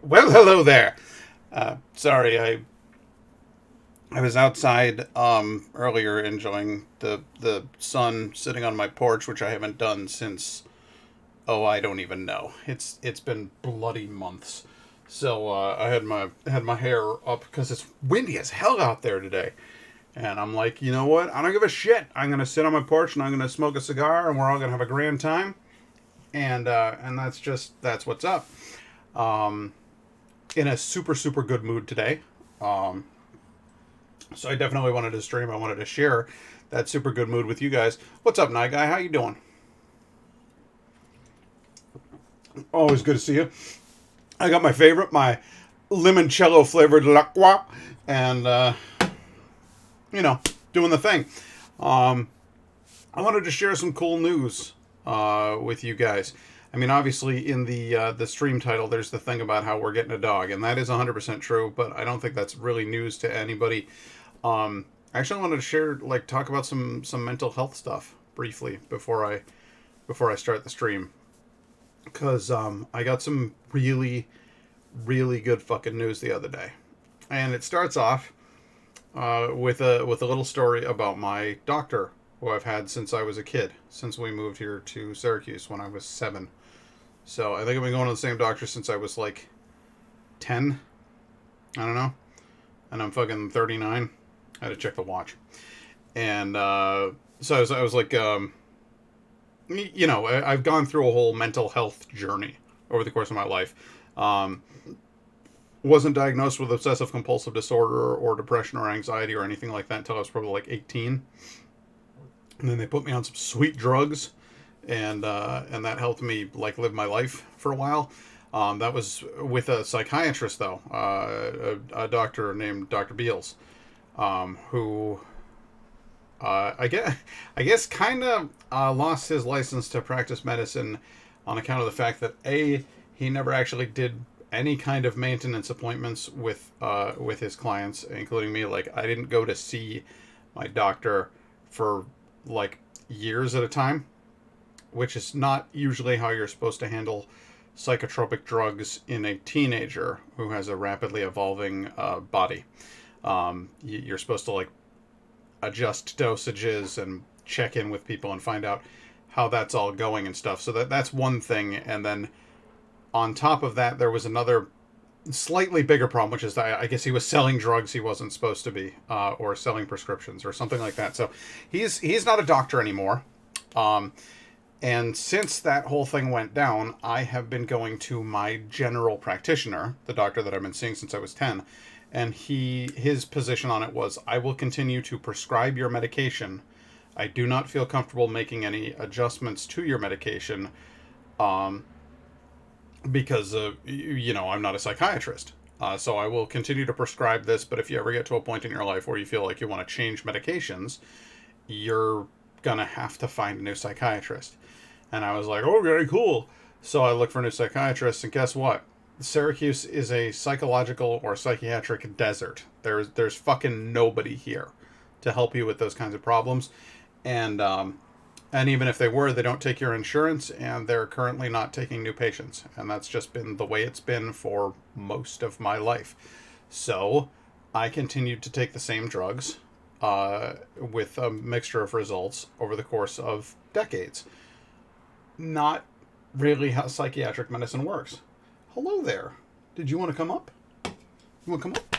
Well, hello there. Sorry, I was outside earlier enjoying the sun sitting on my porch, which I haven't done since I don't even know. It's been bloody months. So I had my hair up because it's windy as hell out there today, and I'm like, you know what? I don't give a shit. I'm gonna sit on my porch and I'm gonna smoke a cigar, and we're all gonna have a grand time. And that's what's up. Um, in a super super good mood today. Um, so I definitely wanted to stream. I wanted to share that super good mood with you guys. What's up, Night Guy? How you doing? Always good to see you. I got my favorite, my limoncello flavored lacqua, and you know, doing the thing. Um, I wanted to share some cool news with you guys. I mean, obviously, in the stream title, there's the thing about how we're getting a dog, and that is 100% true. But I don't think that's really news to anybody. I actually wanted to share, like, talk about some mental health stuff briefly before I start the stream, because I got some really really good fucking news the other day, and it starts off with a little story about my doctor who I've had since I was a kid, since we moved here to Syracuse when I was 7. So I think I've been going to the same doctor since I was like 10. I don't know. And I'm fucking 39. I had to check the watch. And so I was like, I've gone through a whole mental health journey over the course of my life. Um, wasn't diagnosed with obsessive compulsive disorder or depression or anxiety or anything like that until I was probably like 18. And then they put me on some sweet drugs, and that helped me like live my life for a while. That was with a psychiatrist though, a doctor named Dr. Beals, who I guess kind of lost his license to practice medicine on account of the fact that he never actually did any kind of maintenance appointments with his clients, including me. Like, I didn't go to see my doctor for like years at a time, which is not usually how you're supposed to handle psychotropic drugs in a teenager who has a rapidly evolving body. You're supposed to like adjust dosages and check in with people and find out how that's all going and stuff. So that's one thing. And then on top of that, there was another slightly bigger problem, which is that I guess he was selling drugs he wasn't supposed to be, or selling prescriptions or something like that. So he's not a doctor anymore. Um, and since that whole thing went down, I have been going to my general practitioner, the doctor that I've been seeing since I was 10, and his position on it was, I will continue to prescribe your medication. I do not feel comfortable making any adjustments to your medication, um, because I'm not a psychiatrist. So I will continue to prescribe this, but if you ever get to a point in your life where you feel like you want to change medications, you're gonna have to find a new psychiatrist. And I was like, oh, very cool. So I looked for a new psychiatrist, and guess what? Syracuse is a psychological or psychiatric desert. There's fucking nobody here to help you with those kinds of problems, and and even if they were, they don't take your insurance, and they're currently not taking new patients, and that's just been the way it's been for most of my life. So I continued to take the same drugs, with a mixture of results over the course of decades. Not really how psychiatric medicine works. Hello there. Did you want to come up? You want to come up?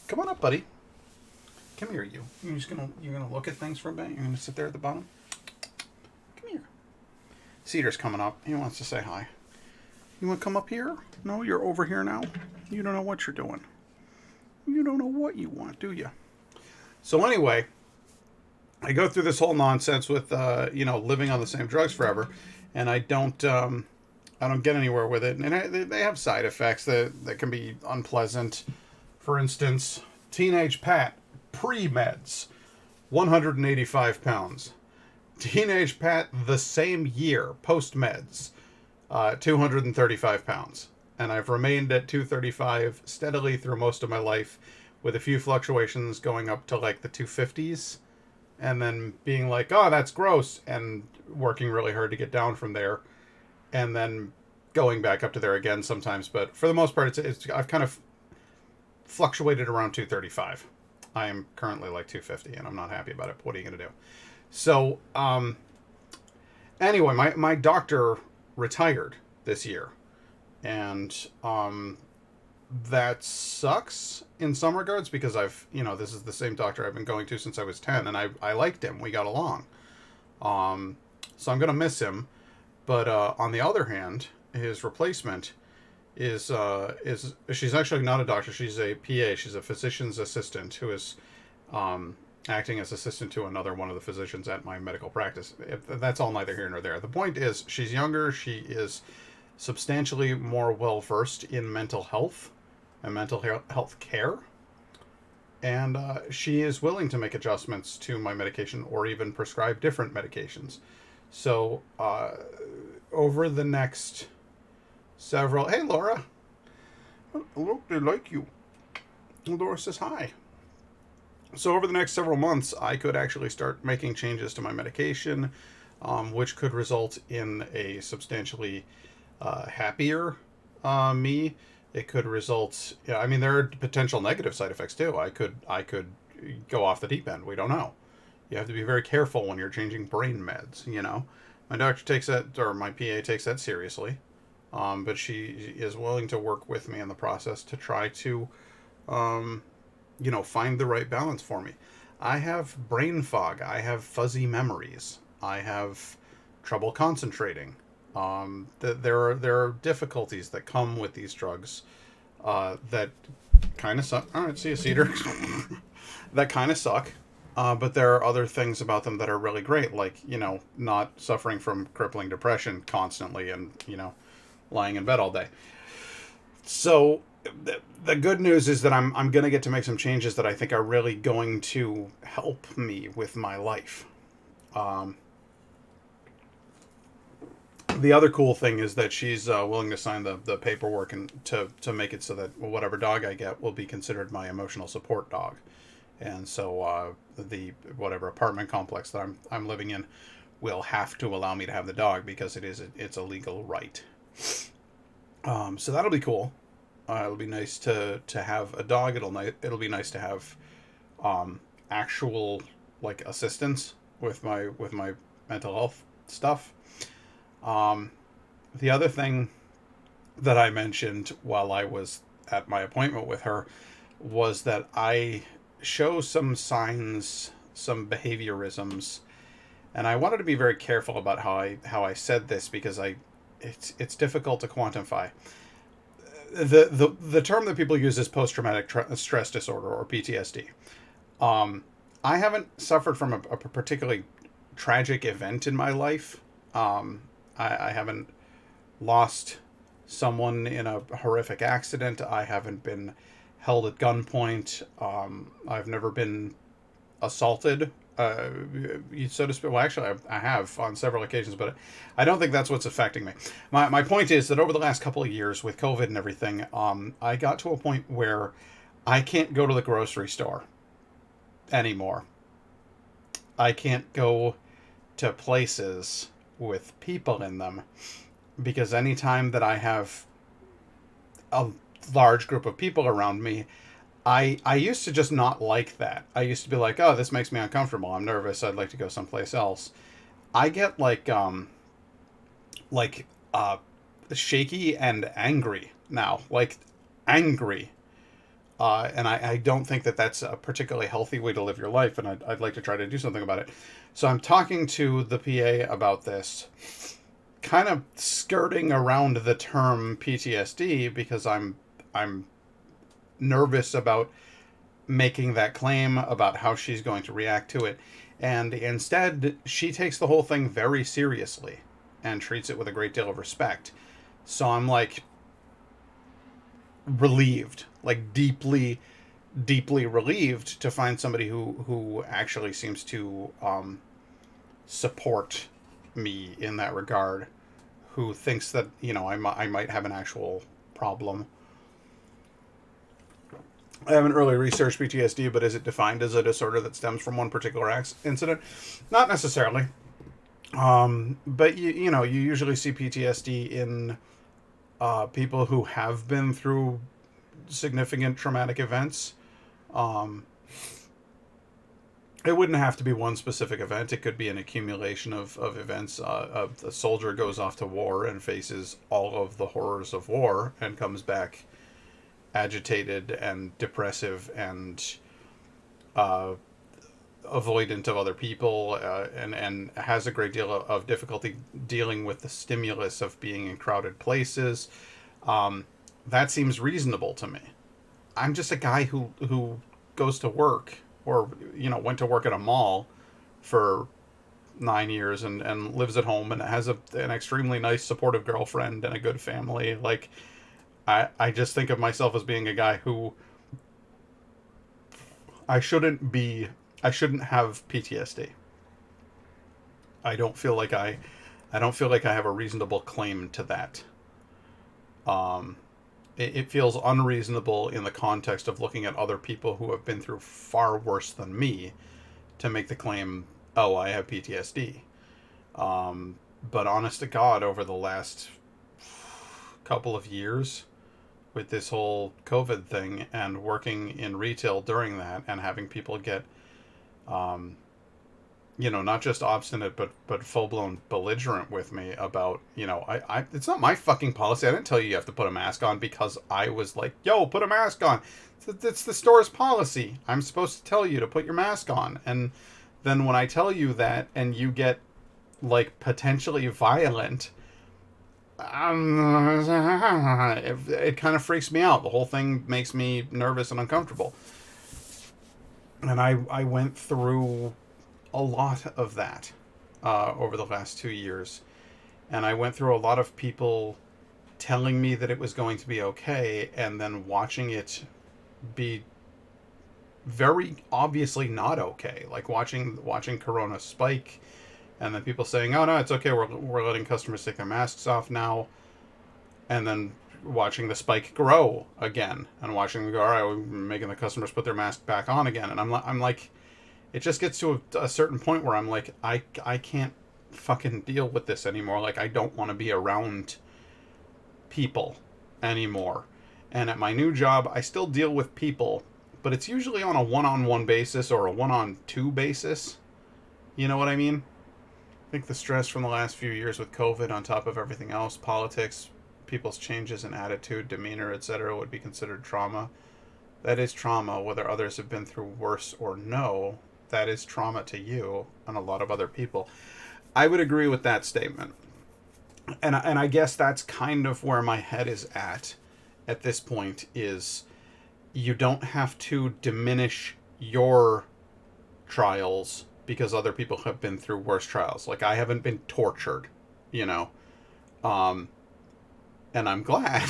Come on up, buddy. Come here, you. You're gonna look at things for a bit. You're gonna sit there at the bottom. Come here. Cedar's coming up. He wants to say hi. You want to come up here? No, you're over here now. You don't know what you're doing. You don't know what you want, do you? So anyway, I go through this whole nonsense with living on the same drugs forever, and I don't get anywhere with it, and they have side effects that can be unpleasant. For instance, teenage Pat, pre-meds, 185 pounds. Teenage Pat the same year, post-meds, 235 pounds. And I've remained at 235 steadily through most of my life, with a few fluctuations going up to like the 250s, and then being like, oh, that's gross, and working really hard to get down from there. And then going back up to there again sometimes, but for the most part, I've kind of fluctuated around 235. I am currently like 250, and I'm not happy about it. But what are you going to do? So, anyway, my doctor retired this year, and that sucks in some regards because this is the same doctor I've been going to since I was 10, and I liked him. We got along. So I'm going to miss him. But on the other hand, his replacement is she's actually not a doctor. She's a PA. She's a physician's assistant who is acting as assistant to another one of the physicians at my medical practice. That's all neither here nor there. The point is, she's younger. She is substantially more well versed in mental health and mental health care, and she is willing to make adjustments to my medication or even prescribe different medications. So over the next several... Hey, Laura. Look, they like you. Laura says hi. So over the next several months, I could actually start making changes to my medication, which could result in a substantially happier me. It could result... I mean, there are potential negative side effects, too. I could go off the deep end. We don't know. You have to be very careful when you're changing brain meds, you know. My doctor takes that, or my PA takes that seriously. But she is willing to work with me in the process to try to, find the right balance for me. I have brain fog. I have fuzzy memories. I have trouble concentrating. There are difficulties that come with these drugs that kind of suck. All right, see you, Cedar. That kind of suck. But there are other things about them that are really great, like, not suffering from crippling depression constantly and, lying in bed all day. So the good news is that I'm going to get to make some changes that I think are really going to help me with my life. The other cool thing is that she's willing to sign the paperwork and to make it so that whatever dog I get will be considered my emotional support dog. And so the whatever apartment complex that I'm living in will have to allow me to have the dog because it's a legal right. So that'll be cool. It'll be nice to have a dog. It'll be nice to have actual like assistance with my mental health stuff. The other thing that I mentioned while I was at my appointment with her was that I show some signs, some behaviorisms, and I wanted to be very careful about how I said this because it's difficult to quantify. The term that people use is post-traumatic stress disorder, or PTSD. I haven't suffered from a particularly tragic event in my life. I haven't lost someone in a horrific accident. I haven't been held at gunpoint. I've never been assaulted, so to speak. Well, actually, I have on several occasions, but I don't think that's what's affecting me. My point is that over the last couple of years with COVID and everything, I got to a point where I can't go to the grocery store anymore. I can't go to places with people in them because anytime that I have a large group of people around me, I used to just not like that. I used to be like, oh, this makes me uncomfortable. I'm nervous. I'd like to go someplace else. I get shaky and angry now, like angry. And I don't think that that's a particularly healthy way to live your life. And I'd like to try to do something about it. So I'm talking to the PA about this, kind of skirting around the term PTSD because I'm nervous about making that claim about how she's going to react to it. And instead, she takes the whole thing very seriously and treats it with a great deal of respect. So I'm like relieved, like deeply, deeply relieved to find somebody who actually seems to support me in that regard, who thinks that, I might have an actual problem. I haven't really researched PTSD, but is it defined as a disorder that stems from one particular incident? Not necessarily. But you usually see PTSD in people who have been through significant traumatic events. Um, it wouldn't have to be one specific event. It could be an accumulation of events. A soldier goes off to war and faces all of the horrors of war and comes back agitated and depressive and uh, avoidant of other people, and has a great deal of difficulty dealing with the stimulus of being in crowded places. Um, that seems reasonable to me. I'm just a guy who goes to work, or went to work at a mall for 9 years, and lives at home and has an extremely nice supportive girlfriend and a good family. Like, I just think of myself as being a guy who I shouldn't be I shouldn't have PTSD. I don't feel like I don't feel like I have a reasonable claim to that. Um, it feels unreasonable in the context of looking at other people who have been through far worse than me to make the claim, oh, I have PTSD. But honest to God, over the last couple of years, with this whole COVID thing and working in retail during that and having people get, um, not just obstinate but full blown belligerent with me about, it's not my fucking policy. I didn't tell you have to put a mask on because I was like, yo, put a mask on. It's the store's policy. I'm supposed to tell you to put your mask on. And then when I tell you that and you get like potentially violent, it kind of freaks me out. The whole thing makes me nervous and uncomfortable. And I went through a lot of that over the last 2 years. And I went through a lot of people telling me that it was going to be okay, and then watching it be very obviously not okay. Like watching Corona spike, and then people saying, "Oh no, it's okay. We're letting customers take their masks off now," and then watching the spike grow again, and watching them go, "All right, we're making the customers put their mask back on again," and I'm like, it just gets to a certain point where I'm like, I can't fucking deal with this anymore. Like, I don't want to be around people anymore. And at my new job, I still deal with people, but it's usually on a one-on-one basis or a one-on-two basis. You know what I mean? I think the stress from the last few years with COVID, on top of everything else, politics, people's changes in attitude, demeanor, etc., would be considered trauma. That is trauma, whether others have been through worse or no. That is trauma to you and a lot of other people. I would agree with that statement. And I guess that's kind of where my head is at this point, is you don't have to diminish your trials because other people have been through worse trials. Like, I haven't been tortured, you know. Um, and I'm glad.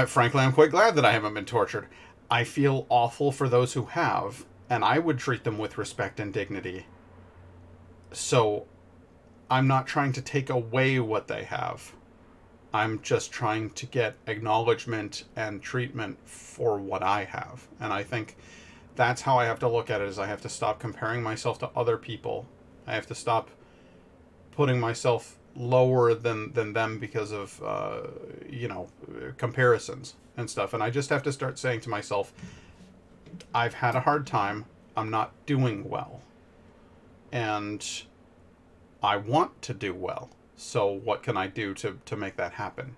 Frankly, I'm quite glad that I haven't been tortured. I feel awful for those who have, and I would treat them with respect and dignity. So I'm not trying to take away what they have. I'm just trying to get acknowledgement and treatment for what I have. And I think that's how I have to look at it, is I have to stop comparing myself to other people. I have to stop putting myself lower than them because of, comparisons and stuff. And I just have to start saying to myself, I've had a hard time. I'm not doing well. And I want to do well. So what can I do to make that happen?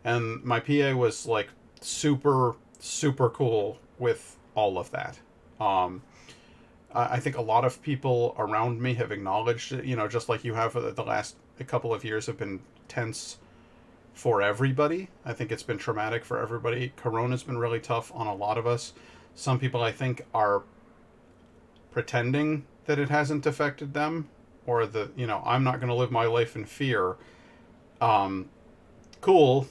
And my PA was like super, super cool with all of that. I think a lot of people around me have acknowledged, just like you have, the last couple of years have been tense for everybody. I think it's been traumatic for everybody. Corona's been really tough on a lot of us. Some people, I think, are pretending that it hasn't affected them, or that, I'm not going to live my life in fear. Cool.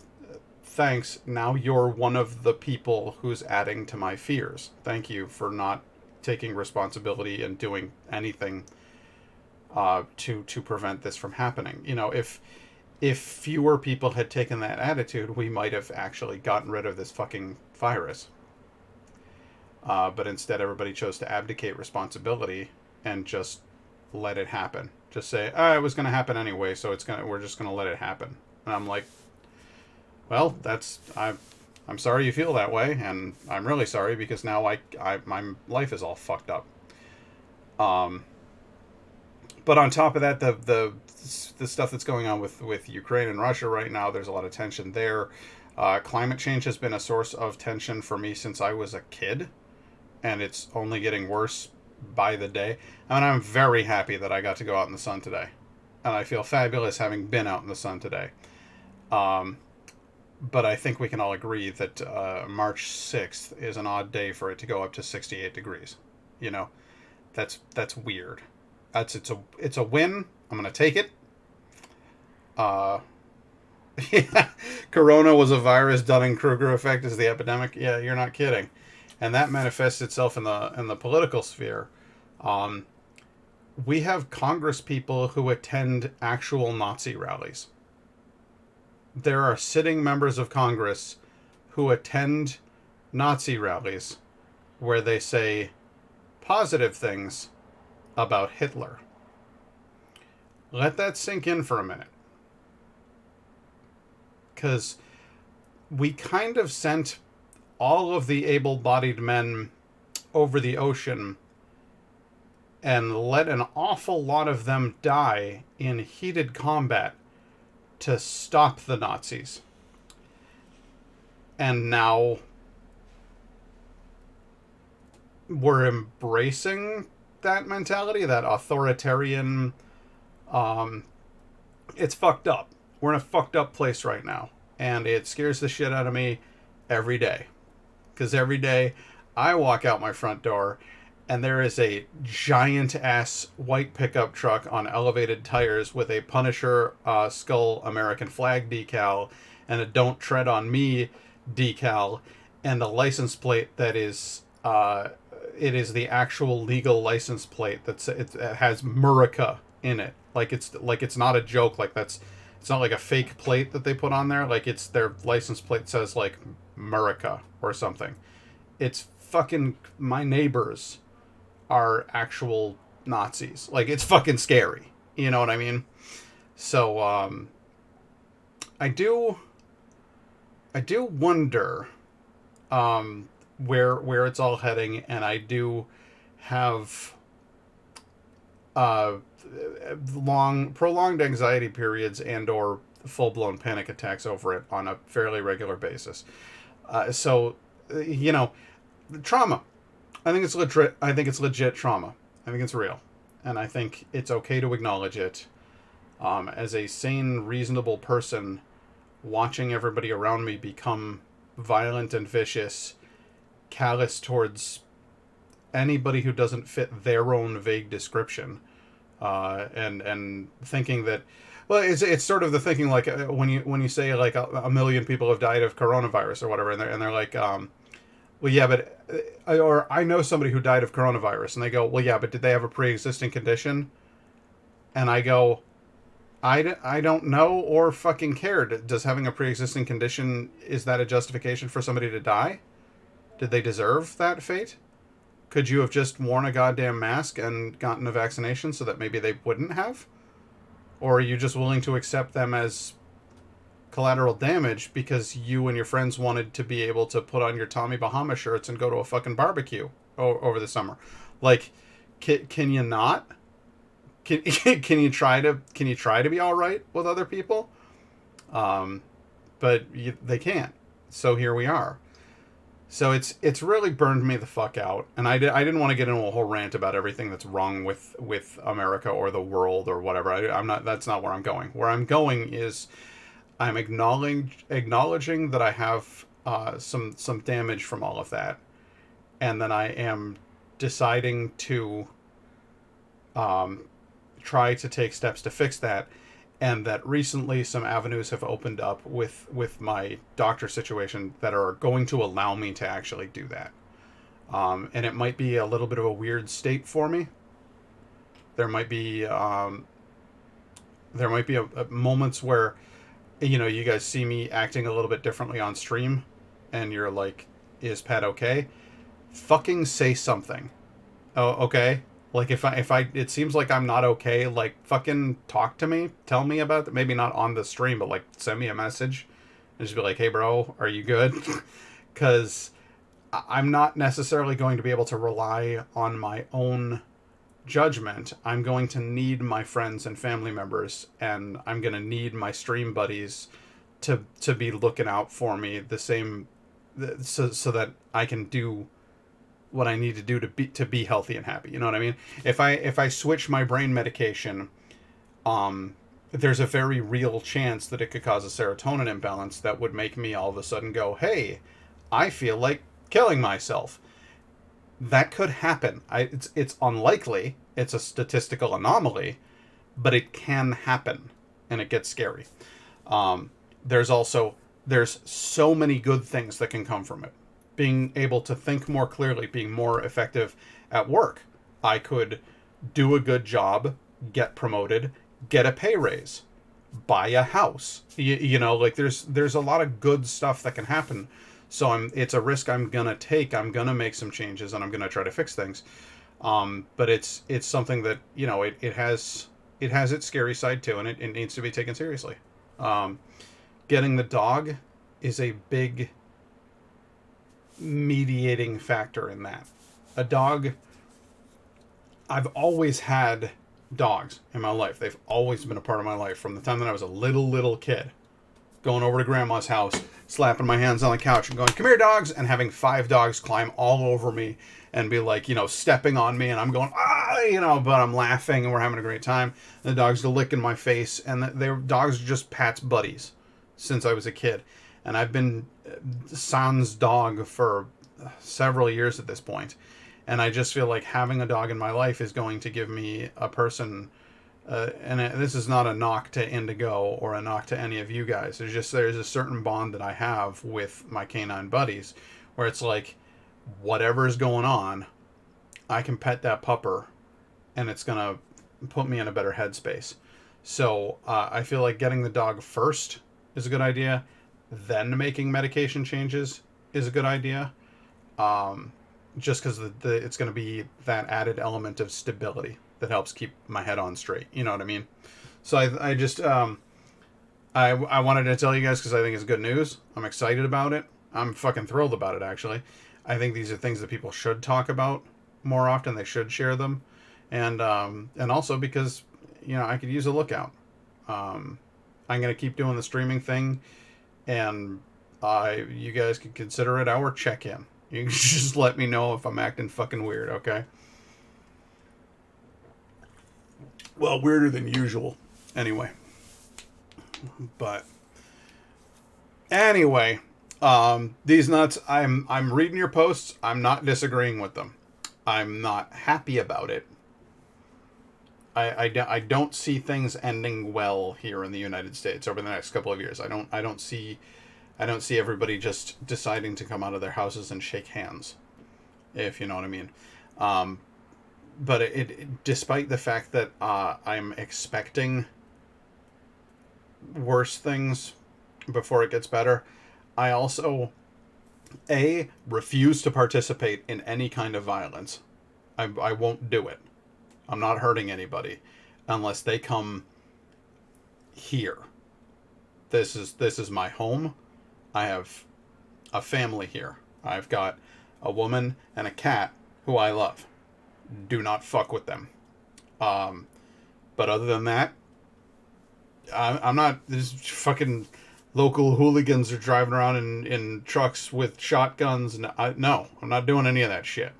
Thanks. Now you're one of the people who's adding to my fears. Thank you for not taking responsibility and doing anything to prevent this from happening. If fewer people had taken that attitude, we might have actually gotten rid of this fucking virus. But instead, everybody chose to abdicate responsibility and just let it happen. Just say, it was going to happen anyway, so we're just going to let it happen. And I'm like, Well, I'm sorry you feel that way, and I'm really sorry because now my life is all fucked up. Um, but on top of that, the stuff that's going on with Ukraine and Russia right now, there's a lot of tension there. Climate change has been a source of tension for me since I was a kid, and it's only getting worse by the day. And I'm very happy that I got to go out in the sun today, and I feel fabulous having been out in the sun today. Um, but I think we can all agree that March 6th is an odd day for it to go up to 68 degrees. You know, that's weird. It's a win. I'm gonna take it. Uh, yeah, Corona was a virus. Dunning-Kruger effect is the epidemic. Yeah, you're not kidding, and that manifests itself in the political sphere. Um, we have Congress people who attend actual Nazi rallies. There are sitting members of Congress who attend Nazi rallies where they say positive things about Hitler. Let that sink in for a minute. Because we kind of sent all of the able bodied men over the ocean and let an awful lot of them die in heated combat to stop the Nazis. And now we're embracing that mentality, that authoritarian. It's fucked up. We're in a fucked up place right now. And it scares the shit out of me every day. Because every day I walk out my front door and there is a giant ass white pickup truck on elevated tires with a Punisher skull American flag decal and a "Don't Tread on Me" decal, and the license plate that is it is the actual legal license plate it has Murica in it. It's not a joke. It's not like a fake plate that they put on there. Like, it's their license plate says like Murica or something. It's fucking, my neighbors are actual Nazis. Like, it's fucking scary. You know what I mean? So I do wonder where it's all heading, and I do have prolonged anxiety periods and or full-blown panic attacks over it on a fairly regular basis. So you know, trauma. I think it's legit. I think it's legit trauma. I think it's real, and I think it's okay to acknowledge it. As a sane, reasonable person, watching everybody around me become violent and vicious, callous towards anybody who doesn't fit their own vague description, and thinking that, well, it's sort of the thinking like when you say like a million people have died of coronavirus or whatever, and they're like, well, yeah, but or I know somebody who died of coronavirus, and they go, well, yeah, but did they have a pre-existing condition? And I go, I don't know or fucking care. Does having a pre-existing condition, is that a justification for somebody to die? Did they deserve that fate? Could you have just worn a goddamn mask and gotten a vaccination so that maybe they wouldn't have? Or are you just willing to accept them as collateral damage because you and your friends wanted to be able to put on your Tommy Bahama shirts and go to a fucking barbecue over the summer? Like, can you not? Can you try to be all right with other people? But they can't. So here we are. So it's really burned me the fuck out, and I didn't want to get into a whole rant about everything that's wrong with America or the world or whatever. I'm not. That's not where I'm going. Where I'm going is I'm acknowledging that I have some damage from all of that, and then I am deciding to try to take steps to fix that, and that recently some avenues have opened up with my doctor situation that are going to allow me to actually do that. And it might be a little bit of a weird state for me. There might be moments where, you know, you guys see me acting a little bit differently on stream, and you're like, "Is Pat okay?" Fucking say something. Oh, okay. Like, if I it seems like I'm not okay, like, fucking talk to me, tell me about it. Maybe not on the stream, but like send me a message and just be like, hey, bro, are you good? Because I'm not necessarily going to be able to rely on my own judgment. I'm going to need my friends and family members, and I'm going to need my stream buddies to be looking out for me the same, so that I can do what I need to do to be healthy and happy. You know what I mean? If I switch my brain medication, there's a very real chance that it could cause a serotonin imbalance that would make me all of a sudden go, hey, I feel like killing myself. That could happen. It's unlikely. It's a statistical anomaly, but it can happen, and it gets scary. There's so many good things that can come from it. Being able to think more clearly, being more effective at work. I could do a good job, get promoted, get a pay raise, buy a house. Like there's a lot of good stuff that can happen. So it's a risk I'm gonna take. I'm gonna make some changes, and I'm gonna try to fix things. But it's something that it has its scary side too, and it needs to be taken seriously. Getting the dog is a big mediating factor in that. A dog, I've always had dogs in my life. They've always been a part of my life from the time that I was a little kid. Going over to grandma's house, slapping my hands on the couch and going, come here, dogs, and having 5 dogs climb all over me and be like, stepping on me, and I'm going, but I'm laughing and we're having a great time. And the dogs are licking my face, and dogs are just Pat's buddies since I was a kid. And I've been Sans dog for several years at this point. And I just feel like having a dog in my life is going to give me a person, and this is not a knock to Indigo or a knock to any of you guys. There's a certain bond that I have with my canine buddies where it's like, whatever's going on, I can pet that pupper and it's going to put me in a better headspace. So I feel like getting the dog first is a good idea. Then making medication changes is a good idea. Just because it's going to be that added element of stability that helps keep my head on straight. You know what I mean? So I just I wanted to tell you guys because I think it's good news. I'm excited about it. I'm fucking thrilled about it, actually. I think these are things that people should talk about more often. They should share them, and also because I could use a lookout. I'm gonna keep doing the streaming thing, and you guys can consider it our check-in. You can just let me know if I'm acting fucking weird, okay? Well, weirder than usual, anyway. But anyway, these nuts. I'm reading your posts. I'm not disagreeing with them. I'm not happy about it. I don't see things ending well here in the United States over the next couple of years. I don't see everybody just deciding to come out of their houses and shake hands, if you know what I mean. But despite the fact that I'm expecting worse things before it gets better, I also refuse to participate in any kind of violence. I won't do it. I'm not hurting anybody unless they come here. This is my home. I have a family here. I've got a woman and a cat who I love. Do not fuck with them. But other than that, I'm not. These fucking local hooligans are driving around in trucks with shotguns. No, I'm not doing any of that shit.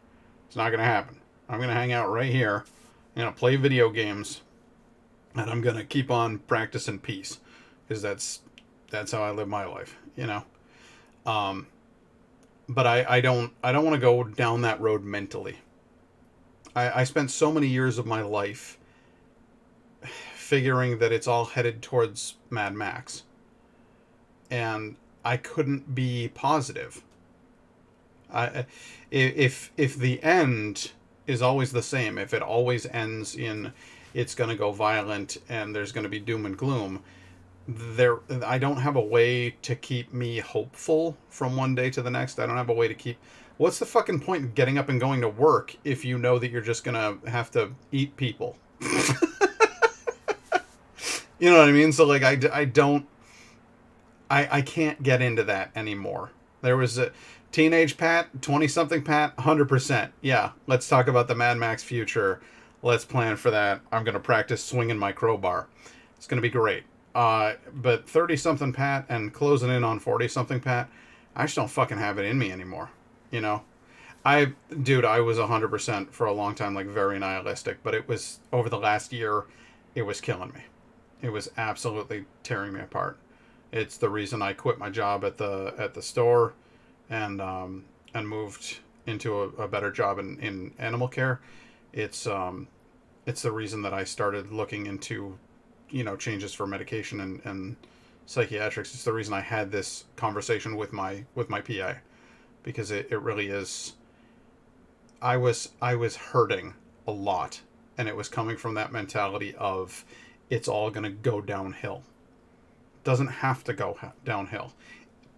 It's not going to happen. I'm going to hang out right here. I'm going to play video games. And I'm going to keep on practicing peace. Because that's how I live my life, But I don't want to go down that road mentally. I spent so many years of my life figuring that it's all headed towards Mad Max. And I couldn't be positive. If the end is always the same, if it always ends in it's going to go violent and there's going to be doom and gloom, I don't have a way to keep me hopeful from one day to the next. I don't have a way to keep... What's the fucking point of getting up and going to work if you know that you're just going to have to eat people? You know what I mean? So, like, I don't... I can't get into that anymore. There was a teenage Pat, 20 something Pat, 100%. Yeah, let's talk about the Mad Max future. Let's plan for that. I'm going to practice swinging my crowbar. It's going to be great. But 30 something Pat and closing in on 40 something Pat, I just don't fucking have it in me anymore. You know? I was 100% for a long time, like very nihilistic, but it was over the last year, it was killing me. It was absolutely tearing me apart. It's the reason I quit my job at the store, and moved into a better job in animal care. It's it's the reason that I started looking into, changes for medication and psychiatrics. It's the reason I had this conversation with my PA, because it really is. I was hurting a lot, and it was coming from that mentality of it's all going to go downhill. Doesn't have to go downhill.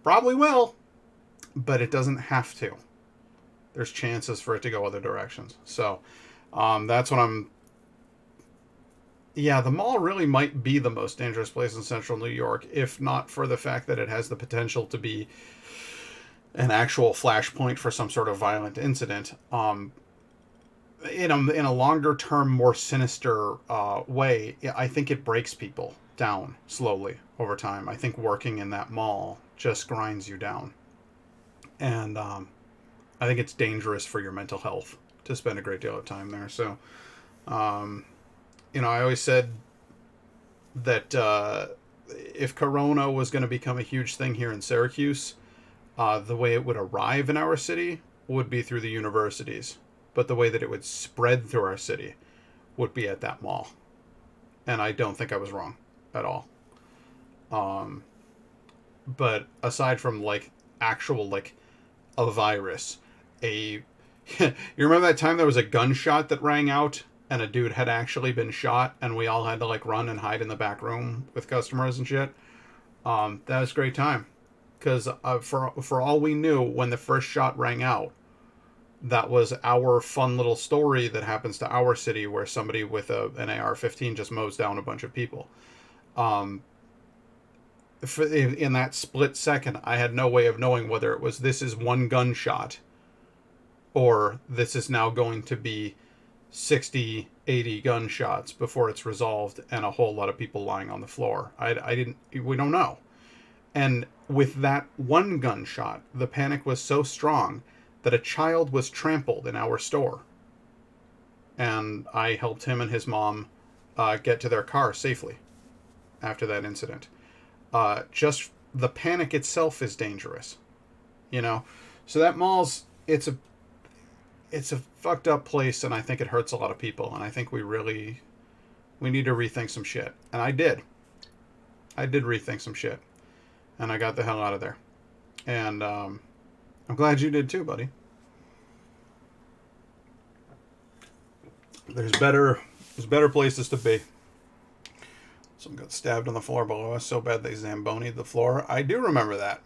Probably will, but it doesn't have to. There's chances for it to go other directions. So that's what I'm. Yeah, the mall really might be the most dangerous place in central New York, if not for the fact that it has the potential to be an actual flashpoint for some sort of violent incident. In a longer term, more sinister way, I think it breaks people down slowly over time. I think working in that mall just grinds you down, and I think it's dangerous for your mental health to spend a great deal of time there. So, um, I always said that if Corona was going to become a huge thing here in Syracuse, the way it would arrive in our city would be through the universities, but the way that it would spread through our city would be at that mall. And I don't think I was wrong at all. Um, but aside from like actual like a virus, a you remember that time there was a gunshot that rang out and a dude had actually been shot and we all had to like run and hide in the back room with customers and shit. That was a great time because for all we knew, when the first shot rang out, that was our fun little story that happens to our city where somebody with an AR-15 just mows down a bunch of people. Um, in that split second, I had no way of knowing whether it was this is one gunshot or this is now going to be 60, 80 gunshots before it's resolved and a whole lot of people lying on the floor. We don't know. And with that one gunshot, the panic was so strong that a child was trampled in our store. And I helped him and his mom get to their car safely after that incident. Just the panic itself is dangerous, you know? So that mall's, it's a fucked up place, and I think it hurts a lot of people, and I think we need to rethink some shit. And I did. I did rethink some shit. And I got the hell out of there. And I'm glad you did too, buddy. There's better places to be. Someone got stabbed on the floor below us so bad they zambonied the floor. I do remember that.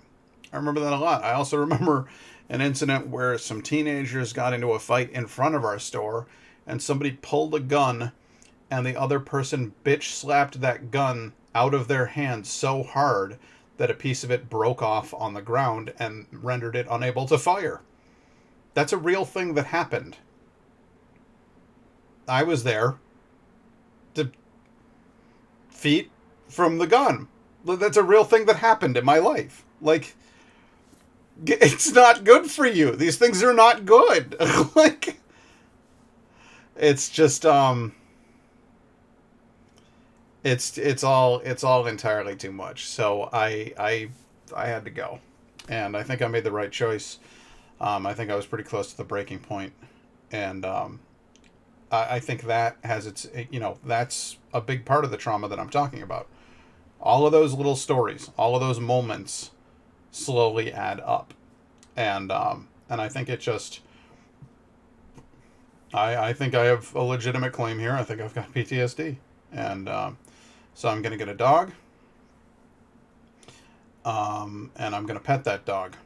I remember that a lot. I also remember an incident where some teenagers got into a fight in front of our store and somebody pulled a gun and the other person bitch slapped that gun out of their hand so hard that a piece of it broke off on the ground and rendered it unable to fire. That's a real thing that happened. I was there to feet from the gun. That's a real thing that happened in my life. Like, it's not good for you. These things are not good. Like, it's just it's all entirely too much. So I had to go, and I think I made the right choice. I think I was pretty close to the breaking point, and I think that has its, that's a big part of the trauma that I'm talking about. All of those little stories, all of those moments slowly add up. And I think it just, I think I have a legitimate claim here. I think I've got PTSD. And so I'm going to get a dog. And I'm going to pet that dog.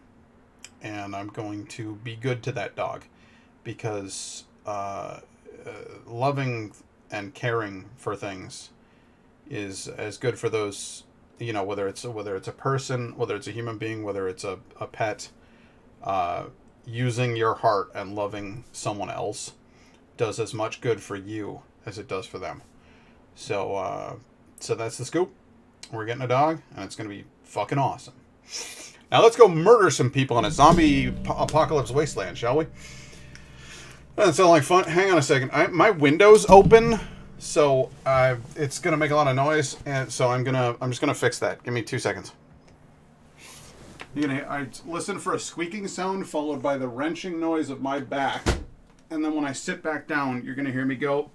And I'm going to be good to that dog. Because loving and caring for things is as good for those you know, whether it's a person, whether it's a human being, whether it's a pet, using your heart and loving someone else does as much good for you as it does for them. So so that's the scoop. We're getting a dog, and it's going to be fucking awesome. Now let's go murder some people in a zombie apocalypse wasteland, shall we? That sounds like fun. Hang on a second. My window's open, so it's gonna make a lot of noise, and so I'm just gonna fix that. Give me 2 seconds. I listen for a squeaking sound followed by the wrenching noise of my back, and then when I sit back down, you're gonna hear me go.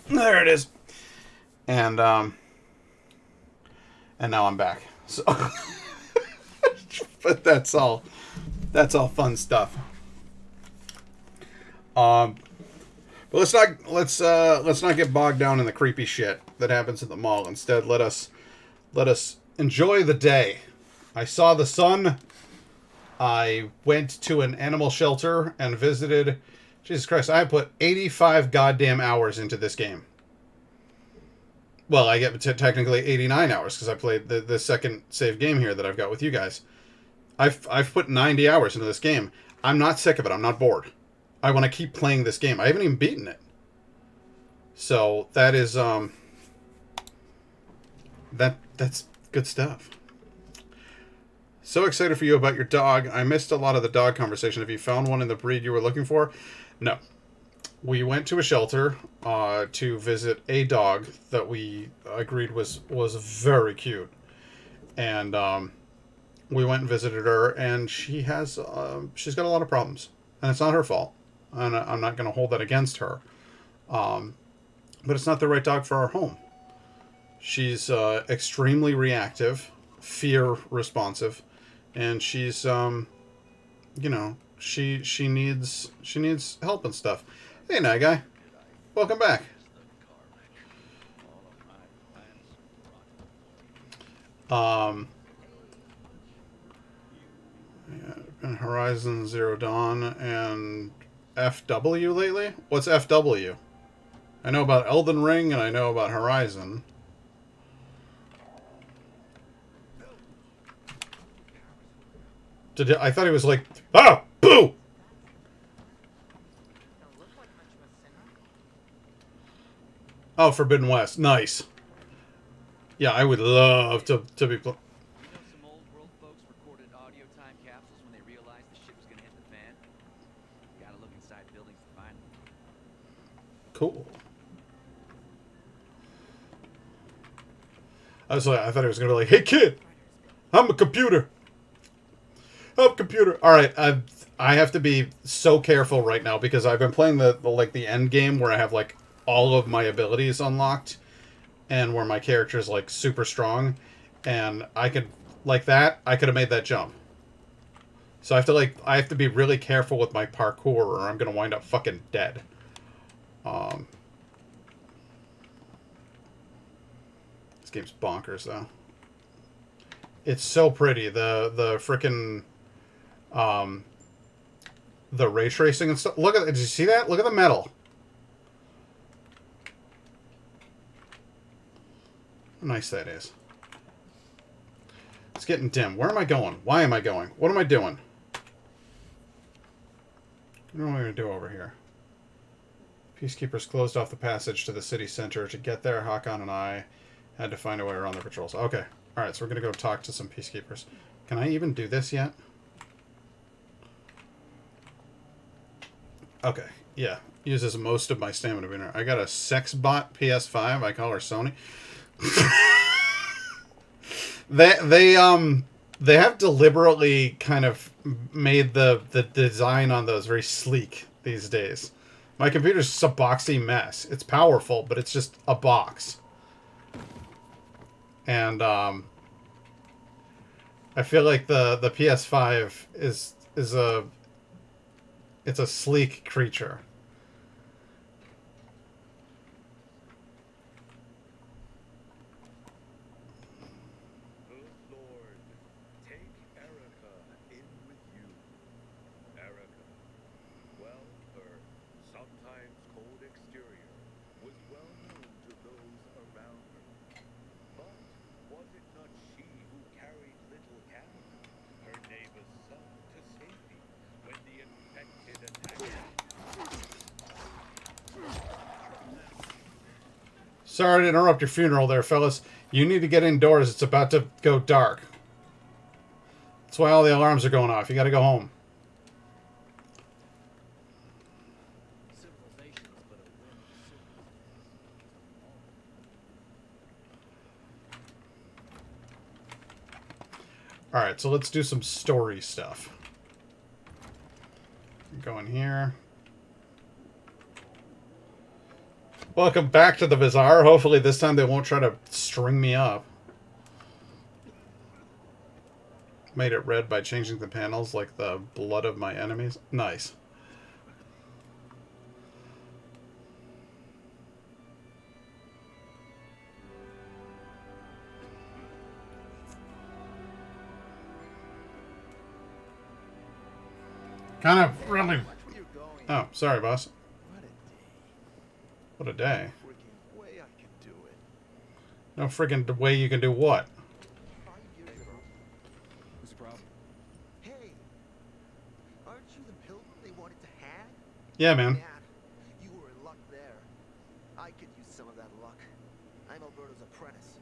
There it is, and now I'm back. So, but that's all fun stuff. But let's not get bogged down in the creepy shit that happens at the mall. Instead, let us enjoy the day. I saw the sun. I went to an animal shelter and visited. Jesus Christ, I put 85 goddamn hours into this game. Well, I get technically 89 hours because I played the second save game here that I've got with you guys. I've put 90 hours into this game. I'm not sick of it. I'm not bored. I want to keep playing this game. I haven't even beaten it. So that is that's good stuff. So excited for you about your dog. I missed a lot of the dog conversation. Have you found one in the breed you were looking for? No. We went to a shelter to visit a dog that we agreed was very cute. And we went and visited her, and she's got a lot of problems. And it's not her fault. And I'm not going to hold that against her. But it's not the right dog for our home. She's extremely reactive, fear responsive, and she's you know, she needs help and stuff. Hey, Night Guy, welcome back. Yeah, Horizon Zero Dawn and FW lately? What's FW? I know about Elden Ring and I know about Horizon. I thought he was like, ah, boo! Oh, Forbidden West. Nice. Yeah, I would love to be... Some old world folks recorded audio time capsules when they realized the shit was gonna hit the fan. Gotta look inside buildings to find them. Cool. I thought he was gonna be like, hey kid, I'm a computer. I'm a computer. All right, I have to be so careful right now because I've been playing the end game where I have like all of my abilities unlocked and where my character is like super strong, and I could I could have made that jump. So I have to be really careful with my parkour or I'm gonna wind up fucking dead. This game's bonkers though. It's so pretty. The frickin' the ray tracing and stuff. Look at, did you see that? Look at the metal. How nice that is. It's getting dim. Where am I going? Why am I going? What am I doing? What am I going to do over here? Peacekeepers closed off the passage to the city center. To get there, Hakan and I had to find a way around the patrols. Okay. Alright, so we're going to go talk to some peacekeepers. Can I even do this yet? Okay. Yeah. Uses most of my stamina meter. I got a sex bot PS5. I call her Sony. They have deliberately kind of made the design on those very sleek these days. My computer's just a boxy mess. It's powerful, but it's just a box. And I feel like the PS5 is a sleek creature. Sorry to interrupt your funeral there, fellas. You need to get indoors. It's about to go dark. That's why all the alarms are going off. You gotta go home. Civilization is but a whim of cities. Alright, so let's do some story stuff. Go in here. Welcome back to the Bazaar. Hopefully this time they won't try to string me up. Made it red by changing the panels like the blood of my enemies. Nice. Kind of really... Watch where you're going. Oh, sorry, boss. What What a a day. day. Freaking way I can do it. No friggin' way you can do what? 5 years ago. What's the problem? Hey, aren't you the pilgrim they wanted to hang? Yeah, man. Man, you were in luck there. I could use some of that luck. I'm Alberto's apprentice.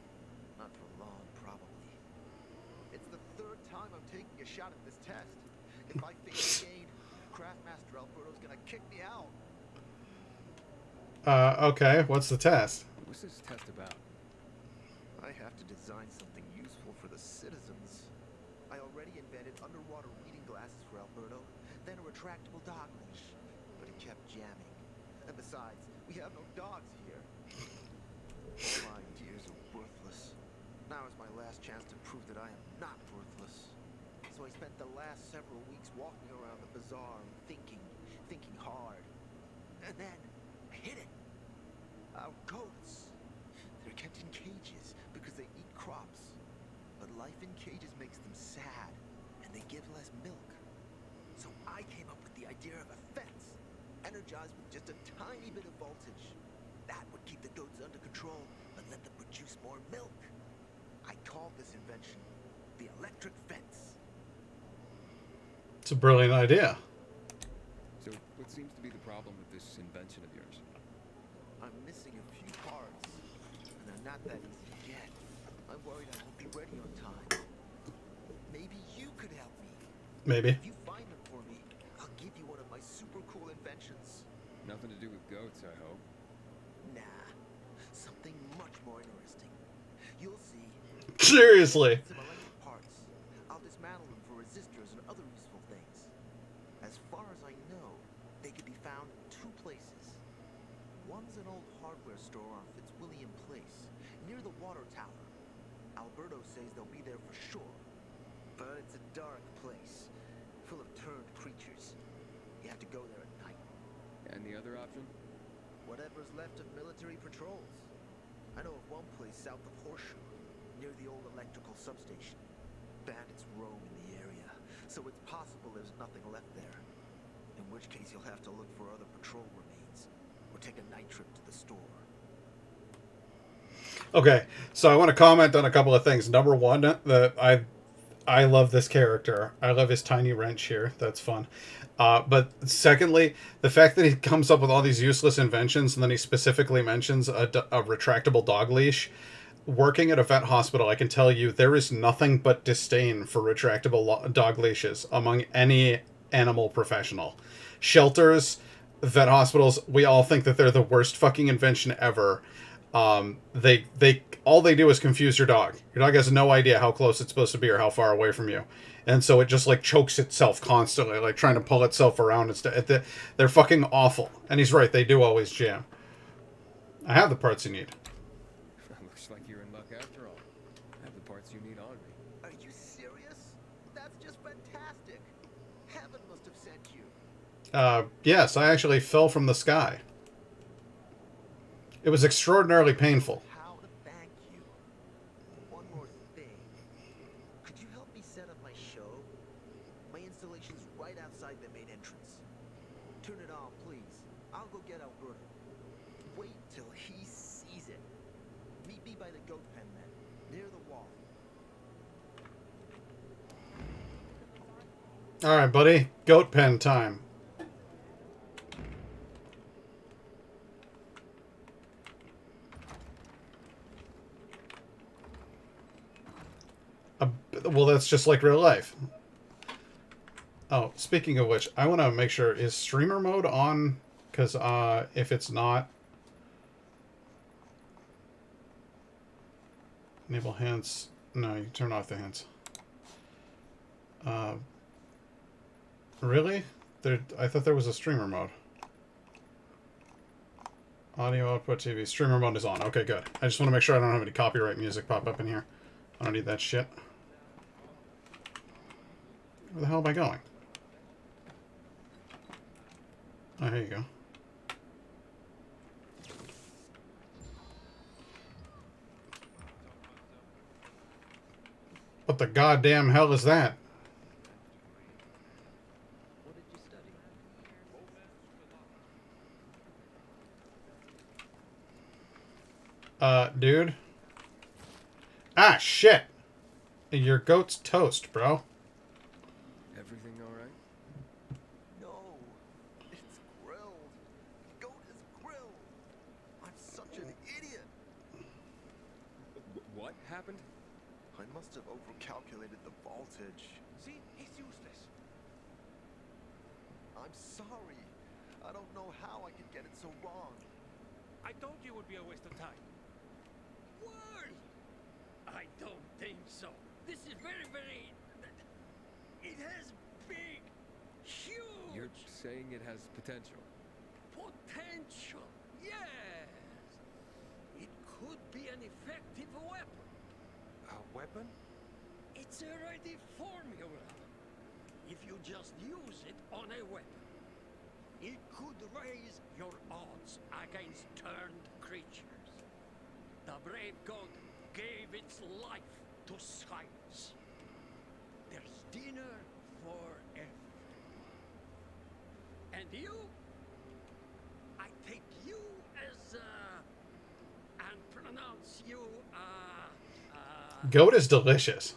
Not for long, probably. It's the 3rd time I'm taking a shot at this test. If I fail again, Craftmaster Alberto's gonna kick me out. Okay. What's the test? What's this test about? I have to design something useful for the citizens. I already invented underwater reading glasses for Alberto, then a retractable dog leash, but it kept jamming. And besides, we have no dogs here. All my ideas are worthless. Now is my last chance to prove that I am not worthless. So I spent the last several weeks walking around the bazaar and thinking hard. And then I hit it. Our goats. They're kept in cages because they eat crops. But life in cages makes them sad, and they give less milk. So I came up with the idea of a fence, energized with just a tiny bit of voltage. That would keep the goats under control and let them produce more milk. I called this invention the electric fence. It's a brilliant idea. So, what seems to be the problem with this invention of yours? I'm missing a few parts, and they're not that easy to get. I'm worried I won't be ready on time. Maybe you could help me. Maybe. If you find them for me, I'll give you one of my super cool inventions. Nothing to do with goats, I hope. Nah, something much more interesting. You'll see. Seriously. Some electric parts. I'll dismantle them for resistors and other useful things. As far as I know, they can be found in 2 places. One's an old hardware store on Fitzwilliam Place, near the water tower. Alberto says they'll be there for sure. But it's a dark place, full of turned creatures. You have to go there at night. And the other option? Whatever's left of military patrols. I know of one place south of Horseshoe, near the old electrical substation. Bandits roam in the area, so it's possible there's nothing left there. In which case you'll have to look for other patrol remains, or take a night trip to the store. Okay, so I want to comment on a couple of things. Number one, that I love this character. I love his tiny wrench here. That's fun. But secondly, the fact that he comes up with all these useless inventions, and then he specifically mentions a retractable dog leash. Working at a vet hospital, I can tell you there is nothing but disdain for retractable dog leashes among any animal professional. Shelters, vet hospitals, we all think that they're the worst fucking invention ever. They all they do is confuse your dog. Your dog has no idea how close it's supposed to be or how far away from you. And so it just like chokes itself constantly, like trying to pull itself around. They're fucking awful. And he's right, they do always jam. I have the parts you need. Looks like you're in luck after all. I have the parts you need on me. Are you serious? That's just fantastic. Heaven must have sent you. Yes, I actually fell from the sky. It was extraordinarily painful. How to thank you. One more thing. Could you help me set up my show? My installation's right outside the main entrance. Turn it on, please. I'll go get Alberto. Wait till he sees it. Meet me by the goat pen then, near the wall. Alright, buddy. Goat pen time. Well, that's just like real life. Oh, speaking of which, I want to make sure, is streamer mode on? Because if it's not... Enable hands. No, you turn off the hands. Really? I thought there was a streamer mode. Audio output TV. Streamer mode is on. Okay, good. I just want to make sure I don't have any copyright music pop up in here. I don't need that shit. Where the hell am I going? Oh, here you go. What the goddamn hell is that? What did you study? Dude. Ah, shit! Your goat's toast, bro. Everything all right? No, it's grilled. The goat is grilled. I'm such an idiot. What happened? I must have overcalculated the voltage. See, he's useless. I'm sorry. I don't know how I could get it so wrong. I told you it would be a waste of time. Why? I don't think so. This is very... It has big, huge You're saying it has potential. potential. Yes. It could be an effective weapon. A weapon? It's a ready formula. If you just use it on a weapon, it could raise your odds against turned creatures. The brave goat gave its life to science. There's dinner for everyone. And you? I take you as, and pronounce you, Goat is delicious.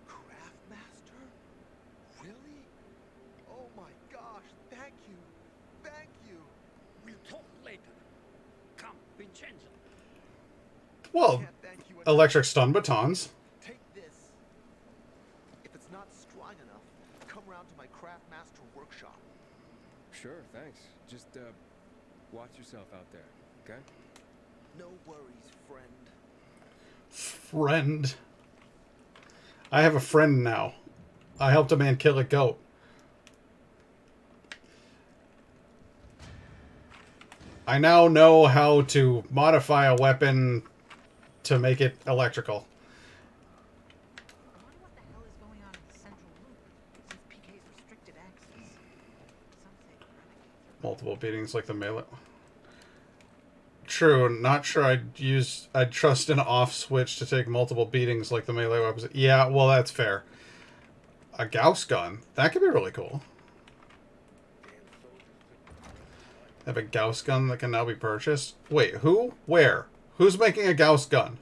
Craftmaster? Really? Oh my gosh, thank you. Thank you. we'll talk later. Come, Vincenzo. Well, Can't thank you enough. electric stun batons. Take this. If it's not strong enough, come round to my Craftmaster workshop. Sure, thanks. Just, watch yourself out there, okay? No worries, friend. Friend. I have a friend now. I helped a man kill a goat. I now know how to modify a weapon to make it electrical. I wonder what the hell is going on in the central loop, since PK's restricted access. Some say renegades are... Multiple beatings like the melee. True, not sure I'd trust an off switch to take multiple beatings like the melee weapons. Yeah, well, that's fair. A Gauss gun. That could be really cool. Have a Gauss gun that can now be purchased. Wait, who? Where? Who's making a Gauss gun?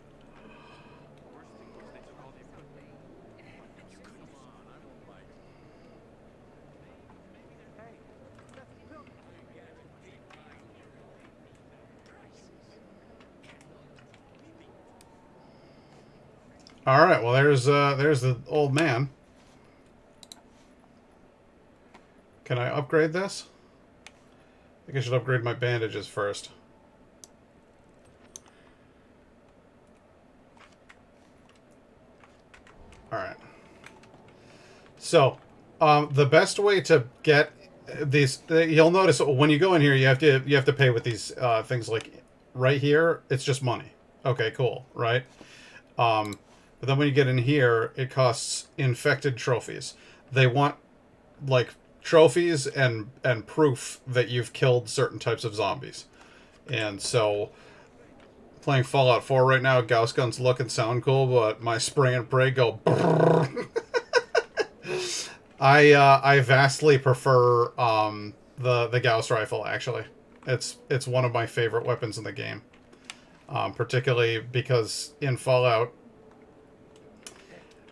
All right, well, there's the old man. Can I upgrade this? I think I should upgrade my bandages first. All right. So, the best way to get these, you'll notice when you go in here, you have to pay with these things like right here. It's just money. Okay, cool, right? But then when you get in here, it costs infected trophies. They want like trophies and proof that you've killed certain types of zombies. And so playing Fallout 4 right now, Gauss guns look and sound cool, but my spray and pray go I vastly prefer the Gauss rifle actually. It's one of my favorite weapons in the game. Particularly because in Fallout,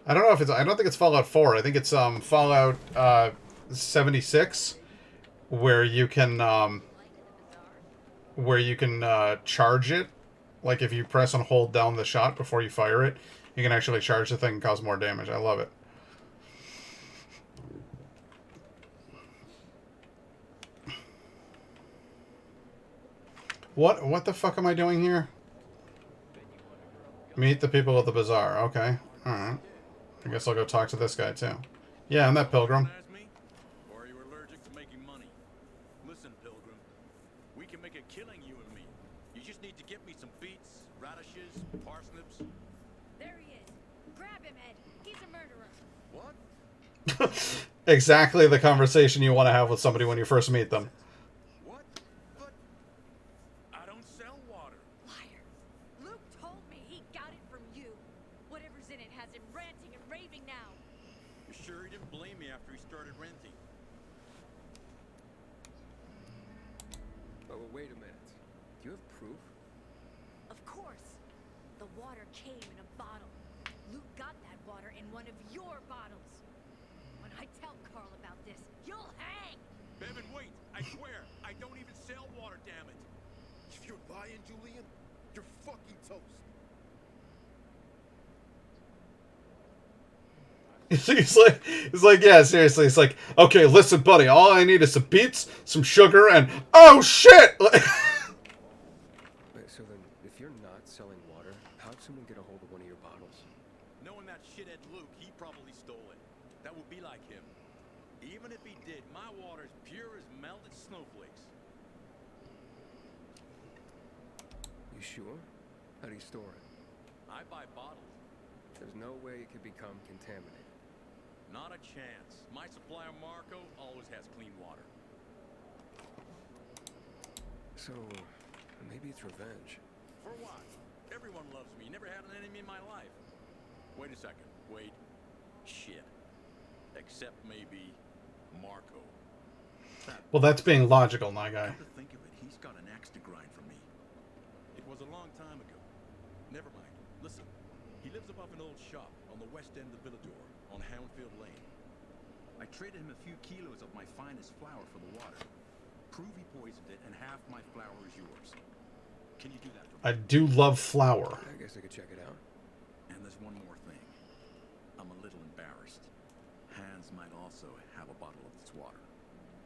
I don't think it's Fallout 4. I think it's Fallout 76 where you can charge it. Like if you press and hold down the shot before you fire it, you can actually charge the thing and cause more damage. I love it. What the fuck am I doing here? Meet the people at the bazaar. Okay. Alright. I guess I'll go talk to this guy too. Yeah, I'm that pilgrim. Or are you allergic to making money? Listen, Pilgrim. We can make a killing, you and me. You just need to get me some beets, radishes, parsnips. There he is. Grab him, Ed. He's a murderer. What? Exactly the conversation you want to have with somebody when you first meet them. What? But I don't sell water. Liar. Luke told me he got it from you. Whatever's in it has him ranting and raving now. You sure he didn't blame me after he started renting? Oh, wait a minute. Do you have proof? Of course. The water came in a bottle. Luke got that water in one of your bottles. When I tell Carl about this, you'll hang! Bevan, wait! I swear, I don't even sell water, damn it! If you're lying, Julian, you're fucking toast. He's like, yeah, seriously. It's like, okay, listen, buddy. All I need is some beets, some sugar, and oh shit! Wait, so then, if you're not selling water, how'd someone get a hold of one of your bottles? Knowing that shithead Luke, he probably stole it. That would be like him. Even if he did, my water's pure as melted snowflakes. You sure? How do you store it? I buy bottles. There's no way it could become contaminated. Not a chance. My supplier, Marco, always has clean water. So, maybe it's revenge. For what? Everyone loves me. Never had an enemy in my life. Wait a second. Wait. Shit. Except maybe Marco. Well, that's being logical, my guy. Come to think of it, he's got an axe to grind for me. It was a long time ago. Never mind. Listen. He lives above an old shop on the west end of Villador, on Houndfield Lane. I traded him a few kilos of my finest flour for the water. Prove he poisoned it, and half my flour is yours. Can you do that for me? I do love flour. I guess I could check it out. And there's one more thing. I'm a little embarrassed. Hans might also have a bottle of this water.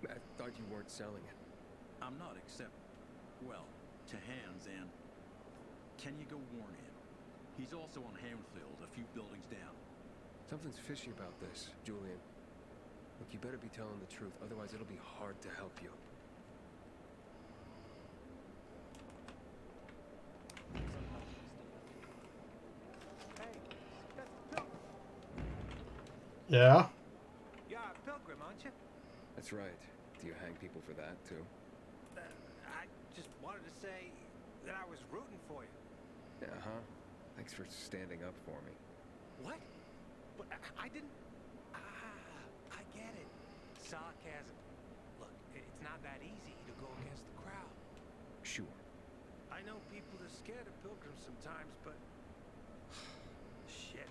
I thought you weren't selling it. I'm not, except, well, to Hans, and can you go warn him? He's also on Houndfield, a few buildings down. Something's fishy about this, Julian. Look, you better be telling the truth, otherwise it'll be hard to help you. Yeah? You're a pilgrim, aren't you? That's right. Do you hang people for that, too? I just wanted to say that I was rooting for you. Uh-huh. Thanks for standing up for me. What? But I didn't... I get it. Sarcasm. Look, it's not that easy to go against the crowd. Sure. I know people are scared of pilgrims sometimes, but... Shit.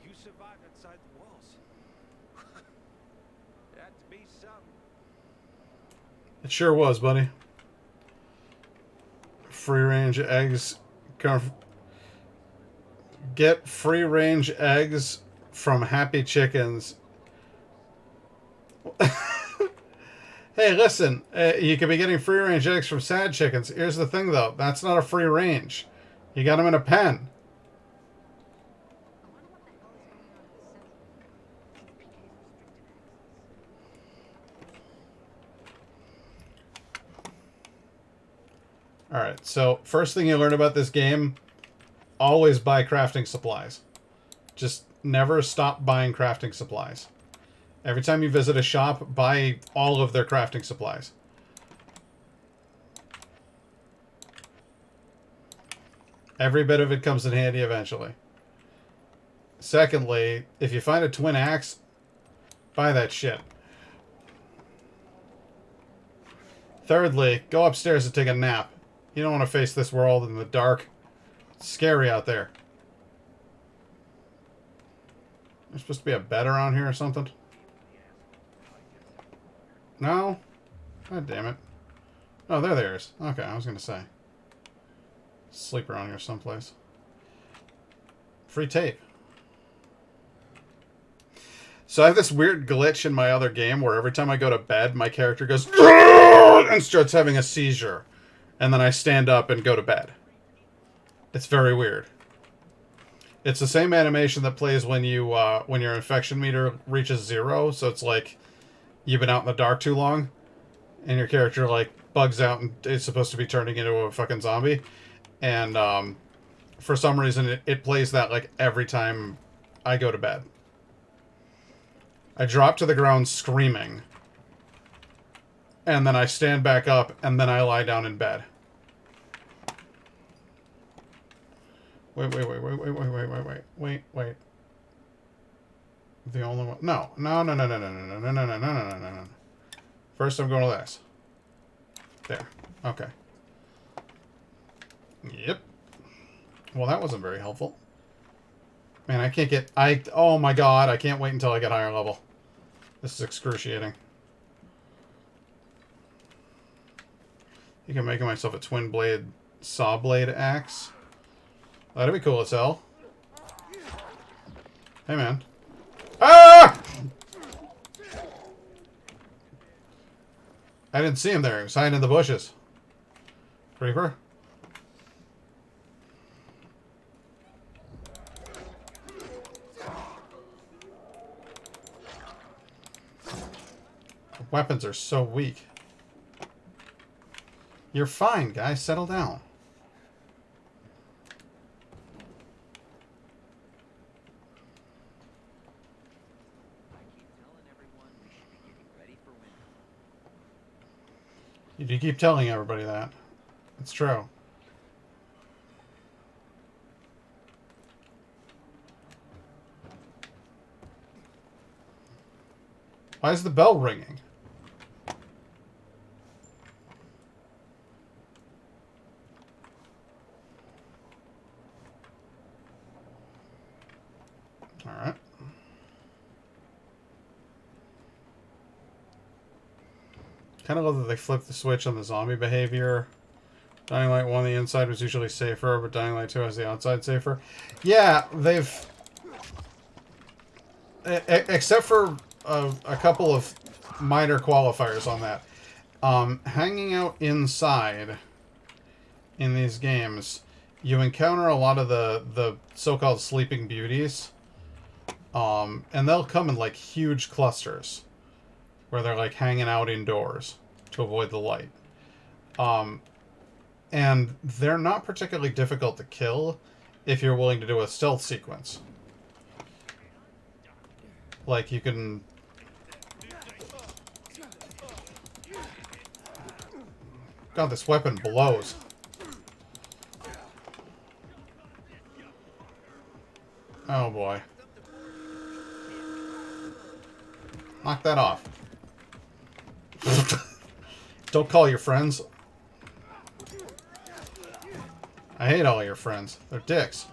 You survived outside the walls. It had to be something. It sure was, buddy. Free-range eggs. Get free-range eggs from Happy Chickens. Hey, listen. You could be getting free-range eggs from Sad Chickens. Here's the thing, though. That's not a free range. You got them in a pen. I wonder what the hell is going on in the central loop. PK's restricted access. Alright, so first thing you learn about this game, always buy crafting supplies. Just never stop buying crafting supplies. Every time you visit a shop, buy all of their crafting supplies. Every bit of it comes in handy eventually. Secondly, if you find a twin axe, buy that shit. Thirdly, go upstairs and take a nap. You don't want to face this world in the dark. It's scary out there. There's supposed to be a bed around here or something. No? God damn it. Oh, there is. Okay, I was going to say. Sleep around here someplace. Free tape. So I have this weird glitch in my other game where every time I go to bed, my character goes and starts having a seizure. And then I stand up and go to bed. It's very weird. It's the same animation that plays when your infection meter reaches 0. So it's like you've been out in the dark too long, and your character like bugs out and is supposed to be turning into a fucking zombie. And for some reason, it plays that like every time I go to bed. I drop to the ground screaming, and then I stand back up, and then I lie down in bed. Wait. The only one. No. First, I'm going to this. There. Okay. Yep. Well, that wasn't very helpful. Man, I can't get... Oh my god, I can't wait until I get higher level. This is excruciating. I think I'm making myself a twin blade saw blade axe. That'd be cool as hell. Hey, man. Ah! I didn't see him there. He was hiding in the bushes. Creeper. Weapons are so weak. You're fine, guys. Settle down. You keep telling everybody that. It's true. Why is the bell ringing? Alright. Kind of love that they flipped the switch on the zombie behavior. Dying Light 1, the inside was usually safer, but Dying Light 2 has the outside safer. Yeah, they've... Except for a couple of minor qualifiers on that. Hanging out inside in these games, you encounter a lot of the so-called sleeping beauties. And they'll come in like huge clusters where they're like hanging out indoors to avoid the light. And they're not particularly difficult to kill if you're willing to do a stealth sequence. Like you can... God, this weapon blows. Oh boy. Knock that off. Don't call your friends. I hate all your friends. They're dicks.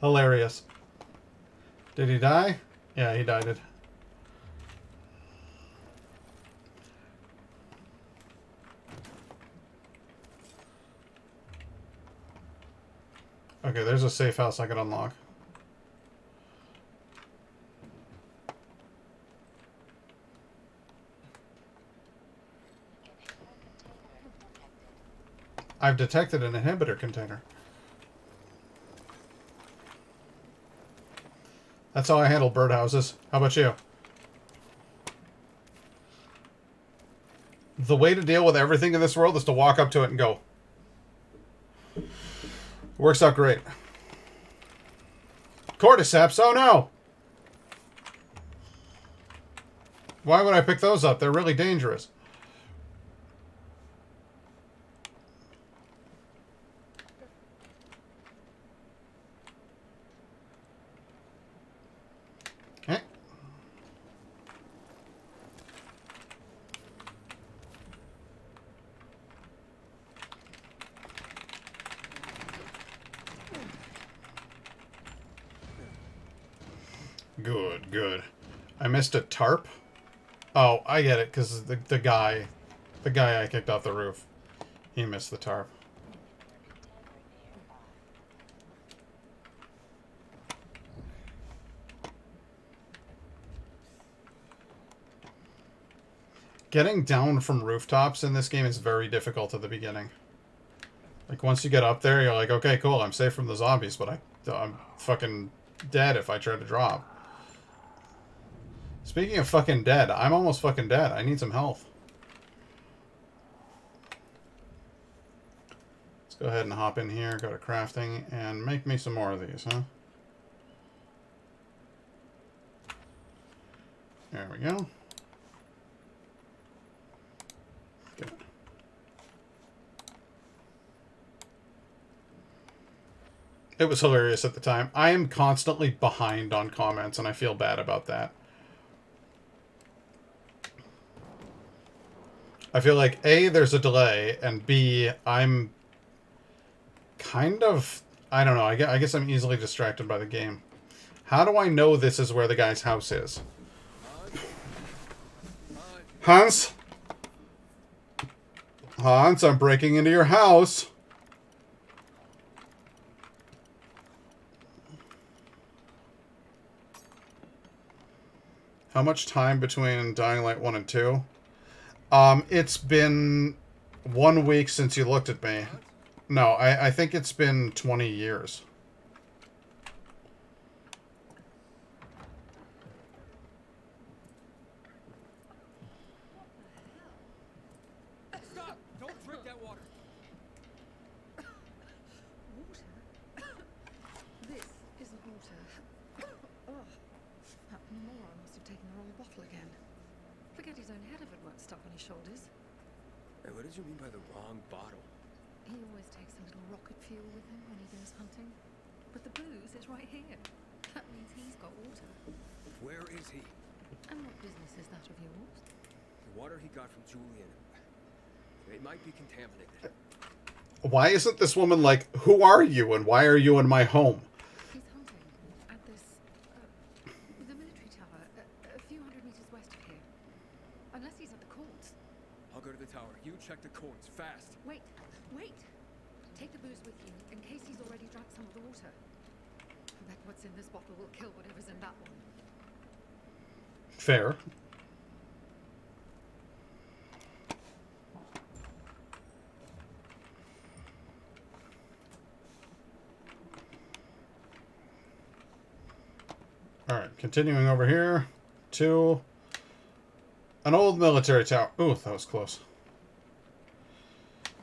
Hilarious. Did he die? Yeah, he died. Okay, there's a safe house I can unlock. I've detected an inhibitor container. That's how I handle birdhouses. How about you? The way to deal with everything in this world is to walk up to it and go. Works out great. Cordyceps, oh no! Why would I pick those up? They're really dangerous. Okay. Good, good. I missed a tarp. Oh, I get it, because the guy I kicked off the roof, he missed the tarp. Getting down from rooftops in this game is very difficult at the beginning. Like, once you get up there, you're like, okay, cool, I'm safe from the zombies, but I'm fucking dead if I try to drop. Speaking of fucking dead, I'm almost fucking dead. I need some health. Let's go ahead and hop in here, go to crafting, and make me some more of these, huh? There we go. Good. It was hilarious at the time. I am constantly behind on comments, and I feel bad about that. I feel like, A, there's a delay, and B, I'm kind of... I don't know, I guess I'm easily distracted by the game. How do I know this is where the guy's house is? Hans? Hans, I'm breaking into your house. How much time between Dying Light 1 and 2? It's been 1 week since you looked at me. No, I think it's been 20 years. Stop! Don't drink that water. Water? This isn't water. Oh, that moron must have taken the wrong bottle again. Forget his own head if it weren't stuck on his shoulders. Hey, what did you mean by the wrong bottle? He always takes a little rocket fuel with him when he goes hunting. But the booze is right here. That means he's got water. Where is he? And what business is that of yours? The water he got from Julian. It might be contaminated. Why isn't this woman like, who are you and why are you in my home? He's hunting at this, the military tower, a few hundred meters west of here. Unless he's at the courts. I'll go to the tower. You check the courts, fast. Wait. Take the booze with you, in case he's already drank some of the water. I bet what's in this bottle will kill whatever's in that one. Fair. Alright, continuing over here to an old military tower. Ooh, that was close.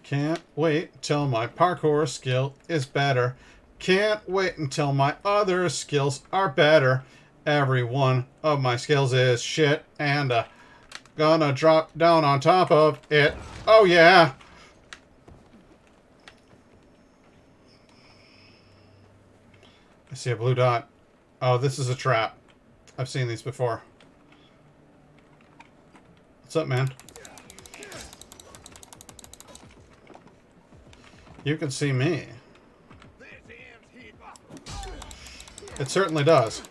Can't wait till my parkour skill is better. Can't wait until my other skills are better. Every one of my skills is shit, and gonna drop down on top of it. Oh yeah! I see a blue dot. Oh, this is a trap. I've seen these before. What's up, man? You can see me. It certainly does.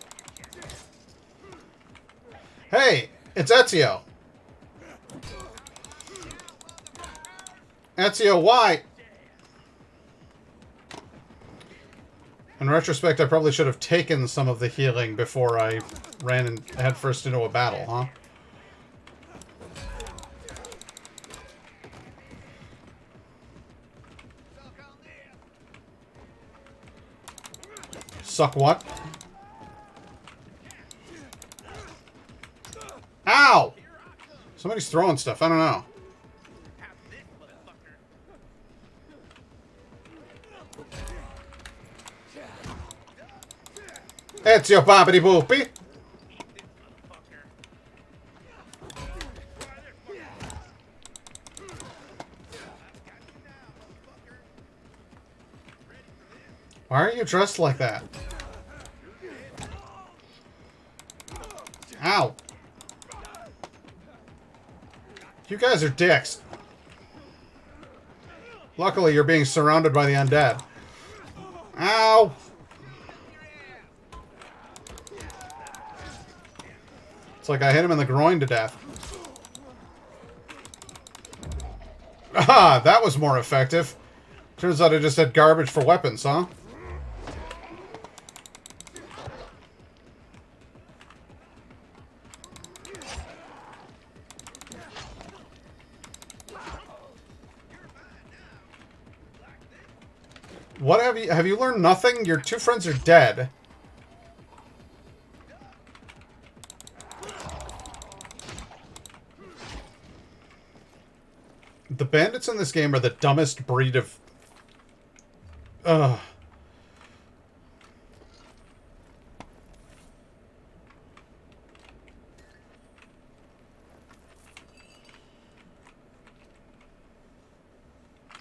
Hey, it's Ezio. Ezio, why? In retrospect, I probably should have taken some of the healing before I ran headfirst into a battle, huh? Suck what? Ow! Somebody's throwing stuff. I don't know. It's your boppity boopy. Why are you dressed like that? Ow. You guys are dicks. Luckily, you're being surrounded by the undead. Ow. It's like I hit him in the groin to death. Ah, that was more effective. Turns out I just had garbage for weapons, huh? What have you learned nothing? Your two friends are dead. The bandits in this game are the dumbest breed of... Ugh.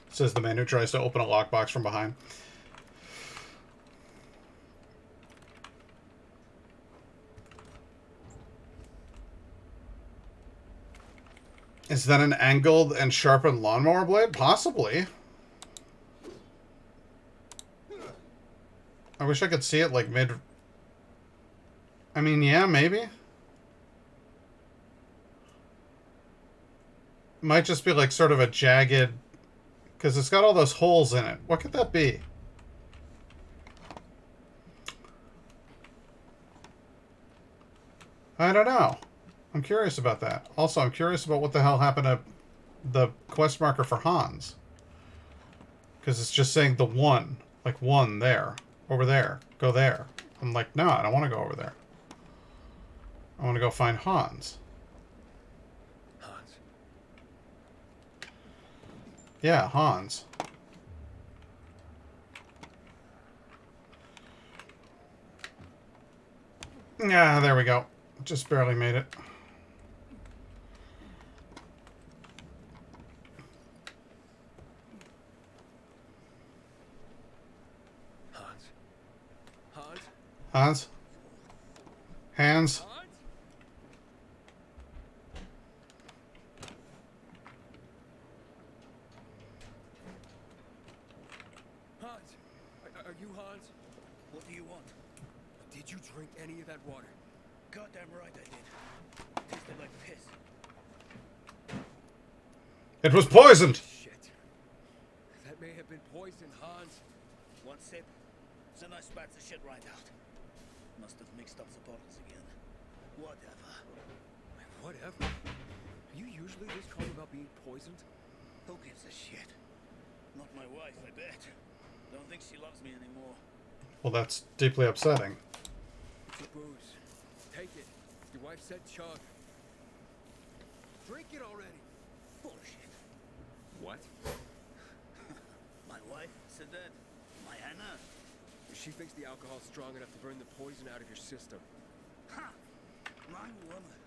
Says the man who tries to open a lockbox from behind. Is that an angled and sharpened lawnmower blade? Possibly. I wish I could see it like mid... I mean, yeah, maybe. Might just be like sort of a jagged... Because it's got all those holes in it. What could that be? I don't know. I'm curious about that. Also, I'm curious about what the hell happened to the quest marker for Hans. Because it's just saying the one. Like one there. Over there. Go there. I'm like, no, I don't want to go over there. I want to go find Hans. Hans. Yeah, Hans. Yeah, there we go. Just barely made it. Hans. Hans. Hans? Hands? Hans. Hans. Are you Hans? What do you want? Did you drink any of that water? Goddamn right I did. Tasted like piss. It was poisoned! Shit. That may have been poison, Hans. One sip, then I spat the shit right out. Must have mixed up the bottles again. Whatever. Whatever. Are you usually this calm about being poisoned? Who gives a shit? Not my wife, I bet. Don't think she loves me anymore. Well, that's deeply upsetting. It's a booze. Take it. Your wife said chug. Drink it already. Bullshit. What? My wife said that. My Anna. She thinks the alcohol's strong enough to burn the poison out of your system. Ha! My woman.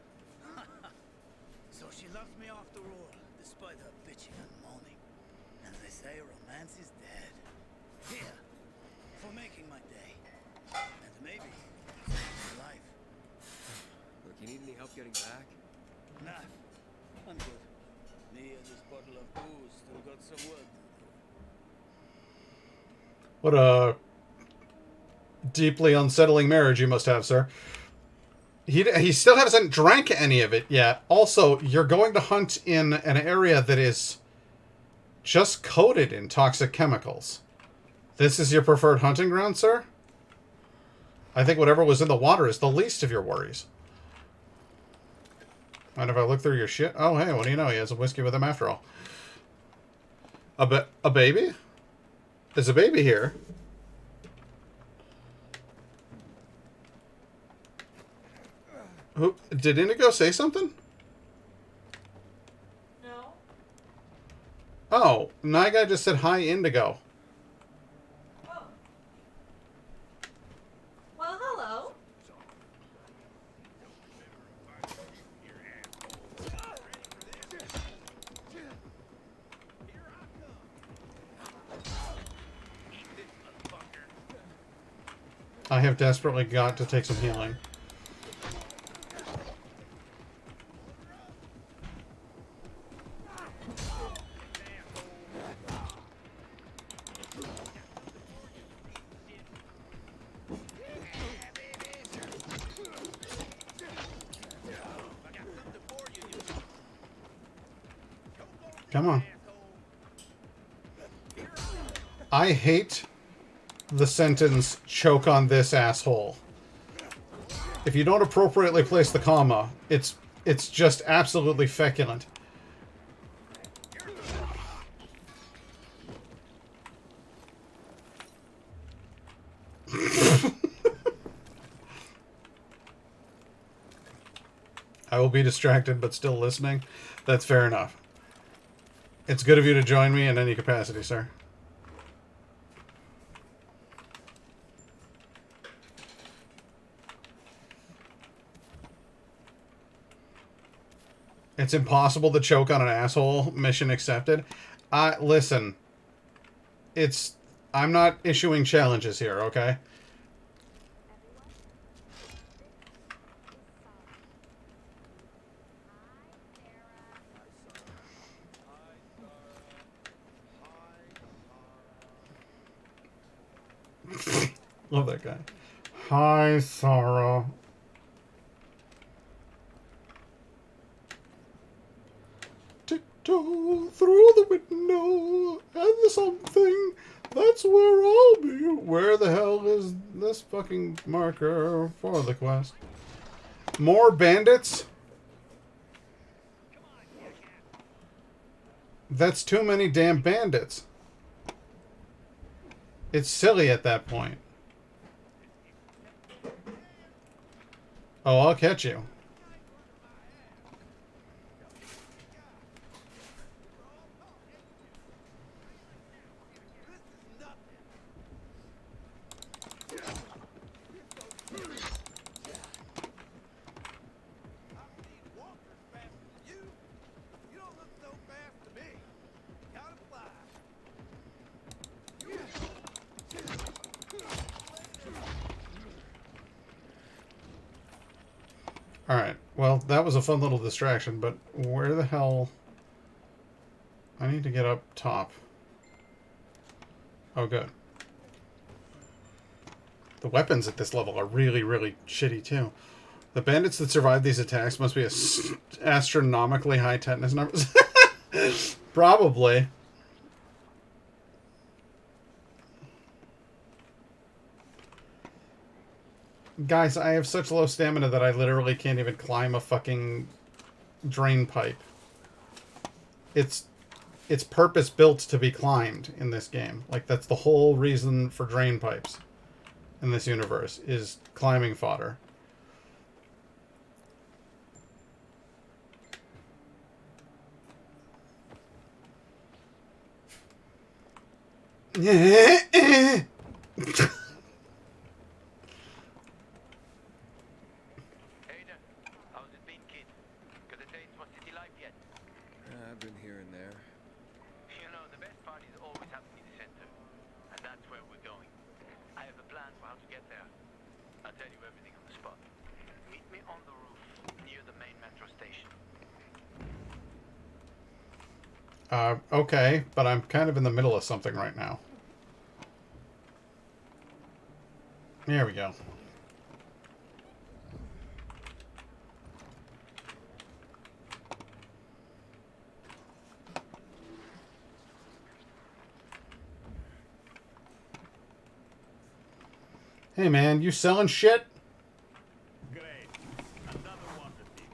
So she loves me after all, despite her bitching and moaning. And they say romance is dead. Here, for making my day. And maybe saving my life. Look, you need any help getting back? Nah, I'm good. Me and this bottle of booze still got some work to do. What a deeply unsettling marriage you must have, sir. He still hasn't drank any of it yet. Also, you're going to hunt in an area that is just coated in toxic chemicals. This is your preferred hunting ground, sir? I think whatever was in the water is the least of your worries. Mind if I look through your shit? Oh, hey, what do you know? He has a whiskey with him after all. A baby? There's a baby here. Who did Indigo say something? No. Oh, my guy just said hi, Indigo. Oh. Well, hello. I have desperately got to take some healing. Come on. I hate the sentence, choke on this asshole. If you don't appropriately place the comma, it's just absolutely feculent. I will be distracted, but still listening. That's fair enough. It's good of you to join me in any capacity, sir. It's impossible to choke on an asshole. Mission accepted. Listen. I'm not issuing challenges here, okay? Love that guy. Hi, Sarah. Tiptoe through the window and something. That's where I'll be. Where the hell is this fucking marker for the quest? More bandits? That's too many damn bandits. It's silly at that point. Oh, I'll catch you. Alright, well, that was a fun little distraction, but where the hell... I need to get up top. Oh, good. The weapons at this level are really, really shitty, too. The bandits that survive these attacks must be astronomically high tetanus numbers. Probably. Guys, I have such low stamina that I literally can't even climb a fucking drain pipe. It's purpose-built to be climbed in this game. Like, that's the whole reason for drain pipes in this universe, is climbing fodder. I've been here and there. You know, the best parties always have to be the center. And that's where we're going. I have a plan for how to get there. I'll tell you everything on the spot. Meet me on the roof, near the main metro station. Okay, but I'm kind of in the middle of something right now. There we go. Hey man, you selling shit? Great. Another wonder thief.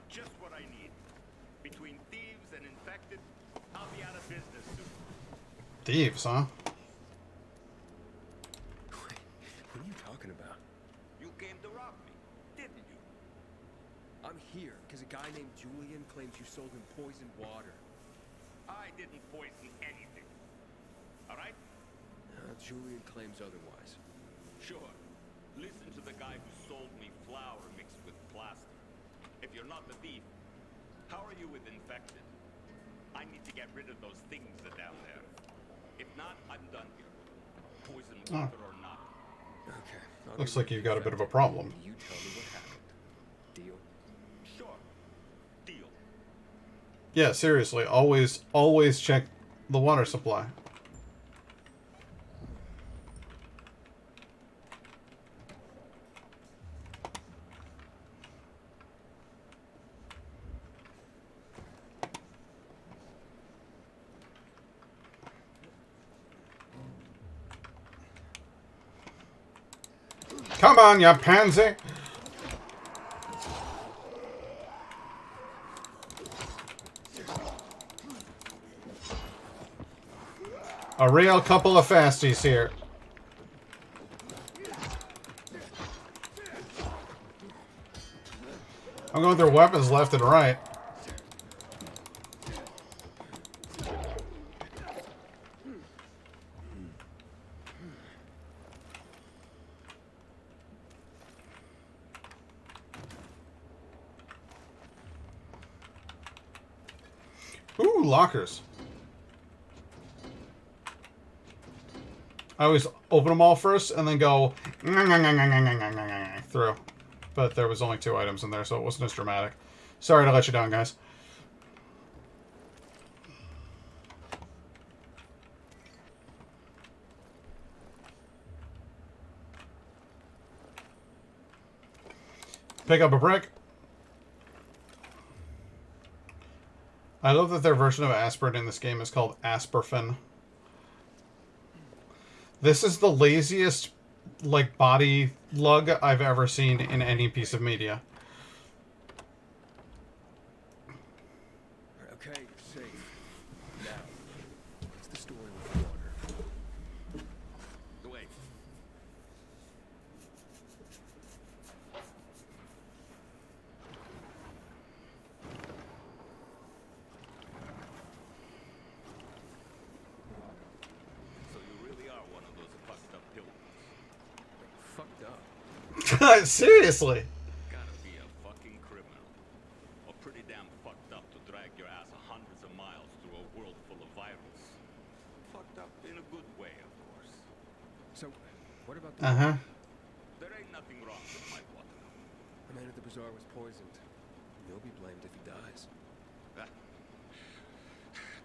Just what I need. Between thieves and infected, I'll be out of business soon. Thieves, huh? Wait, what are you talking about? You came to rob me, didn't you? I'm here because a guy named Julian claims you sold him poisoned water. I didn't poison anything. All right? Julian claims otherwise. Sure. Listen to the guy who sold me flour mixed with plaster. If you're not the thief, how are you with infected? I need to get rid of those things that are down there. If not, I'm done here. Poison water or not. Okay. Looks like you've got a bit of a problem. You tell me what happened. Deal? Sure. Deal. Yeah, seriously, always check the water supply. Come on, you pansy! A real couple of fasties here. I'm going through weapons left and right. Ooh, lockers. I always open them all first and then go through. But there was only 2 items in there, so it wasn't as dramatic. Sorry to let you down, guys. Pick up a brick. I love that their version of aspirin in this game is called Asperfin. This is the laziest, like, body lug I've ever seen in any piece of media. Okay, you're safe. Now, what's the story with the water? Wait. So you really are one of those fucked up pilgrims. Fucked up. Seriously. Gotta be a fucking criminal. Or pretty damn fucked up to drag your ass hundreds of miles through a world full of virus. Fucked up in a good way, of course. So, what about the Uh-huh. There ain't nothing wrong with my water. The man at the bazaar was poisoned. You'll be blamed if he dies. Ah.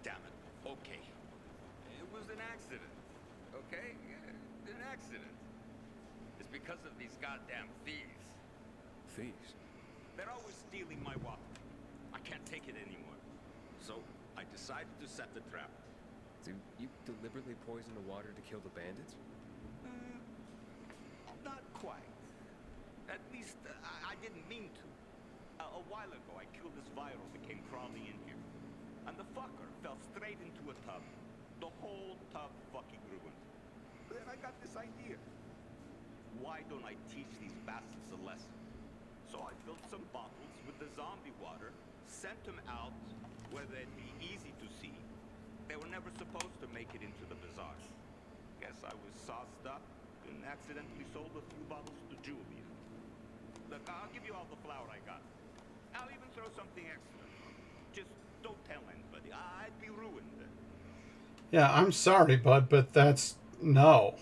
Damn it. Okay. It was an accident. Okay? An accident. It's because of these goddamn thieves. Thieves? They're always stealing my water. I can't take it anymore. So, I decided to set the trap. Do you deliberately poison the water to kill the bandits? Not quite. At least, I didn't mean to. A while ago, I killed this viral that came crawling in here. And the fucker fell straight into a tub. The whole tub fucking ruined. Then I got this idea. Why don't I teach these bastards a lesson? So I built some bottles with the zombie water, sent them out where they'd be easy to see. They were never supposed to make it into the bazaar. Guess I was sauced up and accidentally sold a few bottles to Julian. Look, I'll give you all the flour I got. I'll even throw something extra. Just don't tell anybody. I'd be ruined. Yeah, I'm sorry, bud, but that's... no.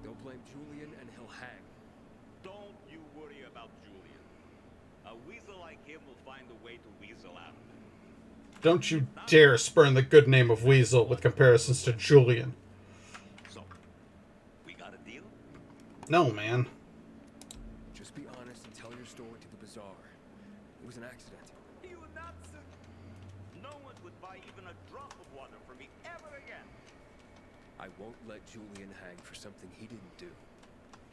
Don't blame Julian and he'll hang. Don't you worry about Julian. A weasel like him will find a way to weasel out of it. Don't you dare spurn the good name of Weasel with comparisons to Julian. So, we got a deal? No, man. Just be honest and tell your story to the bazaar. It was an accident. You nuts? No one would buy even a drop of water from me ever again. I won't let Julian hang for something he didn't do.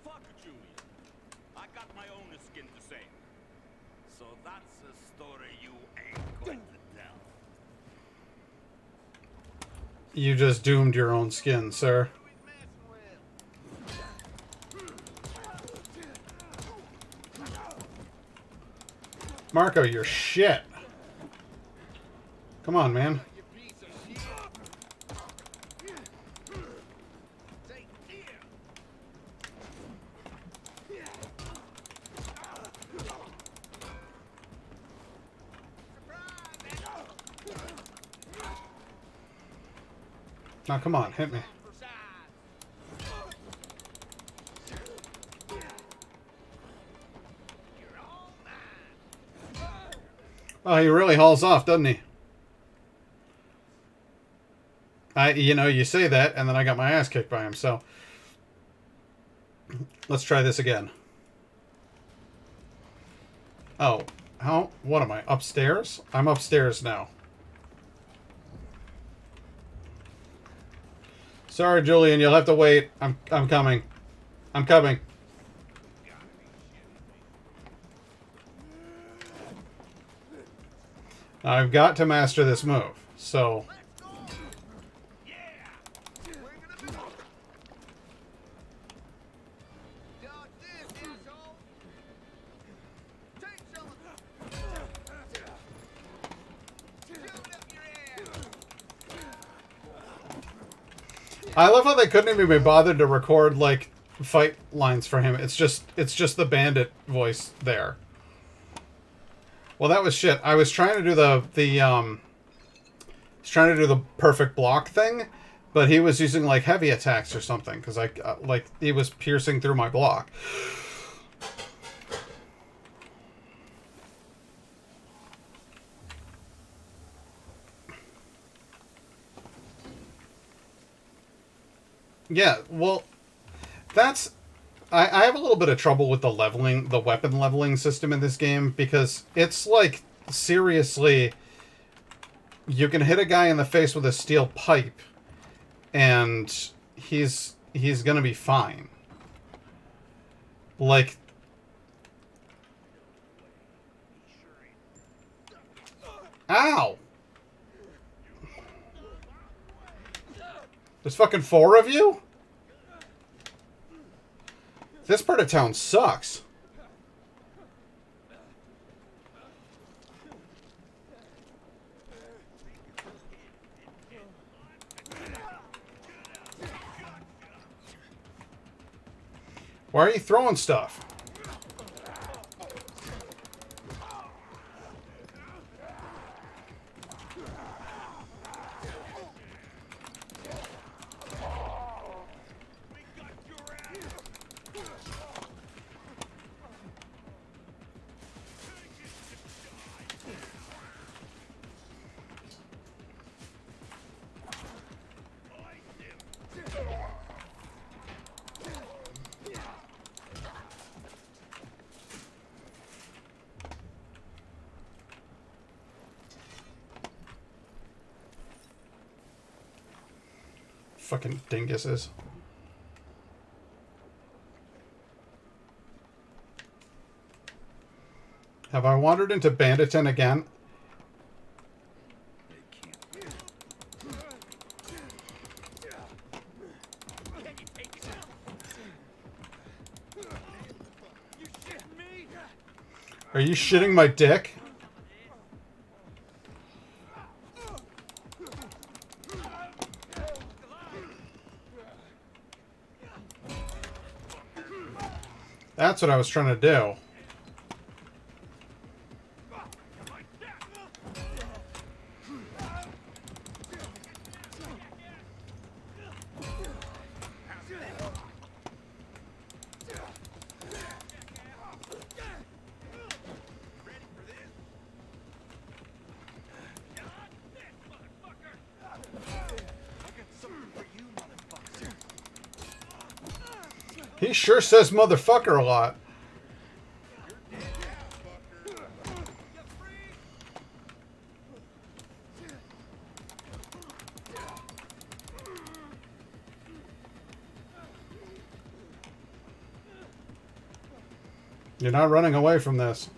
Fuck Julian. I got my own skin to save. So that's a story you ain't going to tell. You just doomed your own skin, sir. Marco, you're shit. Come on, man. Now, come on, hit me. Oh, he really hauls off, doesn't he? You know, you say that, and then I got my ass kicked by him, so... Let's try this again. Oh, how? What am I, upstairs? I'm upstairs now. Sorry, Julian, you'll have to wait. I'm coming. I'm coming. I've got to master this move. So I love how they couldn't even be bothered to record like fight lines for him. It's just the bandit voice there. Well, that was shit. I was trying to do the perfect block thing, but he was using like heavy attacks or something because like he was piercing through my block. Yeah, well, that's... I have a little bit of trouble with the weapon leveling system in this game, because it's like, seriously, you can hit a guy in the face with a steel pipe, and he's gonna be fine. Like... Ow! There's fucking 4 of you? This part of town sucks. Why are you throwing stuff? Fucking dinguses. Have I wandered into Banditon again? Are you shitting my dick? That's what I was trying to do. He sure says motherfucker a lot. You're not running away from this.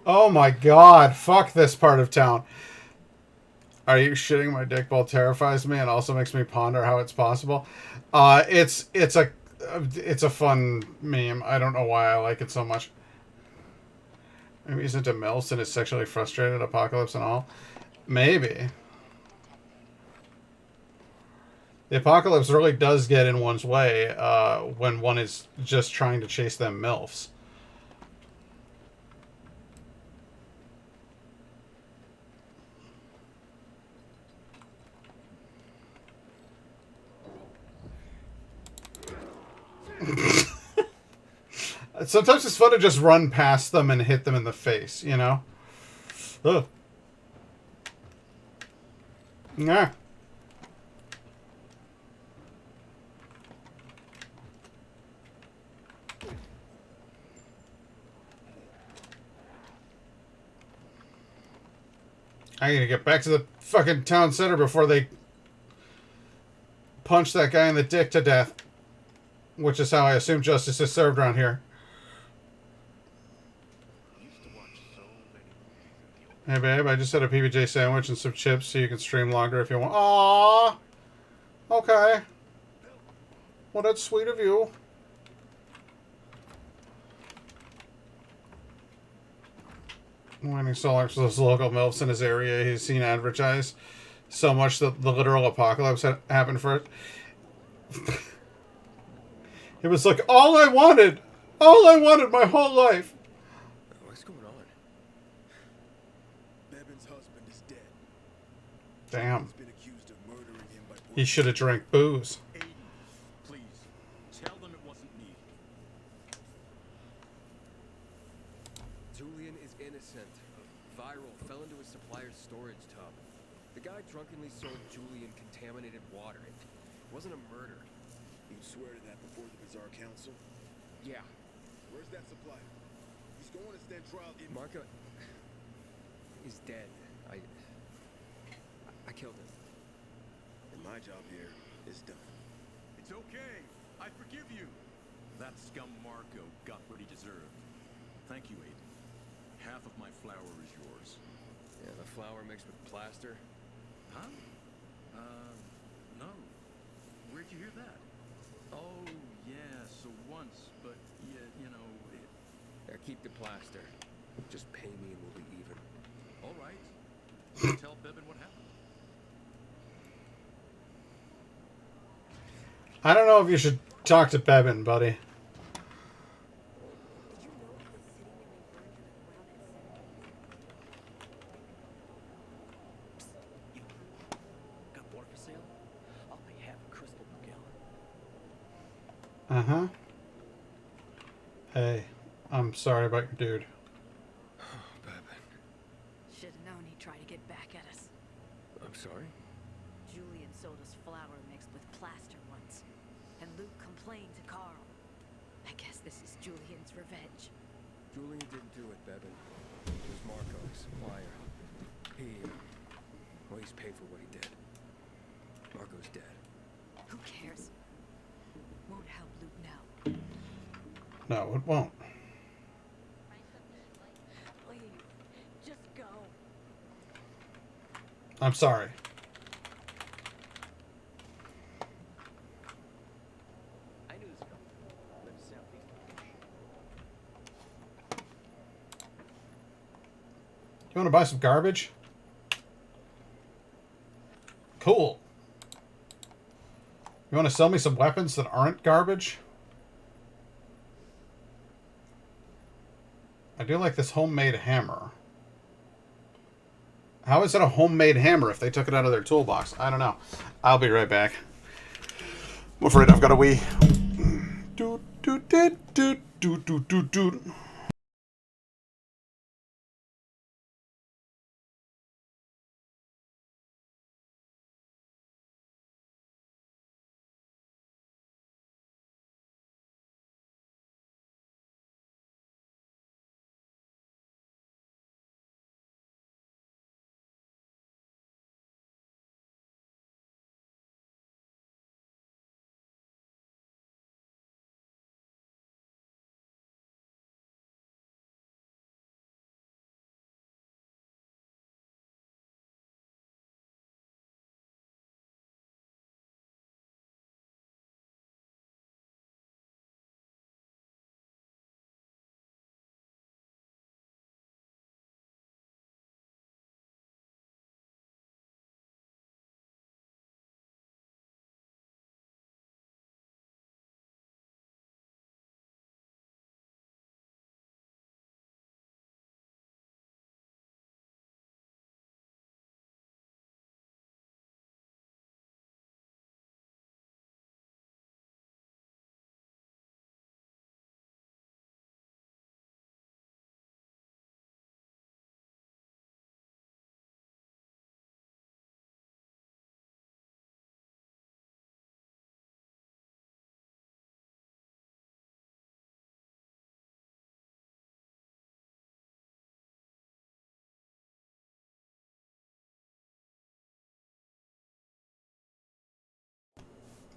Oh my god, fuck this part of town. Are you shitting my dick ball terrifies me and also makes me ponder how it's possible? It's a fun meme. I don't know why I like it so much. Maybe he's into MILFs and is sexually frustrated, apocalypse and all. Maybe. The apocalypse really does get in one's way when one is just trying to chase them MILFs. Sometimes it's fun to just run past them and hit them in the face, you know? Ugh. Nah. I gotta get back to the fucking town center before they punch that guy in the dick to death. Which is how I assume justice is served around here. Hey babe, I just had a PBJ sandwich and some chips so you can stream longer if you want. Aww! Okay. Well, that's sweet of you. When he saw those local MILFs in his area, he's seen advertised so much that the literal apocalypse had happened for it. It was like, all I wanted my whole life. What's going on? Bevan's husband is dead. Damn. He's been accused of murdering him by He should have drank booze. 80. Please, tell them it wasn't me. Julian is innocent. Viral fell into his supplier's storage tub. The guy drunkenly sold Julian contaminated water. It wasn't a murder. You swear to that before the Bizarre Council? Yeah. Where's that supplier? He's going to stand trial in... Marco is dead. I killed him. And my job here is done. It's okay. I forgive you. That scum Marco got what he deserved. Thank you, Aiden. Half of my flour is yours. Yeah, the flour mixed with plaster. Huh? No. Where'd you hear that? Oh, yeah, so once, but, yeah, you know, it... Yeah, keep the plaster. Just pay me and we'll be even. All right. Tell Bevan what happened. I don't know if you should talk to Bevan, buddy. Got water for sale? I'll pay half a crystal per gallon. Uh-huh. Hey, I'm sorry about your dude. Bevan. Should've known he'd try to get back at us. I'm sorry? Julian sold us flour mixed with plaster once, and Luke complained to Carl. I guess this is Julian's revenge. Julian didn't do it, Bevan. It was Marco, his supplier. Well, he's paid for what he did. Marco's dead. Who cares? Won't help Luke now. No, it won't. Please, just go. I'm sorry. I knew this girl. Lives southeast. You want to buy some garbage? Cool. You want to sell me some weapons that aren't garbage? I do like this homemade hammer. How is it a homemade hammer if they took it out of their toolbox? I don't know. I'll be right back. I'm afraid I've got a wee. Doot, doot, doot, doot, doot, doot, doot, doot.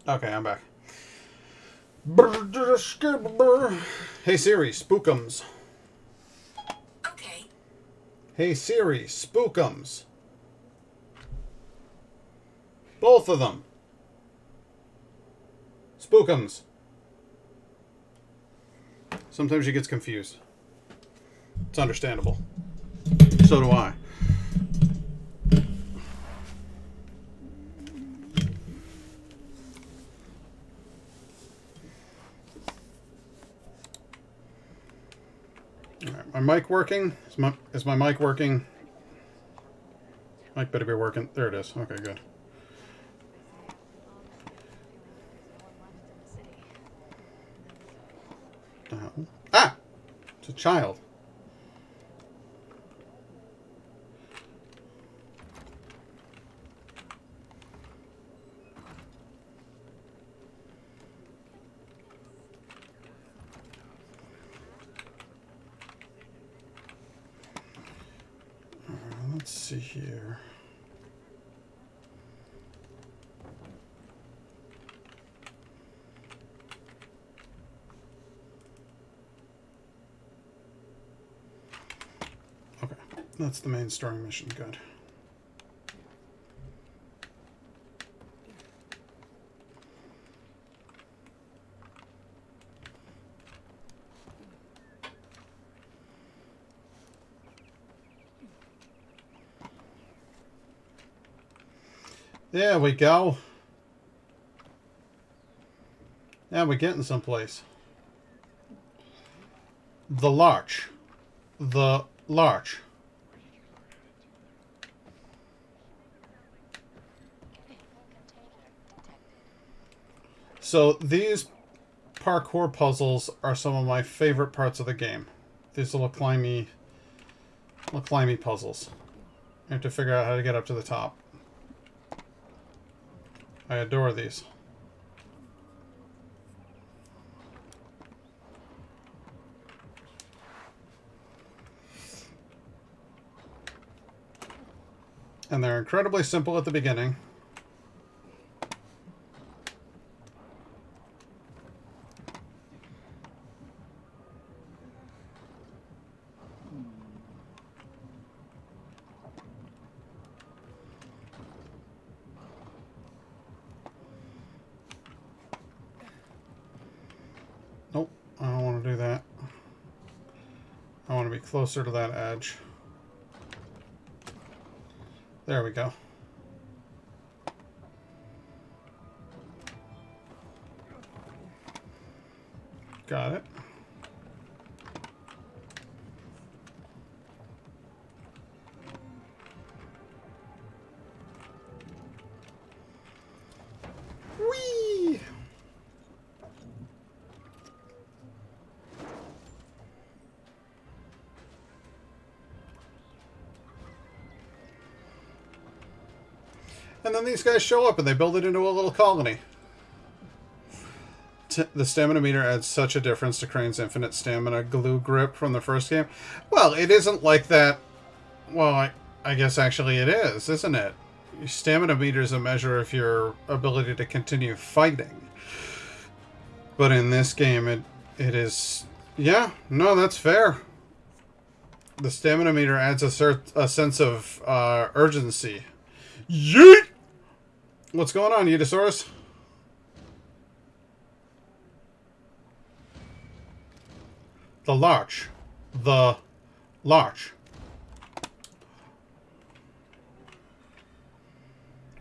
Okay, I'm back. Hey Siri, spookums. Okay. Hey Siri, spookums. Both of them. Spookums. Sometimes she gets confused. It's understandable. So do I. All right, my mic working? Is my mic working? Mic better be working. There it is. Okay, good. Ah! It's a child. Let's see here. Okay, that's the main story mission. Good. There we go. Yeah, we're getting someplace. The Larch. The Larch. So these parkour puzzles are some of my favorite parts of the game. These little climby puzzles. You have to figure out how to get up to the top. I adore these. And they're incredibly simple at the beginning. Nope, I don't want to do that. I want to be closer to that edge. There we go. Got it. Whee! And then these guys show up and they build it into a little colony. The stamina meter adds such a difference to Crane's infinite stamina glue grip from the first game. Well, it isn't like that. Well, I guess actually it is, isn't it? Your stamina meter is a measure of your ability to continue fighting. But in this game, it is... Yeah, no, that's fair. The stamina meter adds a sense of urgency. Yeet! What's going on, Eudosaurus? The Larch. The Larch.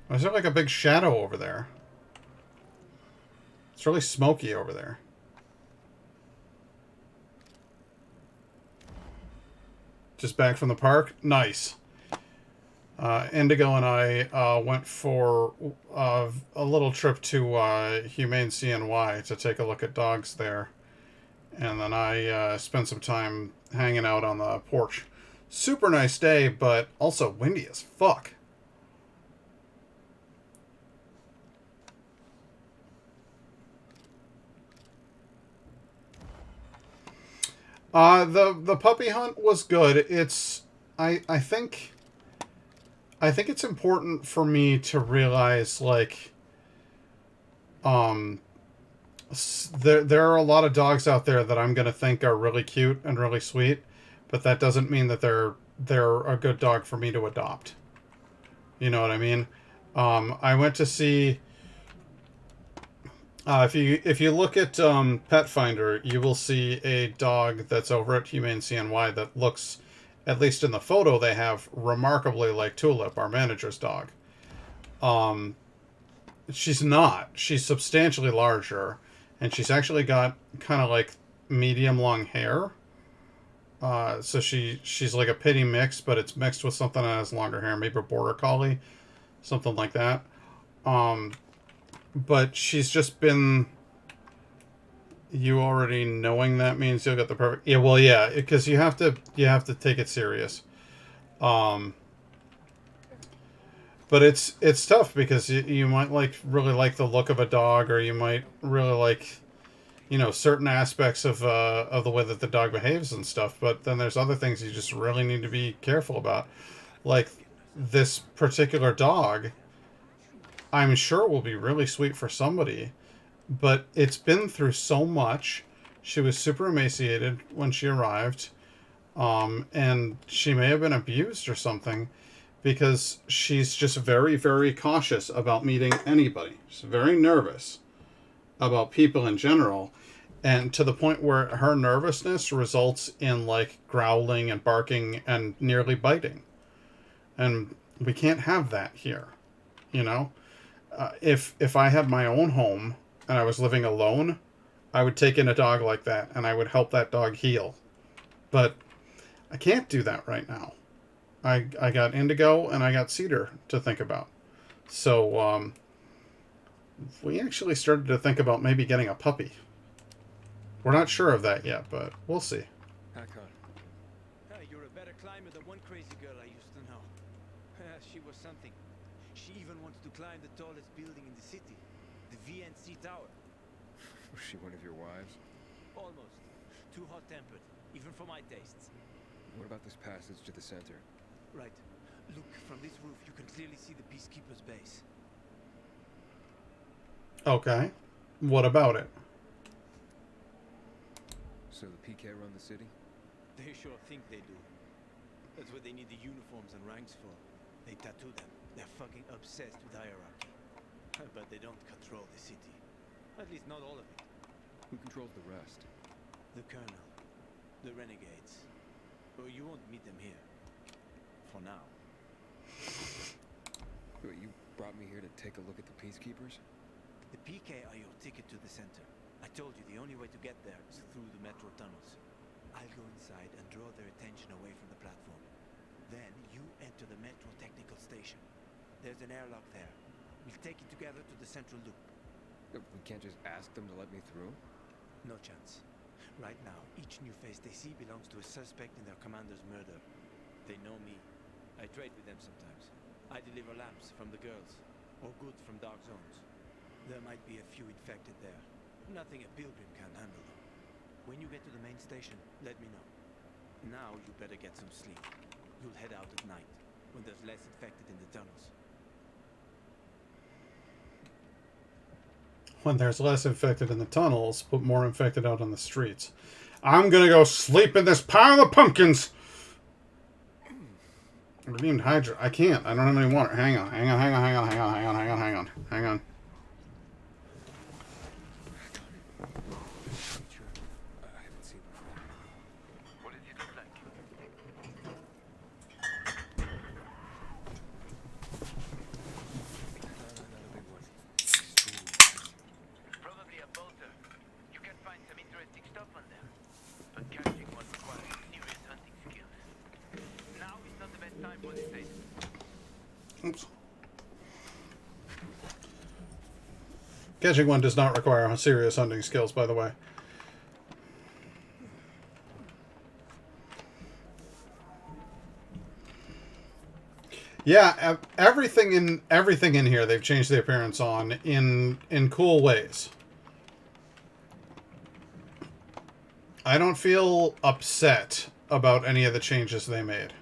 Is there like a big shadow over there? It's really smoky over there. Just back from the park? Nice. Indigo and I went for a little trip to Humane CNY to take a look at dogs there. And then I spent some time hanging out on the porch. Super nice day, but also windy as fuck. The puppy hunt was good. It's I think it's important for me to realize, like, Um, there are a lot of dogs out there that I'm gonna think are really cute and really sweet, but that doesn't mean that they're a good dog for me to adopt. You know what I mean? I went to see. If you look at Pet Finder, you will see a dog that's over at Humane CNY that looks, at least in the photo they have, remarkably like Tulip, our manager's dog. Um, she's not. She's substantially larger, and she's actually got kind of like medium long hair. So she's like a pitty mix, but it's mixed with something that has longer hair, maybe a border collie, something like that. Um, but she's just been. You already knowing that means you'll get the perfect. Yeah, well, yeah, because you have to take it serious. Um, but it's tough because you might really like the look of a dog, or you might really like, certain aspects of the way that the dog behaves and stuff. But then there's other things you just really need to be careful about, like this particular dog. I'm sure will be really sweet for somebody, but it's been through so much. She was super emaciated when she arrived, and she may have been abused or something, because she's just very, very cautious about meeting anybody. She's very nervous about people in general, and to the point where her nervousness results in like growling and barking and nearly biting. And we can't have that here, you know? If I had my own home and I was living alone, I would take in a dog like that and I would help that dog heal. But I can't do that right now. I got Indigo and I got Cedar to think about. So we actually started to think about maybe getting a puppy. We're not sure of that yet, but we'll see. Hakon. You're a better climber than one crazy girl I used to know. She was something. She even wants to climb the tallest building in the city, the VNC Tower. Was she one of your wives? Almost. Too hot-tempered, even for my tastes. What about this passage to the center? Right. Look, from this roof you can clearly see the Peacekeeper's base. Okay. What about it? So the PK run the city? They sure think they do. That's what they need the uniforms and ranks for. They tattoo them. They're fucking obsessed with hierarchy. But they don't control the city. At least not all of it. Who controls the rest? The Colonel. The Renegades. Well, you won't meet them here. For now. Wait, you brought me here to take a look at the Peacekeepers? The PK are your ticket to the center. I told you the only way to get there is through the metro tunnels. I'll go inside and draw their attention away from the platform. Then you enter the metro technical station. There's an airlock there. We'll take you together to the central loop. We can't just ask them to let me through? No chance. Right now, each new face they see belongs to a suspect in their commander's murder. They know me. I trade with them sometimes. I deliver lamps from the girls, or goods from dark zones. There might be a few infected there. Nothing a pilgrim can handle, though. When you get to the main station, let me know. Now you better get some sleep. You'll head out at night, when there's less infected in the tunnels. When there's less infected in the tunnels, but more infected out on the streets. I'm gonna go sleep in this pile of pumpkins! Redeemed Hydra. I can't. I don't have any water. Hang on. Hang on. Hang on. What does it look like? Probably a bolter. You can find some interesting stuff on them. But catching one requires serious hunting skills. Now is not the best time for this aid. Oops. Catching one does not require serious hunting skills, by the way. Yeah, everything in here they've changed the appearance on in cool ways. I don't feel upset about any of the changes they made.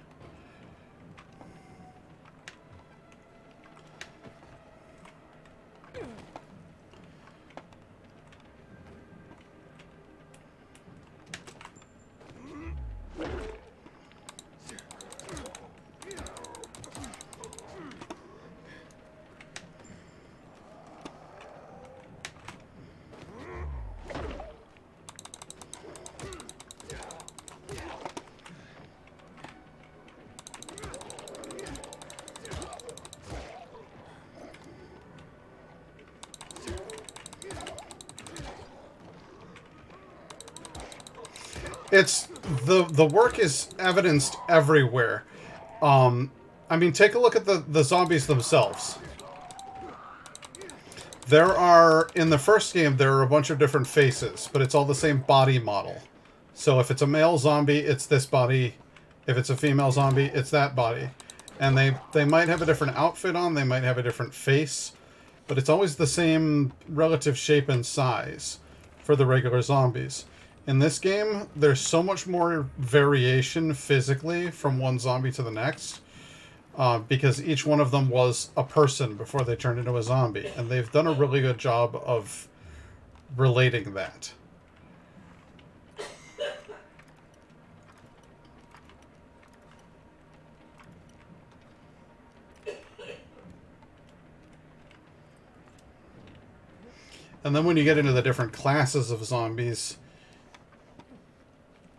it's the work is evidenced everywhere. I mean, take a look at the zombies themselves. There are, in the first game, there are a bunch of different faces, but it's all the same body model. So if it's a male zombie, it's this body. If it's a female zombie, it's that body. And they might have a different outfit on, they might have a different face, but it's always the same relative shape and size for the regular zombies. In this game, there's so much more variation physically from one zombie to the next, because each one of them was a person before they turned into a zombie, and they've done a really good job of relating that. And then when you get into the different classes of zombies,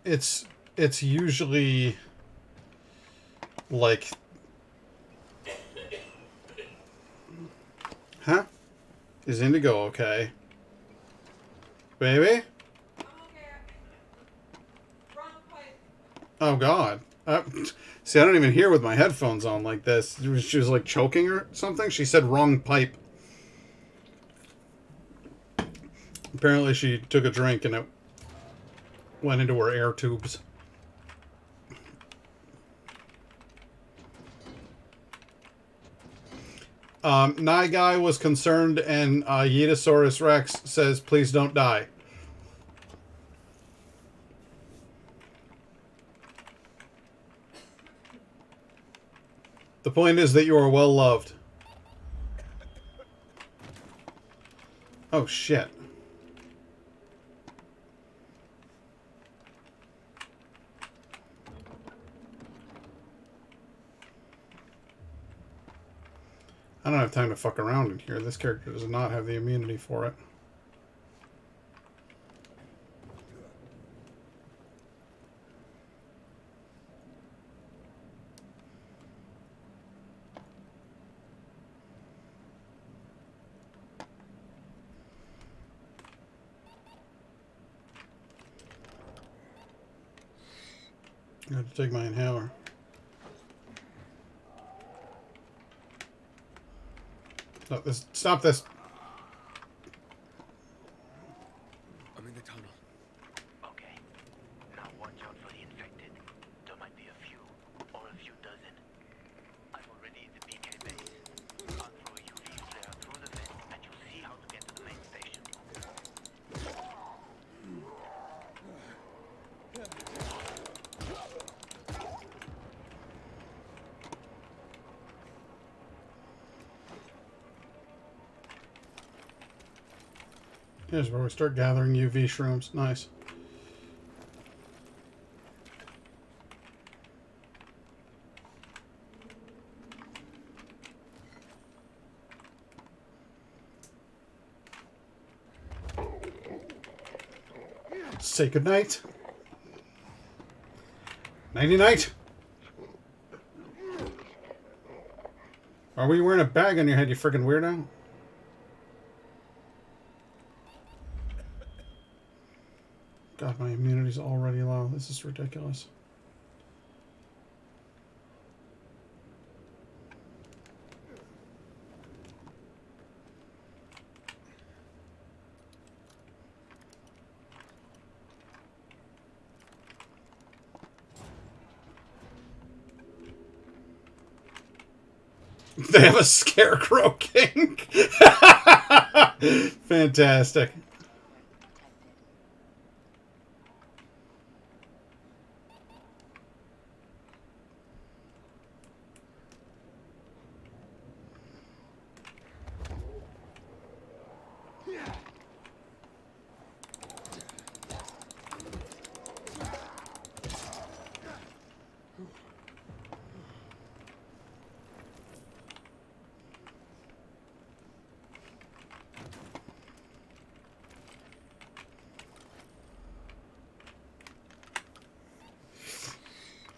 it's usually like, huh? Is Indigo okay? Baby? I'm okay. Wrong pipe. Oh God. See, I don't even hear with my headphones on like this. She was like choking or something. She said wrong pipe. Apparently she took a drink and it went into her air tubes. Nye Guy was concerned, and Yetasaurus Rex says, please don't die. The point is that you are well loved. Oh, shit. I don't have time to fuck around in here. This character does not have the immunity for it. I have to take my inhaler. No, stop this. I'm in the tunnel. Okay. Now watch out for the infected. There might be a few, or a few dozen. I'm already in the BK base. I'll throw a UV flare through the vent, and you'll see how to get to the main station. Here's where we start gathering UV shrooms. Nice. Say goodnight. Nighty night. Are we wearing a bag on your head, you friggin' weirdo? God, my immunity's already low. This is ridiculous. They have a Scarecrow King. Fantastic.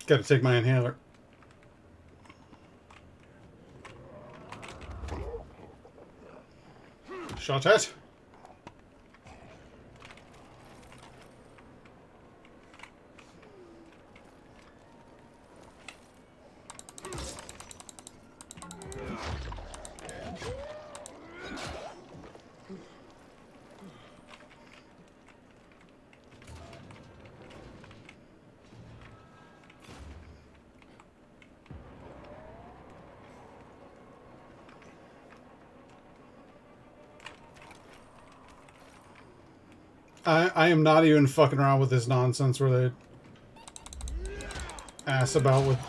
Gotta take my inhaler. Shot it. I am not even fucking around with this nonsense where they ass about with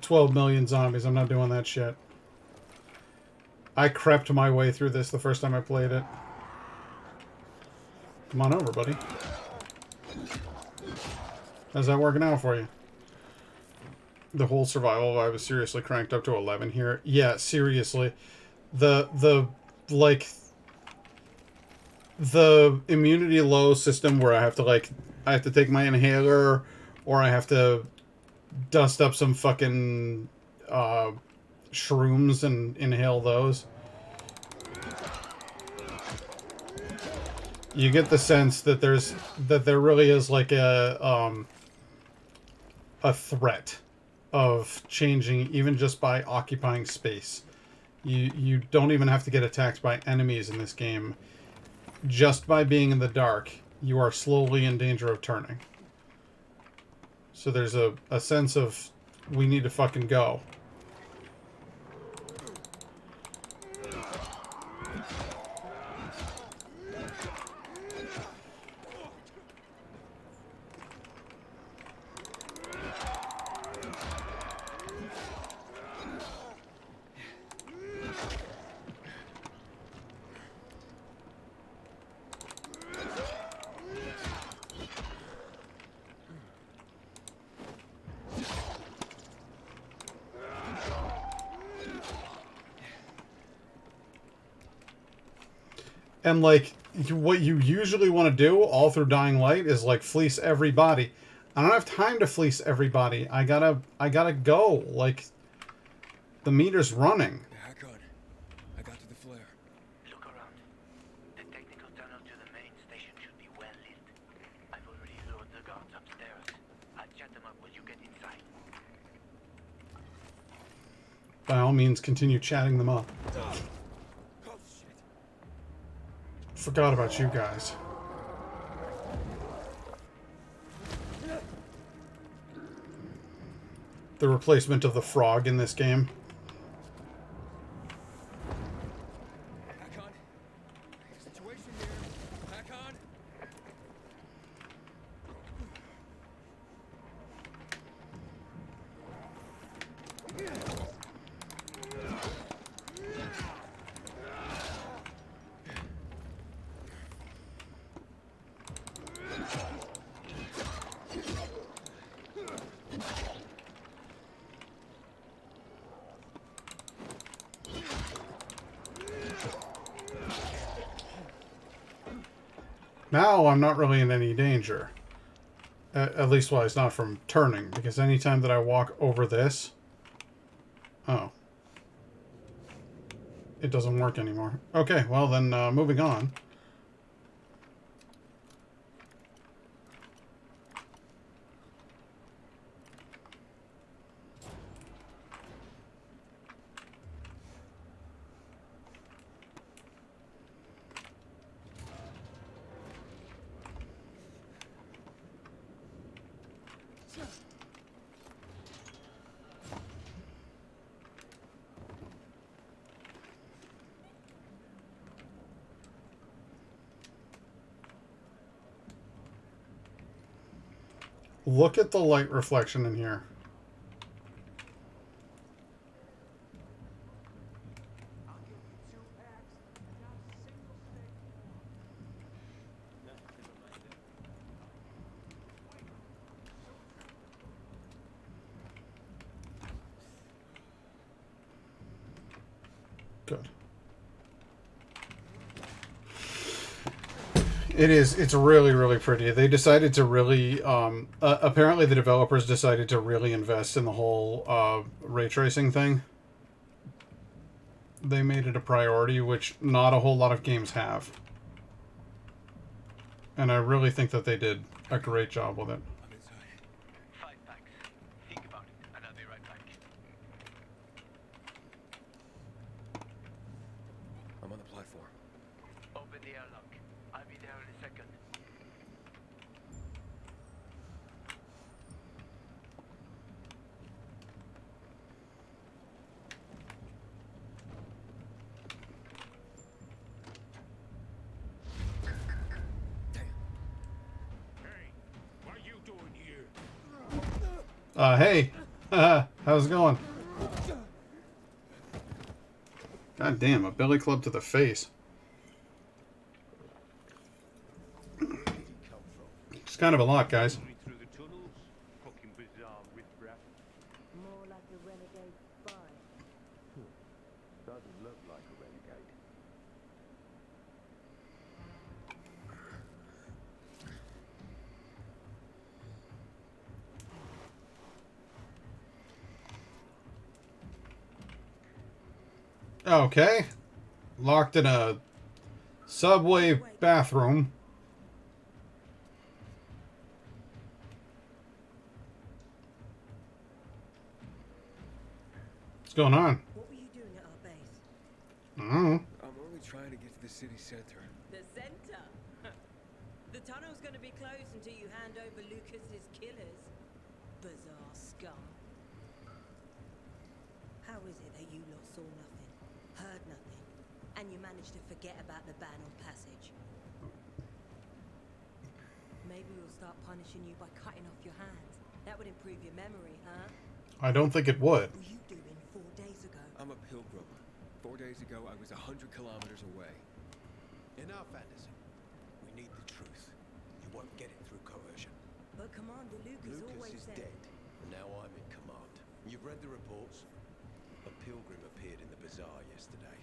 12 million zombies. I'm not doing that shit. I crept my way through this the first time I played it. Come on over, buddy. How's that working out for you? The whole survival vibe is seriously cranked up to 11 here. Yeah, seriously. The immunity low system where I have to take my inhaler, or I have to dust up some fucking shrooms and inhale those. You get the sense that there really is like a threat of changing even just by occupying space. You don't even have to get attacked by enemies in this game. Just by being in the dark, you are slowly in danger of turning. So there's a sense of, we need to fucking go. And, like, what you usually want to do all through Dying Light is, like, fleece everybody. I don't have time to fleece everybody. I gotta go. Like, the meter's running. Hack on. I got to the flare. Look around. The technical tunnel to the main station should be well lit. I've already lured the guards upstairs. I'll chat them up when you get inside. By all means, continue chatting them up. Forgot about you guys. The replacement of the frog in this game. Hack on. Situation here. Hack on. Now I'm not really in any danger. At least while it's not from turning, because anytime that I walk over this... Oh. It doesn't work anymore. Okay, well then, moving on. Look at the light reflection in here. Good. It's really, really pretty. They decided to really, apparently the developers decided to really invest in the whole ray tracing thing. They made it a priority, which not a whole lot of games have. And I really think that they did a great job with it. I'm inside. 5 packs. Think about it, and I'll be right back. I'm on the platform. Open the airlock. I'll be there in a second. Damn. Hey. How's it going? God damn, a belly club to the face. It's kind of a lot, guys. Through the tunnels, fucking bizarre riff-raff. More like a renegade spy. Doesn't look like a renegade. Okay. Locked in a subway bathroom. What's going on? What were you doing at our base? I don't know. I'm only trying to get to the city center. The center? The tunnel's gonna be closed until you hand over Lucas's killers. Bizarre scum. How is it that you lot saw nothing, heard nothing, and you managed to forget about the ban on passage? Maybe we'll start punishing you by cutting off your hands. That would improve your memory, huh? I don't think it would. What were you doing 4 days ago? I'm a pilgrim. 4 days ago, I was 100 kilometers away. Enough, Anderson. We need the truth. You won't get it through coercion. But Commander Lucas always Lucas is said... dead, and now I'm in command. You've read the reports? A pilgrim appeared in the bazaar yesterday.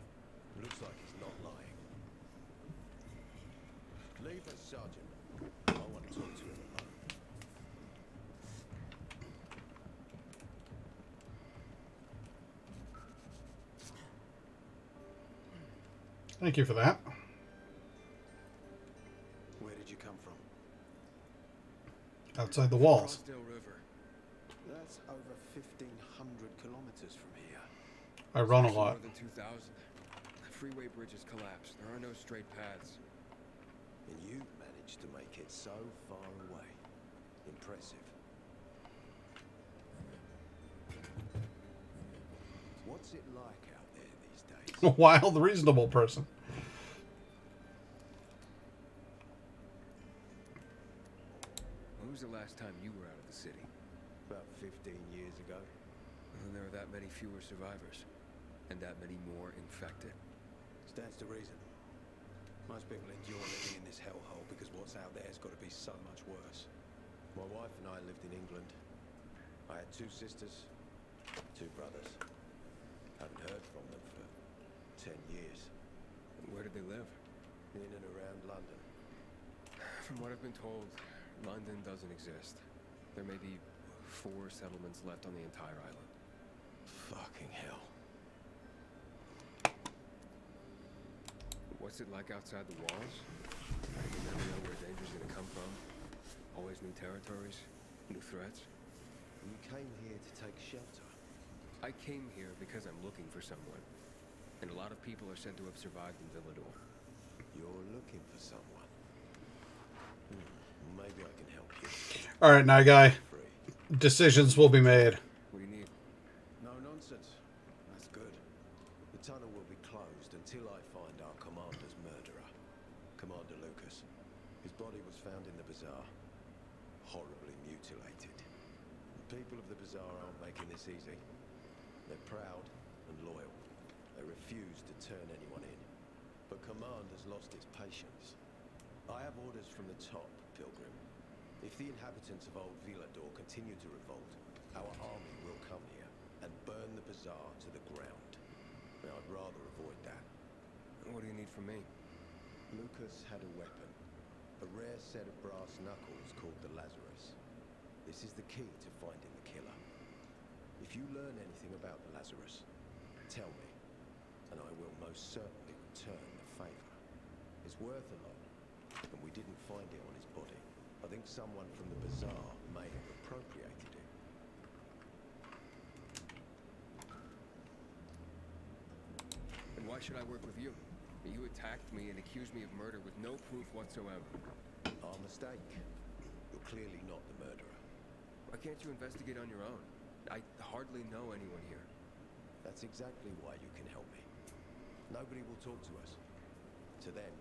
Looks like he's not lying. Leave us, Sergeant. I want to talk to him alone. Thank you for that. Where did you come from? Outside the walls. Crossdale River. That's over 1,500 kilometers from here. I run a Actually lot. More than 2,000. The freeway bridges collapsed. There are no straight paths. And you've managed to make it so far away. Impressive. What's it like out there these days? A wild, reasonable person. When was the last time you were out of the city? About 15 years ago. And there are that many fewer survivors. And that many more infected. Stands to reason. Most people endure living in this hellhole because what's out there has got to be so much worse. My wife and I lived in England. I had 2 sisters, 2 brothers. Haven't heard from them for 10 years. Where did they live? In and around London. From what I've been told, London doesn't exist. There may be 4 settlements left on the entire island. Fucking hell. What's it like outside the walls? You never know where danger's gonna come from. Always new territories, new threats. You came here to take shelter. I came here because I'm looking for someone. And a lot of people are said to have survived in Villador. You're looking for someone. Maybe I can help you. Alright, now, guy. Free. Decisions will be made. What do you need? No nonsense. That's good. The tunnel will be closed until I find our commander's murderer. Commander Lucas. His body was found in the bazaar. Horribly mutilated. The people of the bazaar aren't making this easy. They're proud and loyal. They refuse to turn anyone in. But command has lost its patience. I have orders from the top, Pilgrim. If the inhabitants of Old Villador continue to revolt, our army will come here and burn the bazaar to the ground. Now, I'd rather avoid that. What do you need from me? Lucas had a weapon. A rare set of brass knuckles called the Lazarus. This is the key to finding the killer. If you learn anything about the Lazarus, tell me, and I will most certainly return the favor. It's worth a lot, and we didn't find it on his body. I think someone from the bazaar may have appropriated it. And why should I work with you? You attacked me and accused me of murder with no proof whatsoever. Our mistake. You're clearly not the murderer. Why can't you investigate on your own? I hardly know anyone here. That's exactly why you can help me. Nobody will talk to us. To them,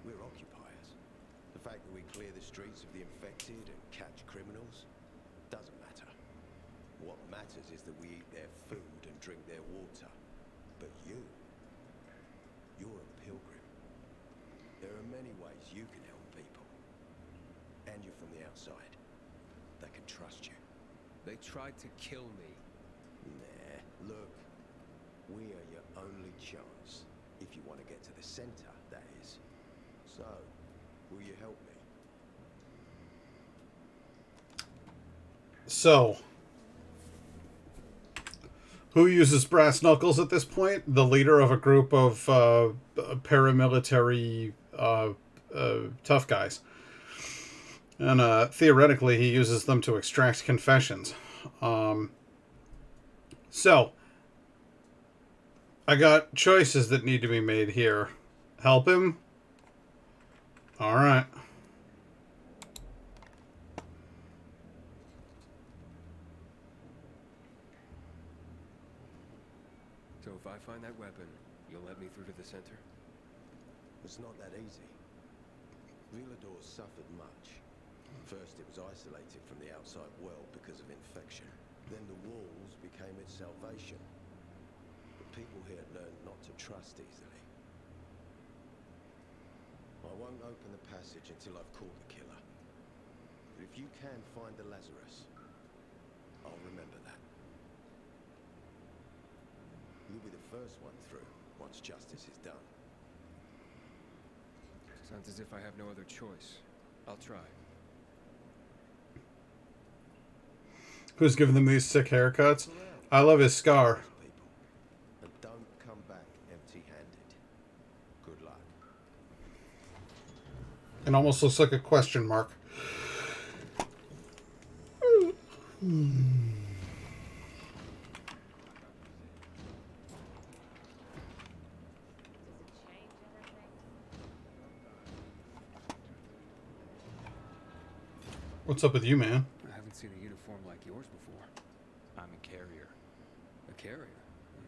we're occupiers. The fact that we clear the streets of the infected and catch criminals doesn't matter. matters is that we eat their food and drink their water. But you're a pilgrim. There are many ways you can help people. And you're from the outside. They can trust you. They tried to kill me. Nah, look. We are your only chance. If you want to get to the center, that is. So, will you help me? So, who uses brass knuckles at this point? The leader of a group of paramilitary tough guys. And theoretically, he uses them to extract confessions. So, I got choices that need to be made here. Help him? Alright. So if I find that weapon, you'll let me through to the center? It's not that easy. Villador suffered much. First, it was isolated from the outside world because of infection. Then the walls became its salvation. But people here learned not to trust easily. I won't open the passage until I've caught the killer. But if you can find the Lazarus, I'll remember that. You'll be the first one through, once justice is done. Sounds as if I have no other choice. I'll try. Who's giving them these sick haircuts? I love his scar. And don't come back empty-handed. Good luck. It almost looks like a question mark. What's up with you, man? I haven't seen a uniform like yours before. I'm a carrier. A carrier?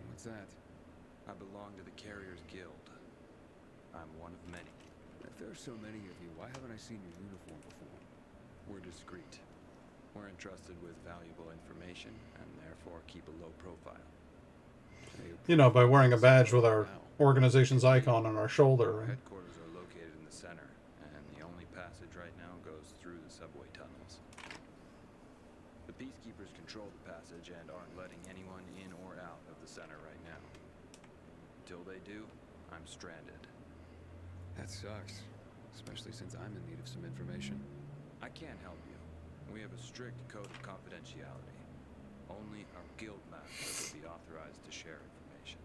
What's that? I belong to the Carriers Guild. I'm one of many. If there are so many of you, why haven't I seen your uniform before? We're discreet. We're entrusted with valuable information and therefore keep a low profile. You know, by wearing a badge with our organization's icon on our shoulder. Our Right? headquarters are located in the center, and the only passage right now goes through the subway tunnels. The peacekeepers control the passage and aren't letting anyone in or out of the center right now. Until they do, I'm stranded. That sucks. Especially since I'm in need of some information. I can't help you. We have a strict code of confidentiality. Only our guild master will be authorized to share information.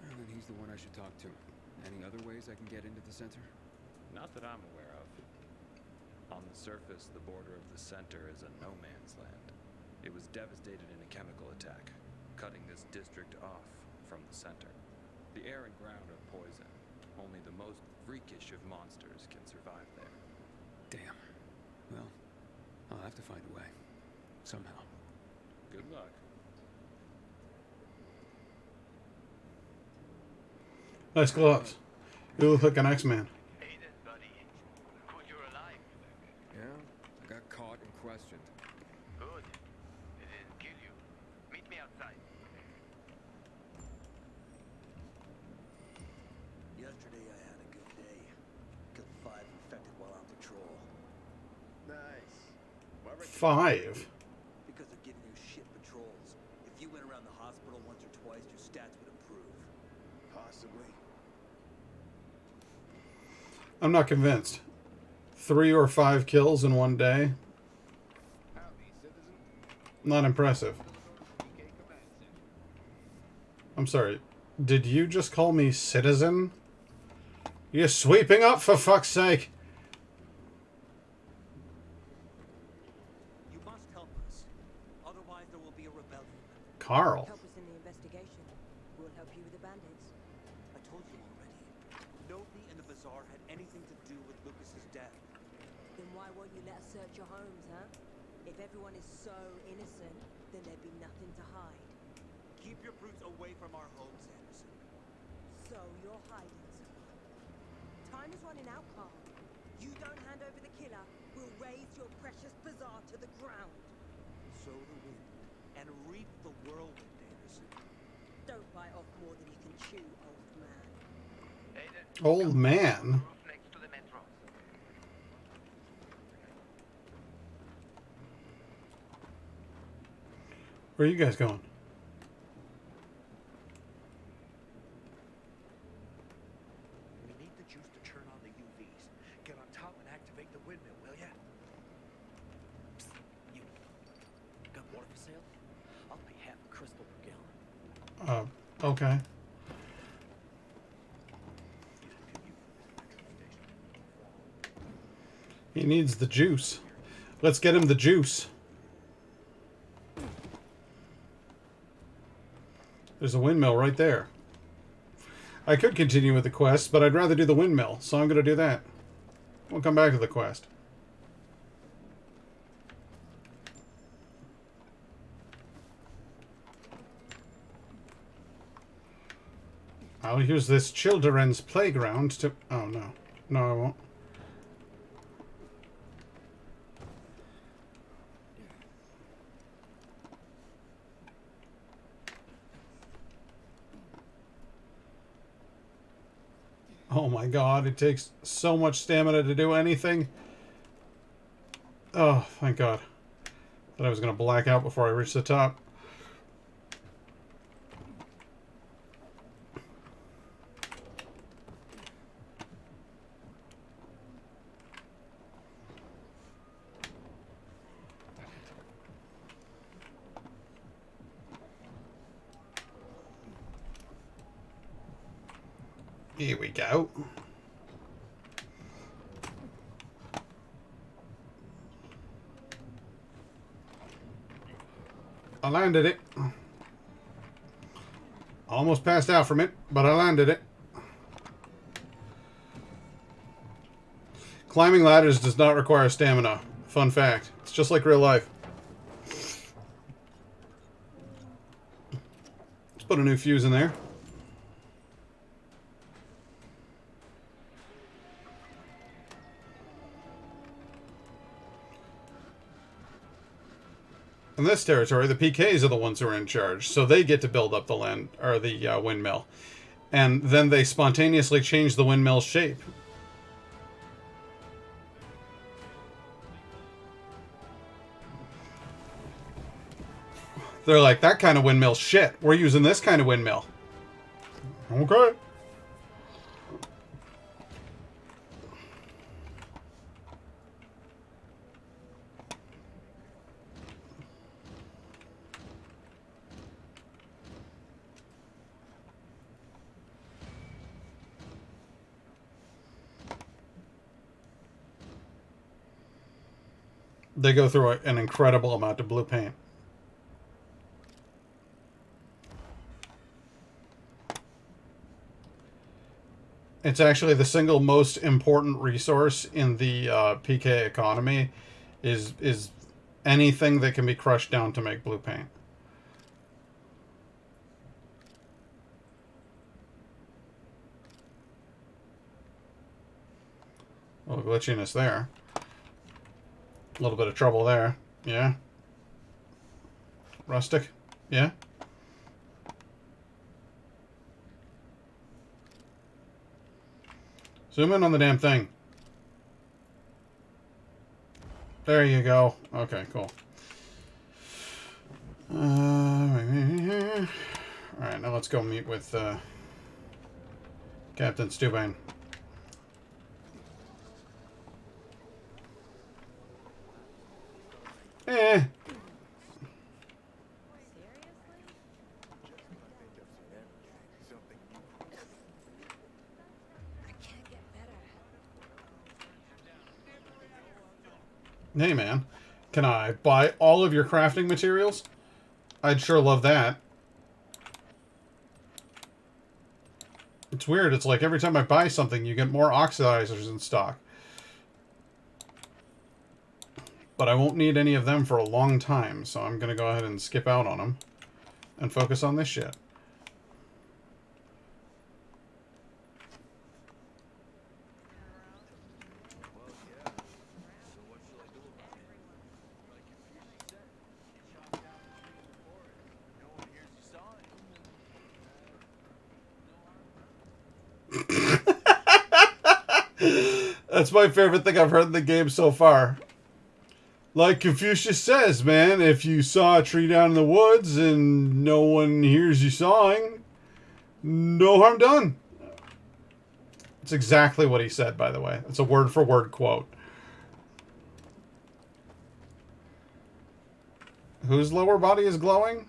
Well, then he's the one I should talk to. Any other ways I can get into the center? Not that I'm aware of. On the surface, the border of the center is a no-man's land. It was devastated in a chemical attack, cutting this district off from the center. The air and ground are poison. Only the most freakish of monsters can survive there. Damn. Well, I'll have to find a way. Somehow. Good luck. Nice gloves. You look like an X-Man. Hey then, buddy. Good you're alive. Yeah? I got caught and questioned. Good. It didn't kill you. Meet me outside. Yesterday I had a good day. Killed 5 infected while on patrol. Nice. 5. Because of giving you shit patrols. If you went around the hospital once or twice, your stats would improve. Possibly. I'm not convinced. 3 or 5 kills in one day? Not impressive. I'm sorry. Did you just call me citizen? You're sweeping up, for fuck's sake! You must help us. Otherwise there will be a rebellion. Carl. Help us in the investigation. We'll help you with the bandits. I told you already. Nobody in the bazaar had anything to do with Lucas's death. Then why won't you let us search your homes, huh? If everyone is so innocent, then there'd be nothing to hide. Keep your brutes away from our homes, Anderson. So you're hiding someone. Time is running out, Carl. You don't hand over the killer, we'll raise your precious bazaar to the ground. So the wind. whirlwind, Anderson. Don't bite off more than you can chew, old man. Aiden, Old man. roof next to the metro. Where are you guys going? We need the juice to turn on the UVs. Get on top and activate the windmill, will ya? You got water for sale? I'll pay half a crystal per gallon. Okay. He needs the juice. Let's get him the juice. There's a windmill right there. I could continue with the quest, but I'd rather do the windmill, so I'm going to do that. We'll come back to the quest. I'll use this children's playground to... Oh, no. No, I won't. Oh my god, it takes so much stamina to do anything. Oh, thank god. Thought I was going to black out before I reached the top. Here we go. I landed it. Almost passed out from it, but I landed it. Climbing ladders does not require stamina. Fun fact. It's just like real life. Let's put a new fuse in there. In this territory, the PKs are the ones who are in charge, so they get to build up the land or the windmill, and then they spontaneously change the windmill's shape. They're like, that kind of windmill shit. We're using this kind of windmill. Okay. They go through an incredible amount of blue paint. It's actually the single most important resource in the PK economy is anything that can be crushed down to make blue paint. A little glitchiness there. A little bit of trouble there. Yeah. Rustic. Yeah. Zoom in on the damn thing. There you go. Okay, cool. Alright, now let's go meet with Captain Stubane. Hey man, can I buy all of your crafting materials? I'd sure love that. It's weird, it's like every time I buy something you get more oxidizers in stock. But I won't need any of them for a long time, so I'm gonna go ahead and skip out on them and focus on this shit. That's my favorite thing I've heard in the game so far. Like Confucius says, man, if you saw a tree down in the woods and no one hears you sawing, no harm done. It's exactly what he said, by the way. It's a word-for-word quote. Whose lower body is glowing?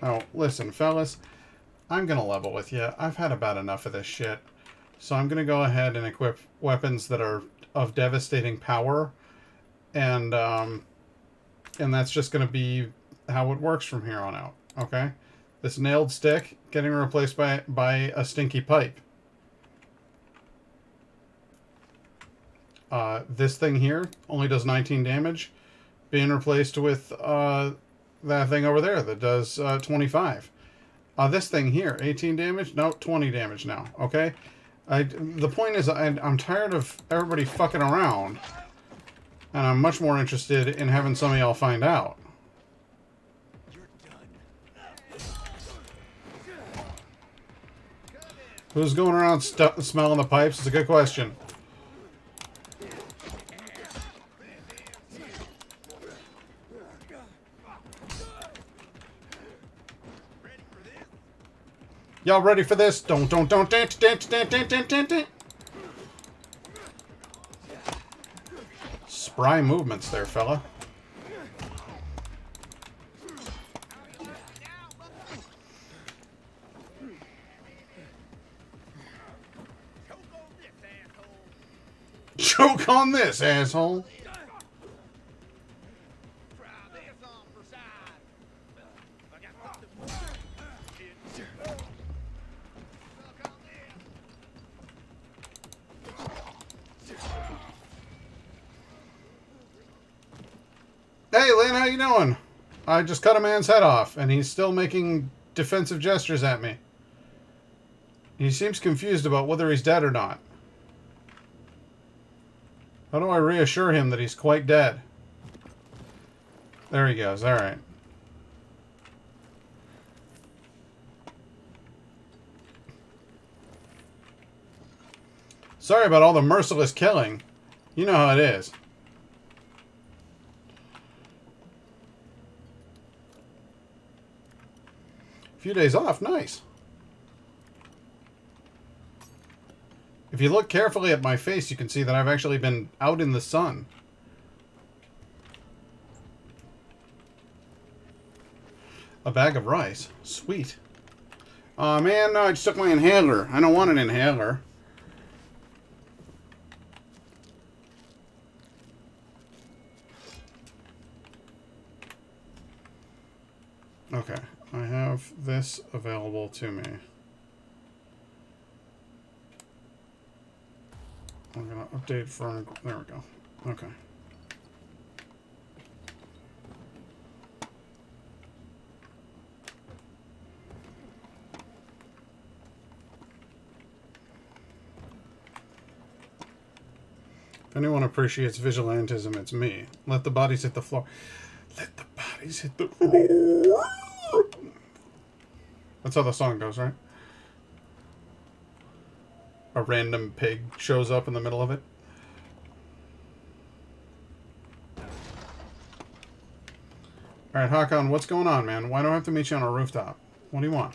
Oh, listen, fellas. I'm gonna level with you. I've had about enough of this shit. So I'm gonna go ahead and equip weapons that are of devastating power. And that's just gonna be how it works from here on out. Okay? This nailed stick getting replaced by a stinky pipe. This thing here only does 19 damage, being replaced with that thing over there that does 25. This thing here, 18 damage? No, 20 damage now. Okay? The point is, I'm tired of everybody fucking around, and I'm much more interested in having some of y'all find out. Who's going around smelling the pipes? It's a good question. Y'all ready for this? Don't. Spry movements there, fella. Choke on this, asshole. Hey, Lynn, how you doing? I just cut a man's head off, and he's still making defensive gestures at me. He seems confused about whether he's dead or not. How do I reassure him that he's quite dead? There he goes, alright. Sorry about all the merciless killing. You know how it is. Few days off, nice. If you look carefully at my face, you can see that I've actually been out in the sun. A bag of rice. Sweet. Aw, man, no, I just took my inhaler. I don't want an inhaler. Okay, I have this available to me. I'm gonna update firm. There we go. Okay. If anyone appreciates vigilantism, it's me. Let the bodies hit the floor. Let the bodies hit the floor. That's how the song goes, right? A random pig shows up in the middle of it. Alright, Hakon, what's going on, man? Why do I have to meet you on a rooftop? What do you want?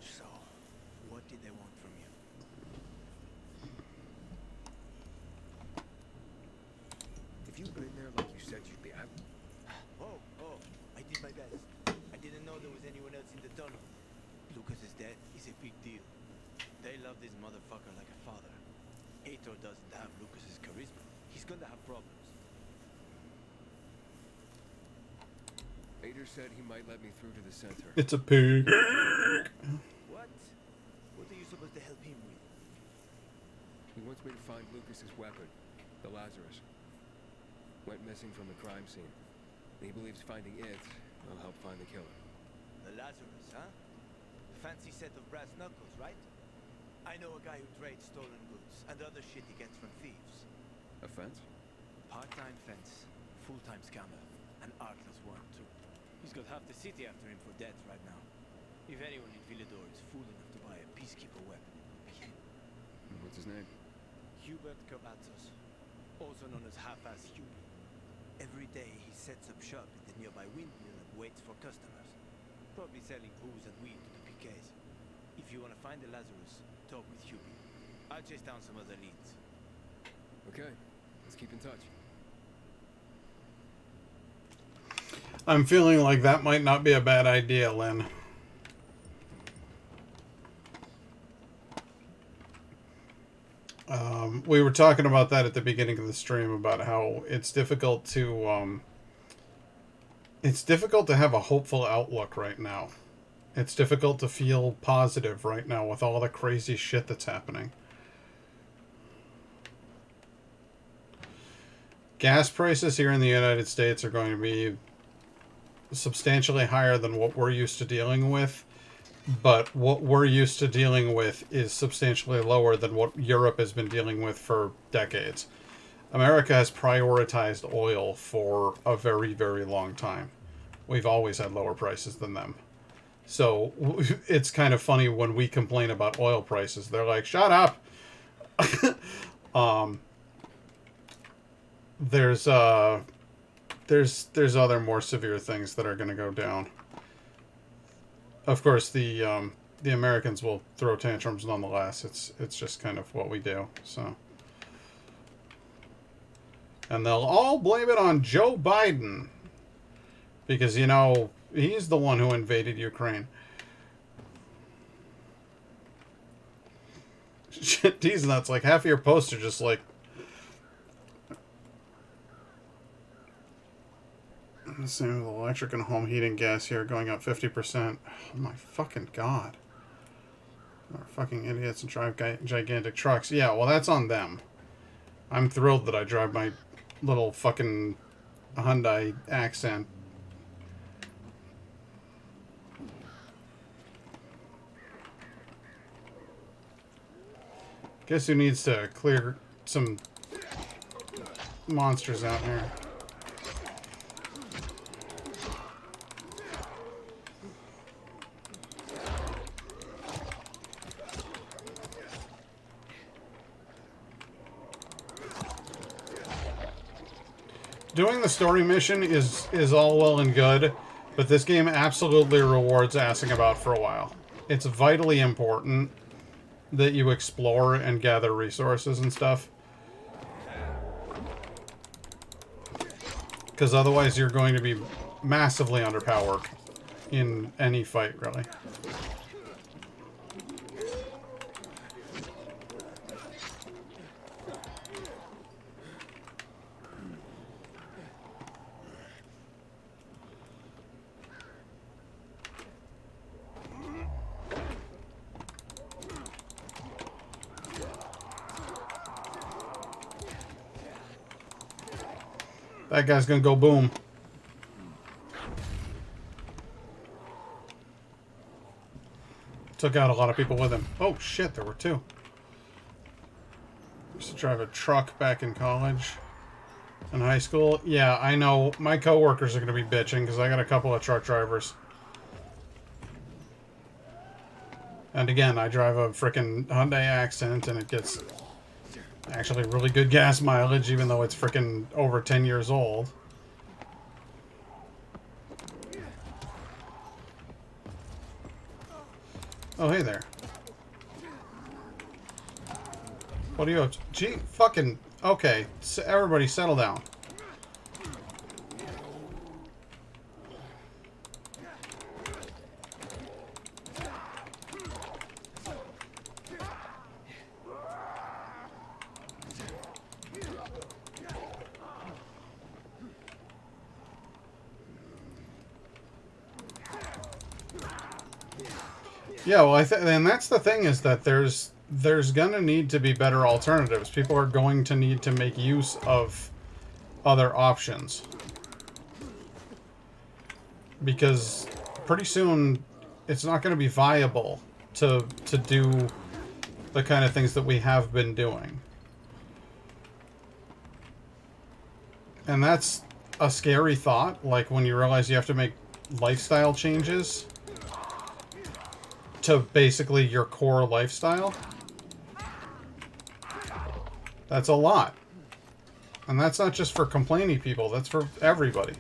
So, what did they want from you? If you'd been there like you said you'd be, Oh, I did my best. I didn't know there was anyone else in the tunnel. Lucas's death is a big deal. They love this motherfucker like a father. Ator doesn't have Lucas's charisma. He's gonna have problems. Ader said he might let me through to the center. It's a pig. What? What are you supposed to help him with? He wants me to find Lucas's weapon, the Lazarus. Went missing from the crime scene. He believes finding it will help find the killer. The Lazarus, huh? Fancy set of brass knuckles, right? I know a guy who trades stolen goods and other shit he gets from thieves. A fence? Part-time fence, full-time scammer, an artless one too. He's got half the city after him for debt right now. If anyone in Villador is fool enough to buy a peacekeeper weapon, him. What's his name? Hubert Cavazzos, also known as Half-Ass Hubie. Every day he sets up shop at the nearby windmill and waits for customers. Probably selling booze and weed to the PKs. If you want to find the Lazarus, talk with Hubie. I'll chase down some other leads. Okay, let's keep in touch. I'm feeling like that might not be a bad idea, Lynn. We were talking about that at the beginning of the stream, about how it's difficult to have a hopeful outlook right now. It's difficult to feel positive right now with all the crazy shit that's happening. Gas prices here in the United States are going to be substantially higher than what we're used to dealing with, but what we're used to dealing with is substantially lower than what Europe has been dealing with for decades. America has prioritized oil for a very, very long time. We've always had lower prices than them. So it's kind of funny when we complain about oil prices. They're like, shut up! There's other more severe things that are going to go down. Of course, the Americans will throw tantrums nonetheless. It's just kind of what we do. So, and they'll all blame it on Joe Biden because, you know, he's the one who invaded Ukraine. Shit, these nuts. Like half of your posts are just like. Same with electric and home heating gas here going up 50%. Oh my fucking god. They're fucking idiots and drive gigantic trucks. Yeah, well that's on them. I'm thrilled that I drive my little fucking Hyundai Accent. Guess who needs to clear some monsters out here? Doing the story mission is all well and good, but this game absolutely rewards assing about for a while. It's vitally important that you explore and gather resources and stuff. Because otherwise you're going to be massively underpowered in any fight, really. That guy's gonna go boom. Took out a lot of people with him. Oh shit, there were two. Used to drive a truck back in college and high school. Yeah, I know. My coworkers are gonna be bitching because I got a couple of truck drivers. And again, I drive a frickin' Hyundai Accent and it gets actually really good gas mileage, even though it's frickin' over 10 years old. Oh, hey there. What are you up to? Gee, fucking... Okay, so everybody settle down. Yeah, well, and that's the thing, is that there's gonna need to be better alternatives. People are going to need to make use of other options. Because pretty soon it's not going to be viable to do the kind of things that we have been doing. And that's a scary thought, like when you realize you have to make lifestyle changes. to basically your core lifestyle, that's a lot. And that's not just for complaining people, that's for everybody.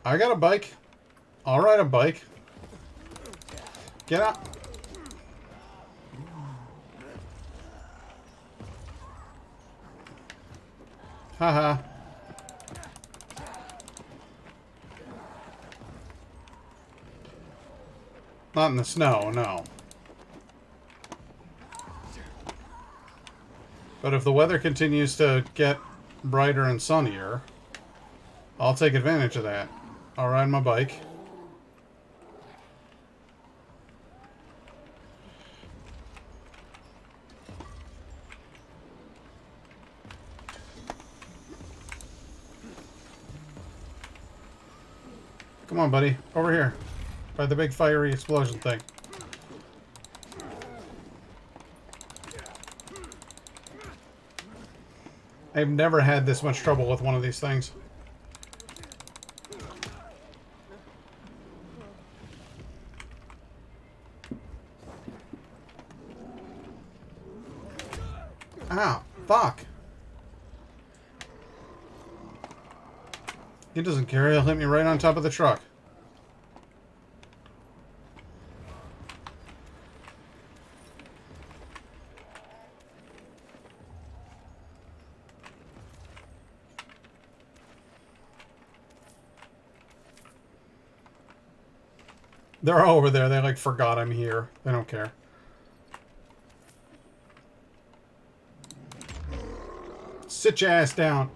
I got a bike. I'll ride a bike. Get out. Haha. Not in the snow, no. But if the weather continues to get brighter and sunnier, I'll take advantage of that. I'll ride my bike. Come on, buddy. Over here. By the big fiery explosion thing. I've never had this much trouble with one of these things. Ah, fuck. He doesn't care. He'll hit me right on top of the truck. They're all over there. They like forgot I'm here. They don't care. Sit your ass down.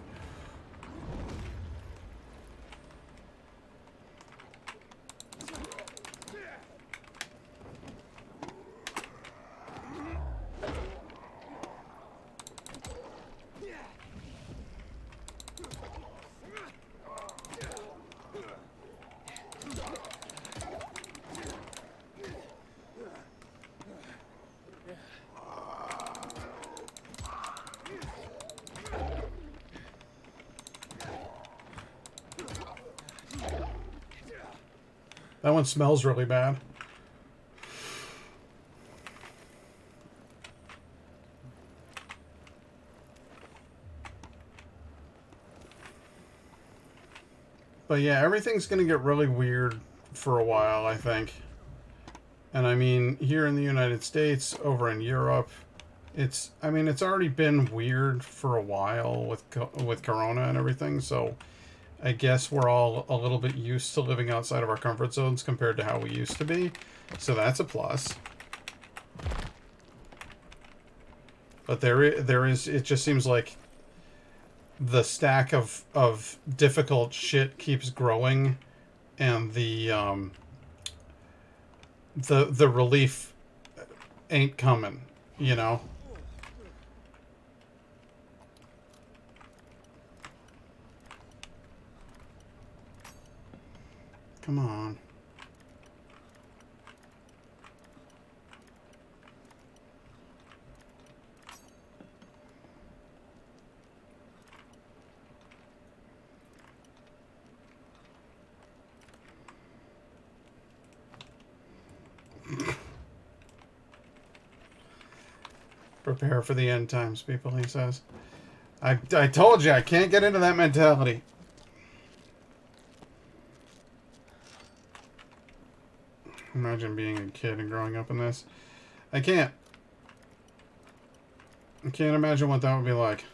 That one smells really bad. But yeah, everything's going to get really weird for a while, I think. And I mean, here in the United States, over in Europe, it's already been weird for a while with Corona and everything, so I guess we're all a little bit used to living outside of our comfort zones compared to how we used to be. So that's a plus. But there is, it just seems like the stack of difficult shit keeps growing, and the relief ain't coming, you know? Come on. Prepare for the end times, people, he says. I told you, I can't get into that mentality. Imagine being a kid and growing up in this. I can't. I can't imagine what that would be like.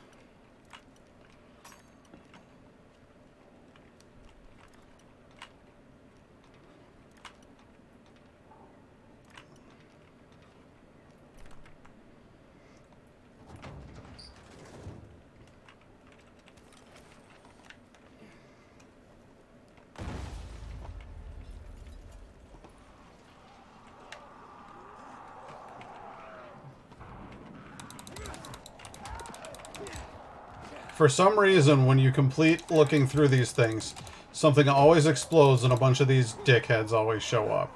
For some reason, when you complete looking through these things, something always explodes and a bunch of these dickheads always show up.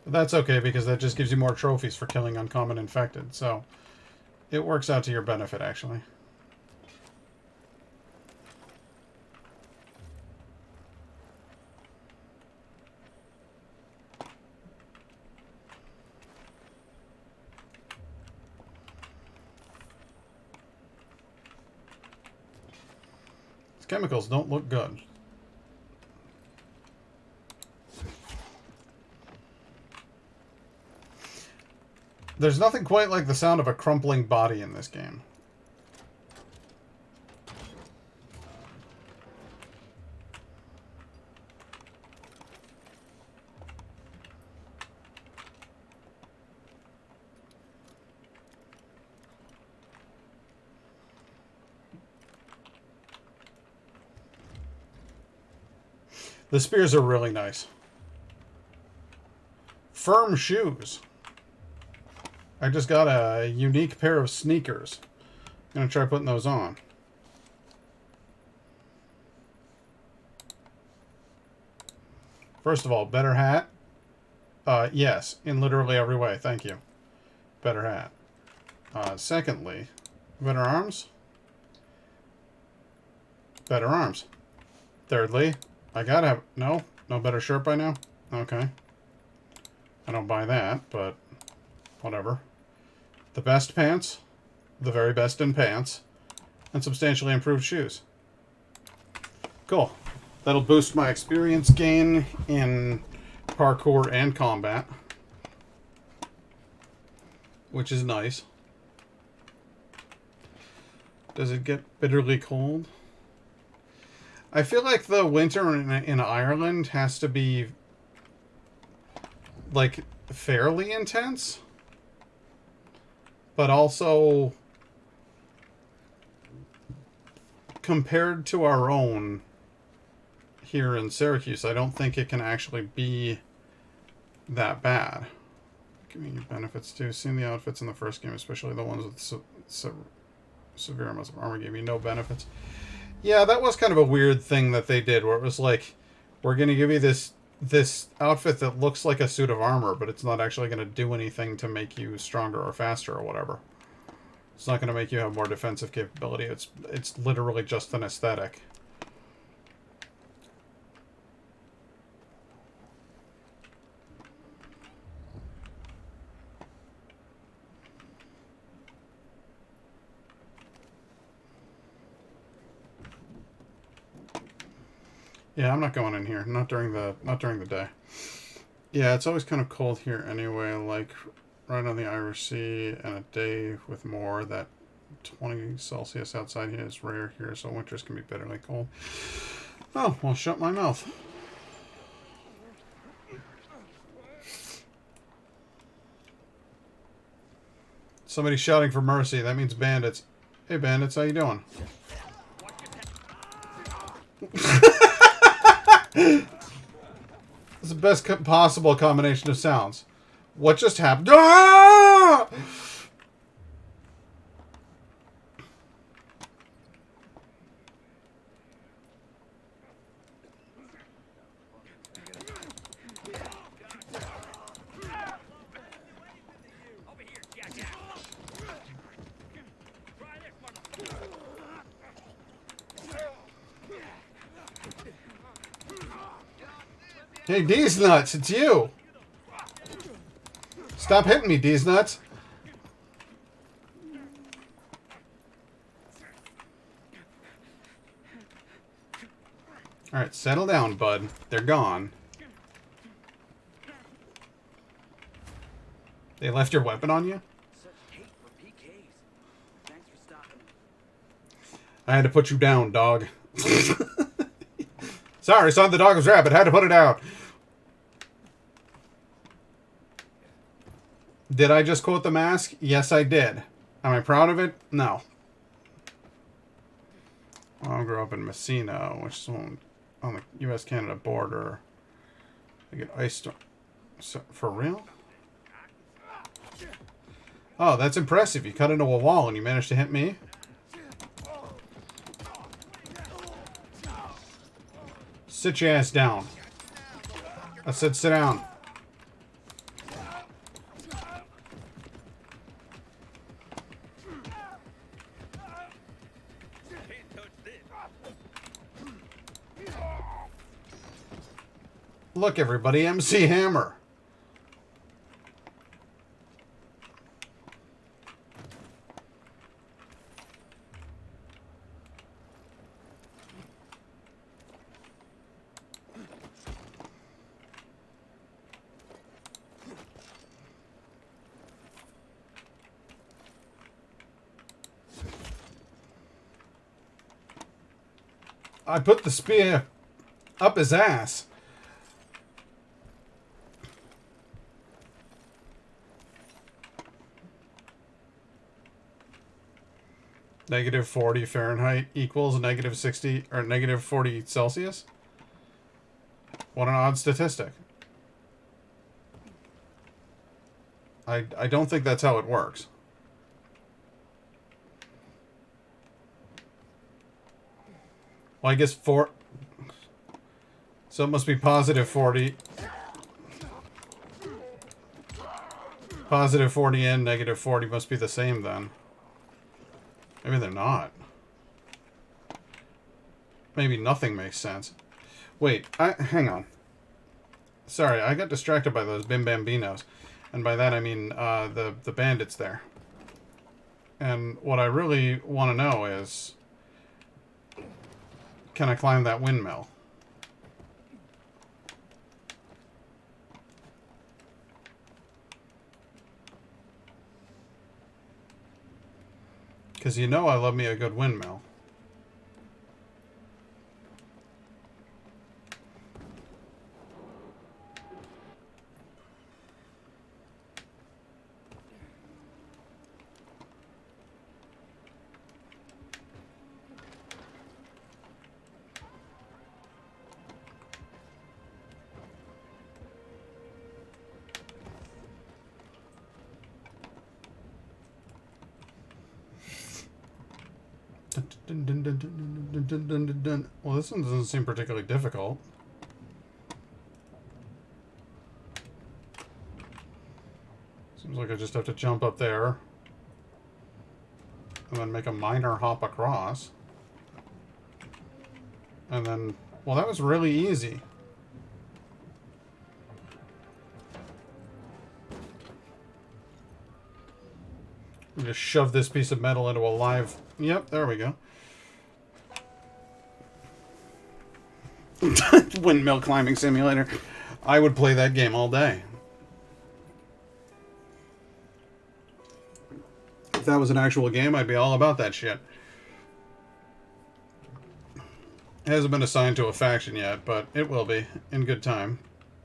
But that's okay, because that just gives you more trophies for killing uncommon infected, so it works out to your benefit, actually. These chemicals don't look good. There's nothing quite like the sound of a crumpling body in this game. The spears are really nice. Firm shoes. I just got a unique pair of sneakers. I'm going to try putting those on. First of all, better hat. Yes, in literally every way. Thank you. Better hat. Secondly, better arms. Better arms. Thirdly, I gotta have... No better shirt by now? Okay. I don't buy that, but whatever. The best pants, the very best in pants, and substantially improved shoes. Cool. That'll boost my experience gain in parkour and combat, which is nice. Does it get bitterly cold? I feel like the winter in Ireland has to be, like, fairly intense, but also compared to our own here in Syracuse, I don't think it can actually be that bad. Give me benefits too. Seeing the outfits in the first game, especially the ones with severe amounts of armor, gave me no benefits. Yeah, that was kind of a weird thing that they did, where it was like, we're going to give you this outfit that looks like a suit of armor, but it's not actually going to do anything to make you stronger or faster or whatever. It's not going to make you have more defensive capability. It's literally just an aesthetic. Yeah, I'm not going in here. Not during the day. Yeah, it's always kind of cold here anyway, like right on the Irish Sea, and a day with more. That 20 Celsius outside here is rare here, so winters can be bitterly cold. Oh, well, shut my mouth. Somebody's shouting for mercy. That means bandits. Hey, bandits, how you doing? It's the best possible combination of sounds. What just happened? Ah! Hey, D's nuts, it's you. Stop hitting me, D's nuts. All right, settle down, bud. They're gone. They left your weapon on you? I had to put you down, dog. Sorry, son, the dog was rabbit. Had to put it down. Did I just quote The Mask? Yes, I did. Am I proud of it? No. I grew up in Messina, which is on the U.S.-Canada border. I get ice storm. So, for real? Oh, that's impressive. You cut into a wall and you managed to hit me? Sit your ass down. I said sit down. Look, everybody, MC Hammer. I put the spear up his ass. Negative 40 Fahrenheit equals negative 60 or negative 40 Celsius? What an odd statistic. I don't think that's how it works. Well, I guess 4... So it must be positive 40. Positive 40 and negative 40 must be the same then. Maybe they're not. Maybe nothing makes sense. Wait, hang on. Sorry, I got distracted by those Bim Bambinos. And by that I mean the bandits there. And what I really want to know is... Can I climb that windmill? Because you know I love me a good windmill. Well, this one doesn't seem particularly difficult. Seems like I just have to jump up there. And then make a minor hop across. And then... Well, that was really easy. Just shove this piece of metal into a live... Yep, there we go. Windmill climbing simulator. I would play that game all day. If that was an actual game, I'd be all about that shit. It hasn't been assigned to a faction yet, but it will be in good time.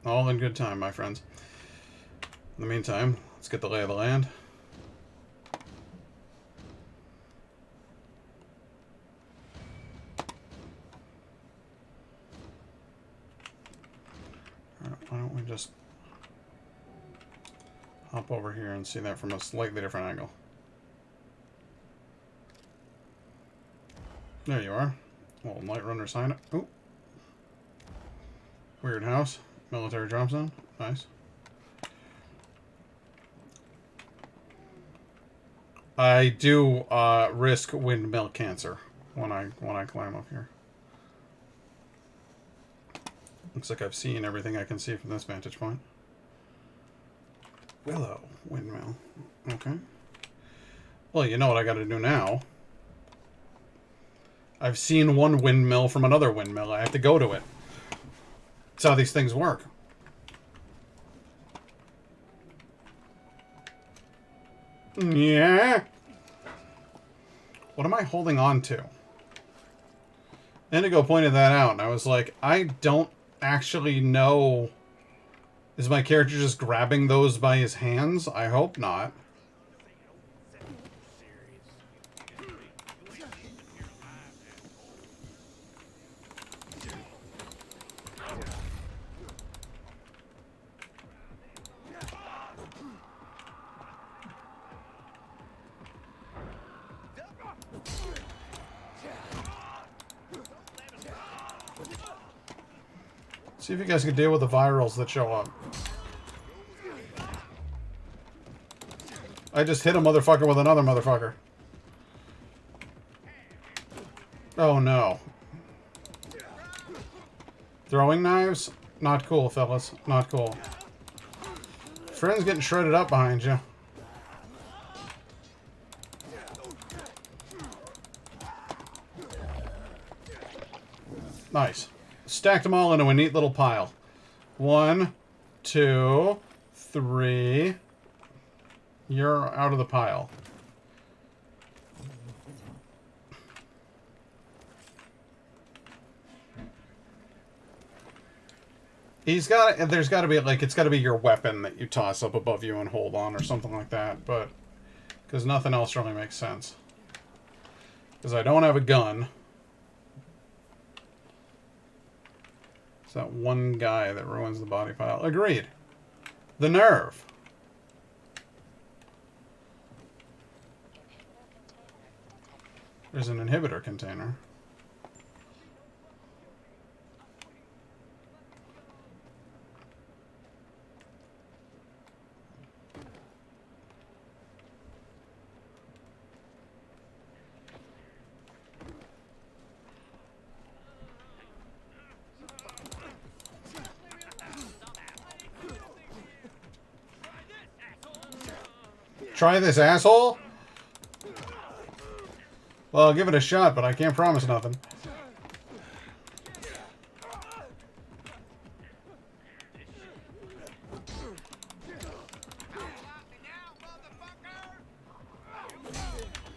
All in good time, my friends. In the meantime, let's get the lay of the land. Why don't we just hop over here and see that from a slightly different angle. There you are. Little Night Runner sign. Oh. Weird house. Military drop zone. Nice. I do risk windmill cancer when I climb up here. Looks like I've seen everything I can see from this vantage point. Willow windmill. Okay. Well, you know what I got to do now. I've seen one windmill from another windmill. I have to go to it. That's how these things work. Yeah. What am I holding on to? Indigo pointed that out, and I was like, I don't actually know. Is my character just grabbing those by his hands? I hope not. See if you guys can deal with the virals that show up. I just hit a motherfucker with another motherfucker. Oh no. Throwing knives? Not cool, fellas. Not cool. Friend's getting shredded up behind you. Nice. Stacked them all into a neat little pile. 1, 2, 3. You're out of the pile. There's got to be, like, it's got to be your weapon that you toss up above you and hold on or something like that, but because nothing else really makes sense. Because I don't have a gun. It's that one guy that ruins the body pile. Agreed. The nerve. There's an inhibitor container. Try this, asshole? Well, I'll give it a shot, but I can't promise nothing.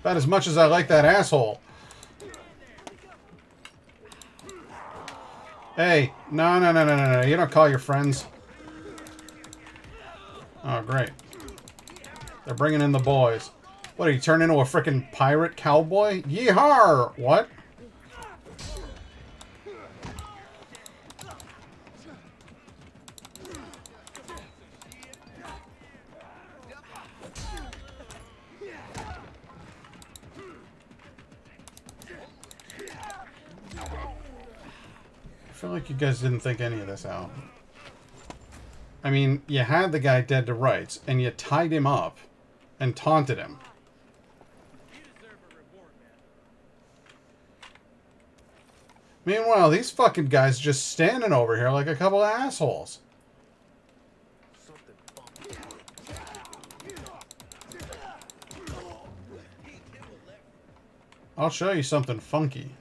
About as much as I like that asshole. Hey, no. You don't call your friends. Oh, great. They're bringing in the boys. What, are you turning into a frickin' pirate cowboy? Yeehaw! What? I feel like you guys didn't think any of this out. I mean, you had the guy dead to rights, and you tied him up and taunted him. Meanwhile, these fucking guys just standing over here like a couple of assholes. I'll show you something funky.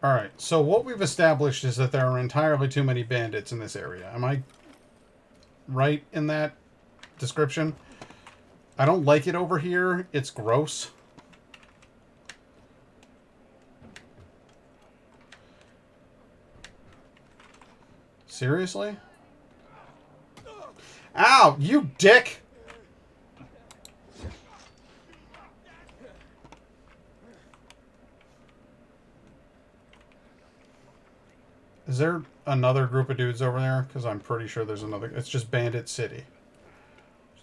Alright, so what we've established is that there are entirely too many bandits in this area. Am I right in that description? I don't like it over here. It's gross. Seriously? Ow, you dick! Is there another group of dudes over there? Because I'm pretty sure there's another. It's just Bandit City.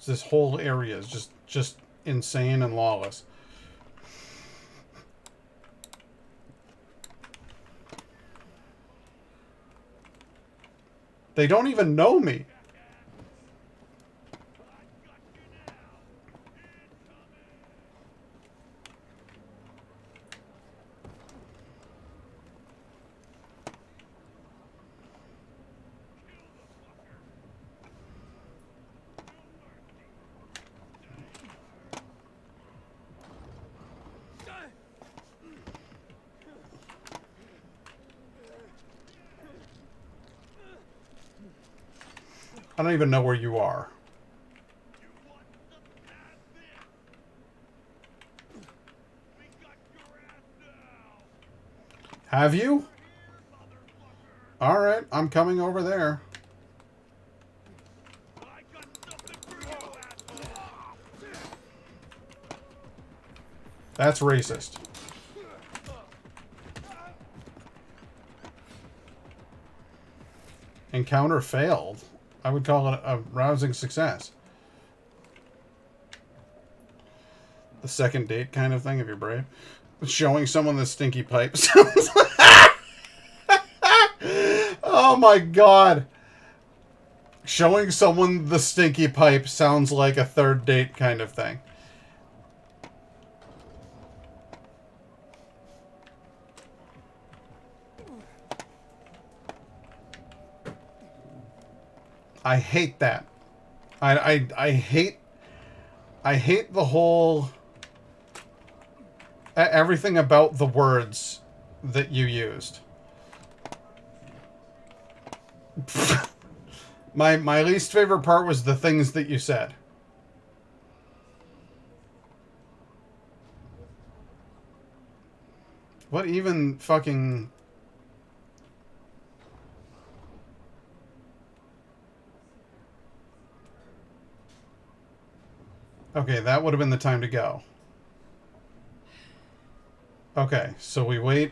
This whole area is just insane and lawless. They don't even know me. don't even know where you are. Have you? Alright, I'm coming over there. That's racist. Encounter failed. I would call it a rousing success. The second date kind of thing, if you're brave. Showing someone the stinky pipe sounds oh my god. Showing someone the stinky pipe sounds like a third date kind of thing. I hate that. I hate the whole everything about the words that you used. My least favorite part was the things that you said. What even fucking... Okay, that would have been the time to go. Okay, so we wait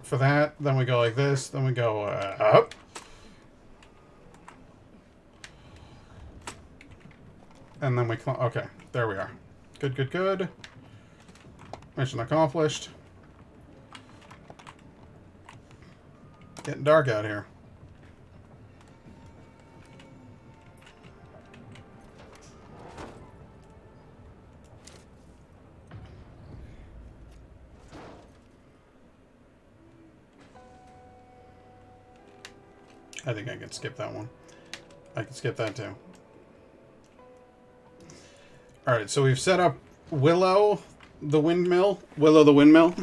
for that, then we go like this, then we go up. And then we... Okay, there we are. Good, good, good. Mission accomplished. Getting dark out here. I think I can skip that one. I can skip that too. Alright, so we've set up Willow the Windmill. Willow the Windmill.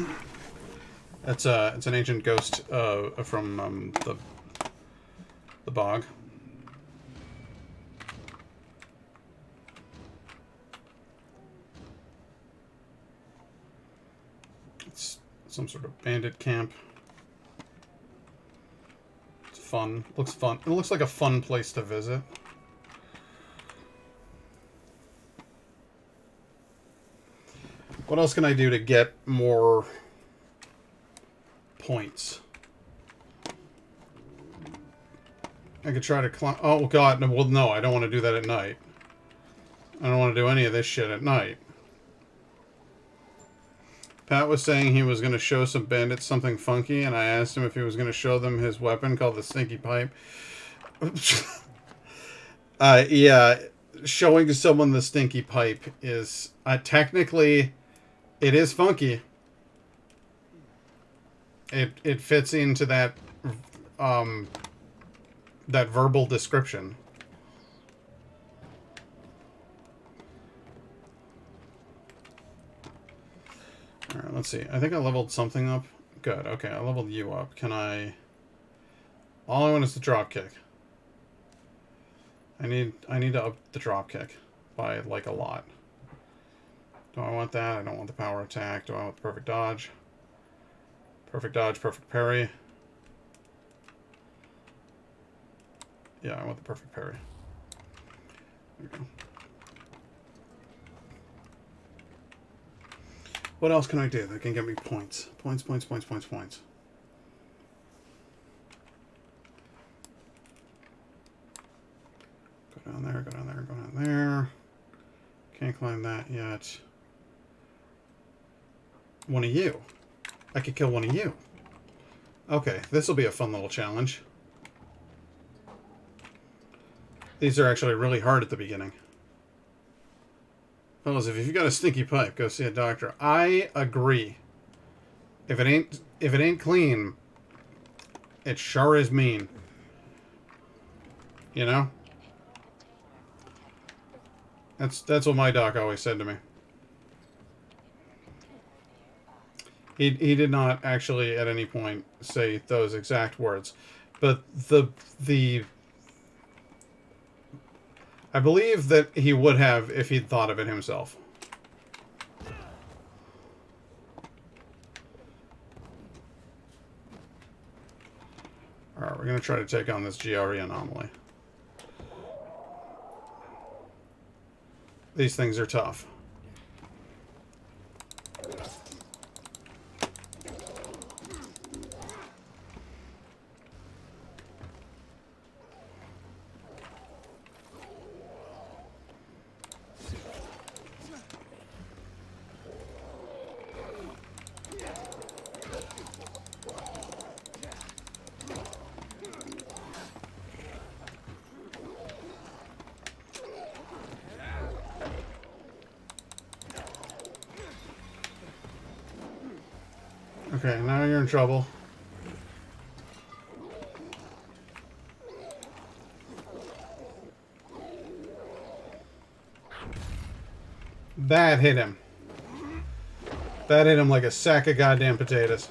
It's an ancient ghost from the bog. It's some sort of bandit camp. It's fun. Looks fun. It looks like a fun place to visit. What else can I do to get more points? I could try to climb... Oh, God. No, well, no, I don't want to do that at night. I don't want to do any of this shit at night. Pat was saying he was going to show some bandits something funky, and I asked him if he was going to show them his weapon called the Stinky Pipe. Yeah, showing someone the Stinky Pipe is... technically... It is funky. It fits into that that verbal description. All right, let's see. I think I leveled something up. Good. Okay, I leveled you up. Can I? All I want is the drop kick. I need to up the drop kick by like a lot. Do I want that? I don't want the power attack. Do I want the perfect dodge? Perfect dodge, perfect parry. Yeah, I want the perfect parry. There we go. What else can I do that can get me points? Points, points, points, points, points. Go down there, go down there, go down there. Can't climb that yet. One of you. I could kill one of you. Okay, this will be a fun little challenge. These are actually really hard at the beginning. Fellas, if you've got a stinky pipe, go see a doctor. I agree. If it ain't clean, it sure is mean. You know? That's what my doc always said to me. He did not actually at any point say those exact words, but the I believe that he would have if he'd thought of it himself. Alright, we're going to try to take on this GRE anomaly. These things are tough. Okay, now you're in trouble. That hit him. That hit him like a sack of goddamn potatoes.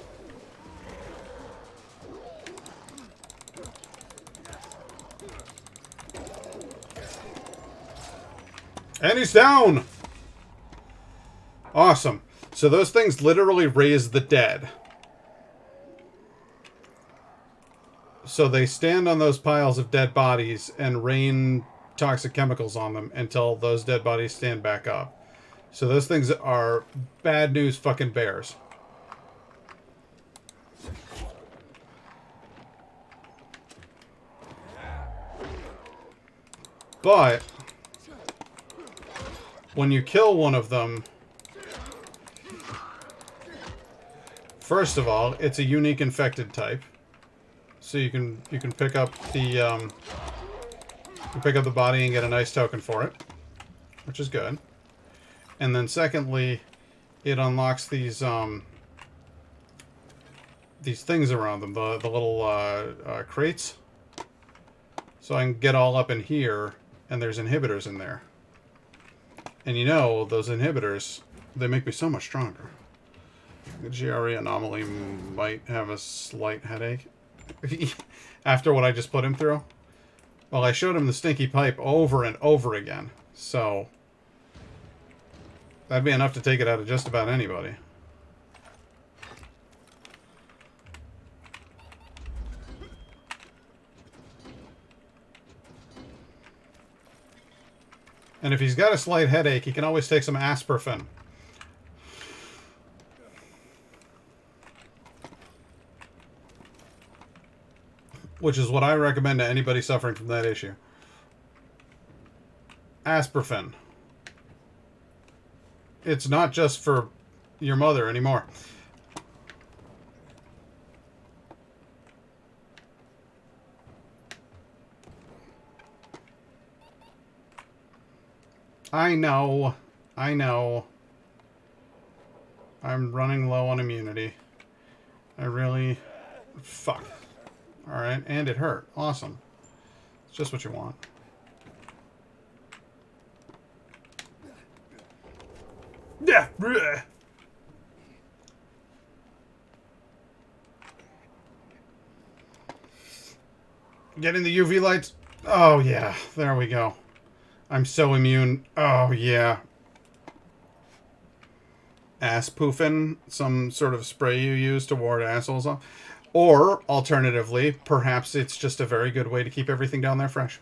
And he's down! Awesome. So those things literally raise the dead. So they stand on those piles of dead bodies and rain toxic chemicals on them until those dead bodies stand back up. So those things are bad news fucking bears. But when you kill one of them, first of all, it's a unique infected type. So you can pick up the body and get a nice token for it, which is good. And then secondly, it unlocks these things around them, the little crates. So I can get all up in here, and there's inhibitors in there. And you know, those inhibitors, they make me so much stronger. The GRE anomaly might have a slight headache. After what I just put him through. Well, I showed him the stinky pipe over and over again. So that'd be enough to take it out of just about anybody. And if he's got a slight headache, he can always take some Asperfen. Which is what I recommend to anybody suffering from that issue. Asperfen. It's not just for your mother anymore. I know. I know. I'm running low on immunity. I really... Fuck. Alright, and it hurt. Awesome. It's just what you want. Yeah. Getting the UV lights. Oh, yeah. There we go. I'm so immune. Oh, yeah. Ass poofing. Some sort of spray you use to ward assholes off. Or, alternatively, perhaps it's just a very good way to keep everything down there fresh.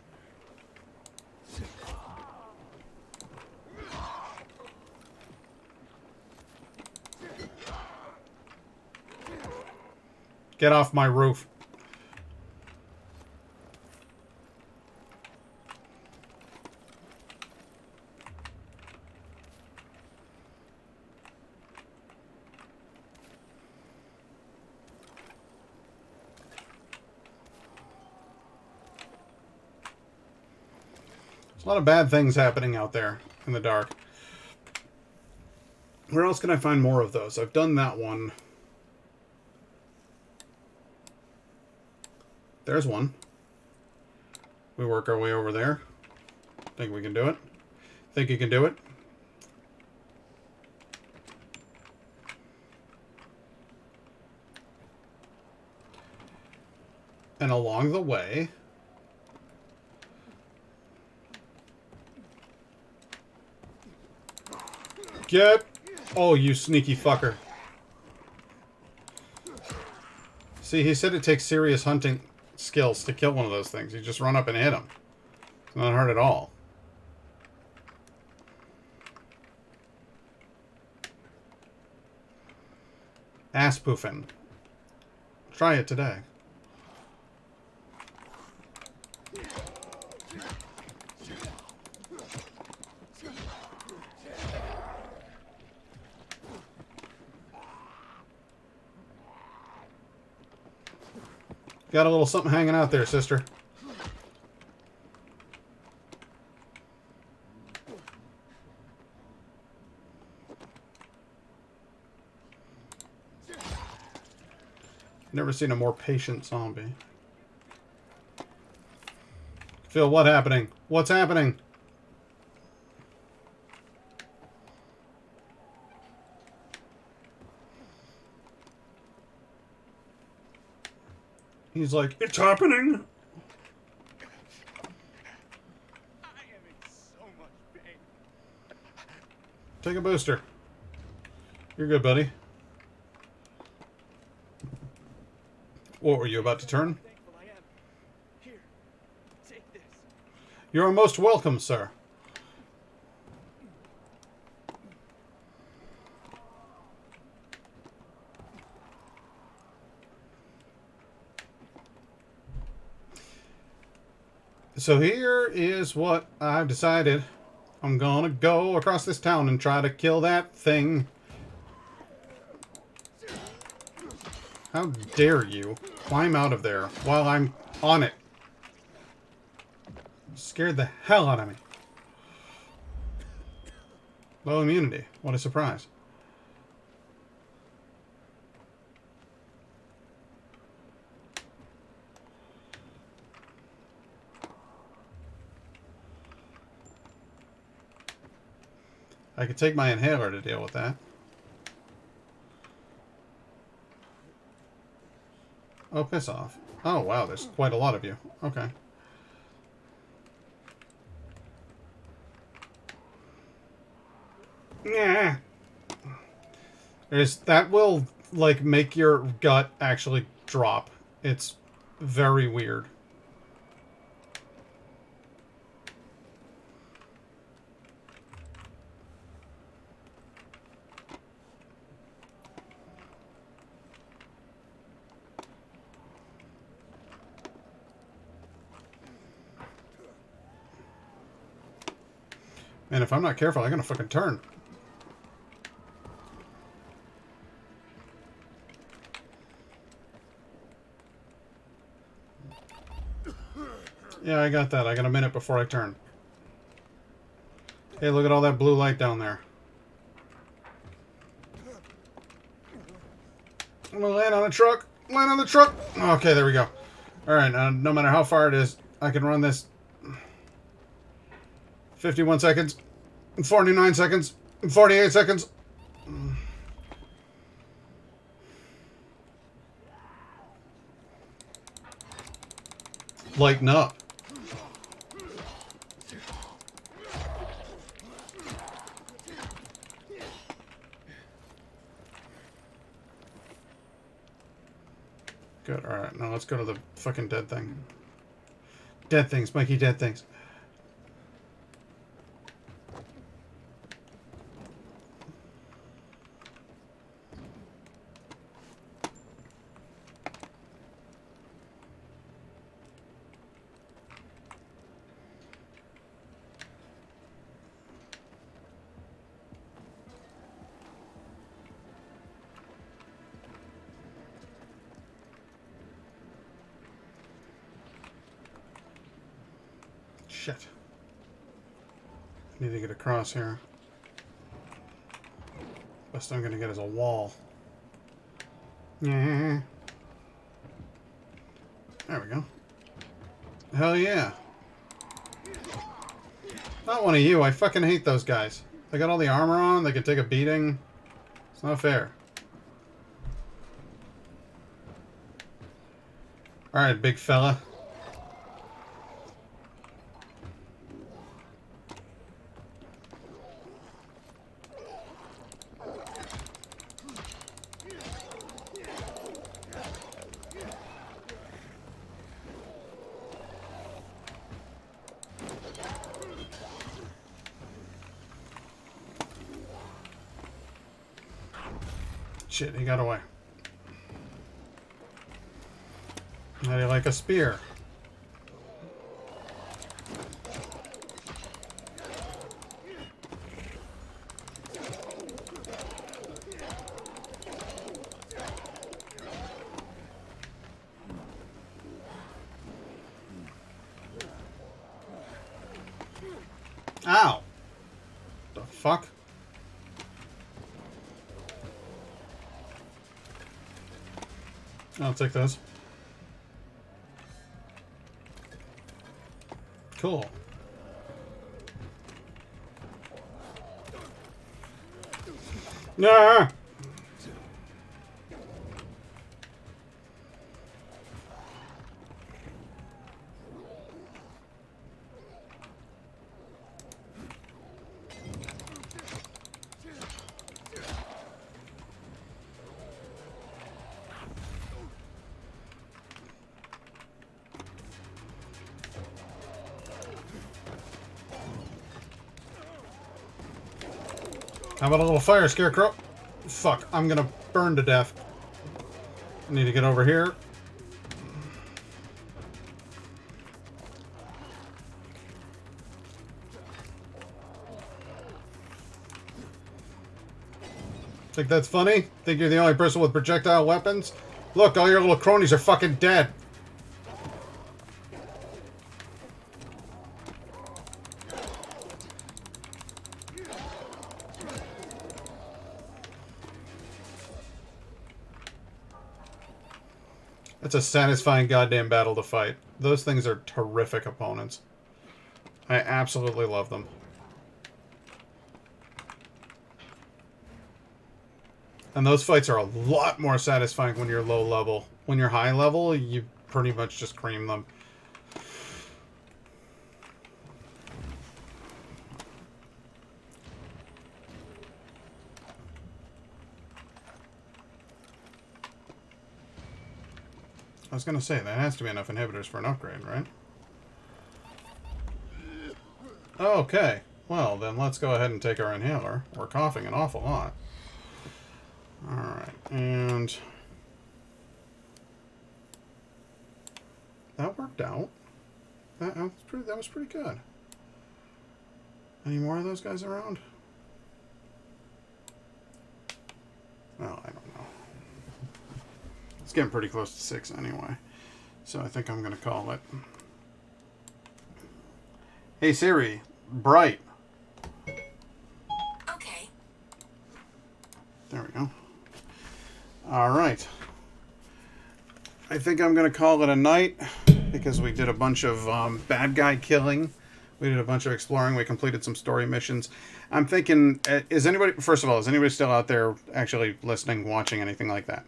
Get off my roof. There's a lot of bad things happening out there in the dark. Where else can I find more of those? I've done that one. There's one. We work our way over there. Think we can do it? Think you can do it? And along the way... Get... Oh, you sneaky fucker. See, he said it takes serious hunting skills to kill one of those things. You just run up and hit him. It's not hard at all. Ass poofing. Try it today. Got a little something hanging out there, sister. Never seen a more patient zombie. Phil, what's happening? What's happening? He's like, it's happening. I am in so much pain. Take a booster. You're good, buddy. What were you about to turn? Thankful I am. Here, take this. You're most welcome, sir. So here is what I've decided. I'm gonna go across this town and try to kill that thing. How dare you climb out of there while I'm on it? Scared the hell out of me. Low immunity. What a surprise. I could take my inhaler to deal with that. Oh, piss off. Oh, wow, there's quite a lot of you. Okay. Yeah. That will, like, make your gut actually drop. It's very weird. And if I'm not careful, I'm gonna fucking turn. Yeah, I got that. I got a minute before I turn. Hey, look at all that blue light down there. I'm gonna land on a truck. Land on the truck. Okay, there we go. Alright, no matter how far it is, I can run this. 51 seconds. 49 seconds. 48 seconds. Lighten up. Good, alright. Now let's go to the fucking dead thing. Dead things, Mikey, dead things. Shit. Need to get across here. Best I'm gonna get is a wall. Yeah. There we go. Hell yeah. Not one of you. I fucking hate those guys. They got all the armor on. They can take a beating. It's not fair. Alright, big fella. shit, he got away. How do you like a spear? Ow! The fuck? I'll take those. Cool. Nah! How about a little fire, Scarecrow? Fuck, I'm gonna burn to death. I need to get over here. Think that's funny? Think you're the only person with projectile weapons? Look, all your little cronies are fucking dead. It's a satisfying goddamn battle to fight. Those things are terrific opponents. I absolutely love them. And those fights are a lot more satisfying when you're low level. When you're high level, you pretty much just cream them. I was gonna say, that has to be enough inhibitors for an upgrade, right? Okay. Well, then let's go ahead and take our inhaler. We're coughing an awful lot. Alright, and... that worked out. That was pretty good. Any more of those guys around? Well, I don't know. It's getting pretty close to 6 anyway. So I think I'm going to call it. Hey Siri, bright. Okay. There we go. Alright. I think I'm going to call it a night because we did a bunch of bad guy killing. We did a bunch of exploring. We completed some story missions. I'm thinking, is anybody, first of all, is anybody still out there actually listening, watching, anything like that?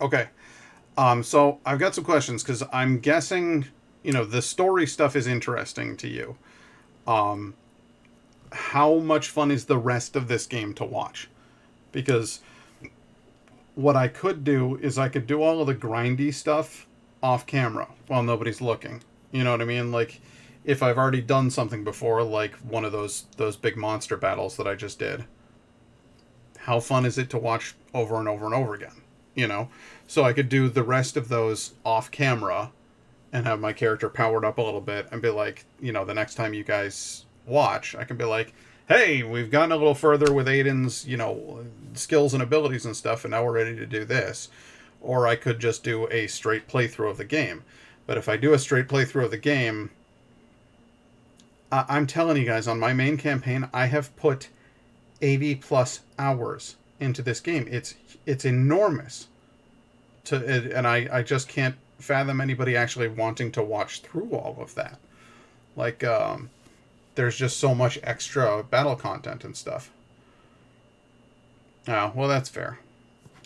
Okay. So I've got some questions because I'm guessing, you know, the story stuff is interesting to you. How much fun is the rest of this game to watch? Because what I could do is I could do all of the grindy stuff off camera while nobody's looking. You know what I mean? Like, if I've already done something before, like one of those big monster battles that I just did, how fun is it to watch over and over and over again? You know? So I could do the rest of those off camera and have my character powered up a little bit and be like, you know, the next time you guys watch, I can be like, hey, we've gotten a little further with Aiden's, you know, skills and abilities and stuff, and now we're ready to do this. Or I could just do a straight playthrough of the game. But if I do a straight playthrough of the game, I'm telling you guys, on my main campaign, I have put 80 plus hours into this game. It's enormous. And I just can't fathom anybody actually wanting to watch through all of that. Like, there's just so much extra battle content and stuff. Oh, well, that's fair.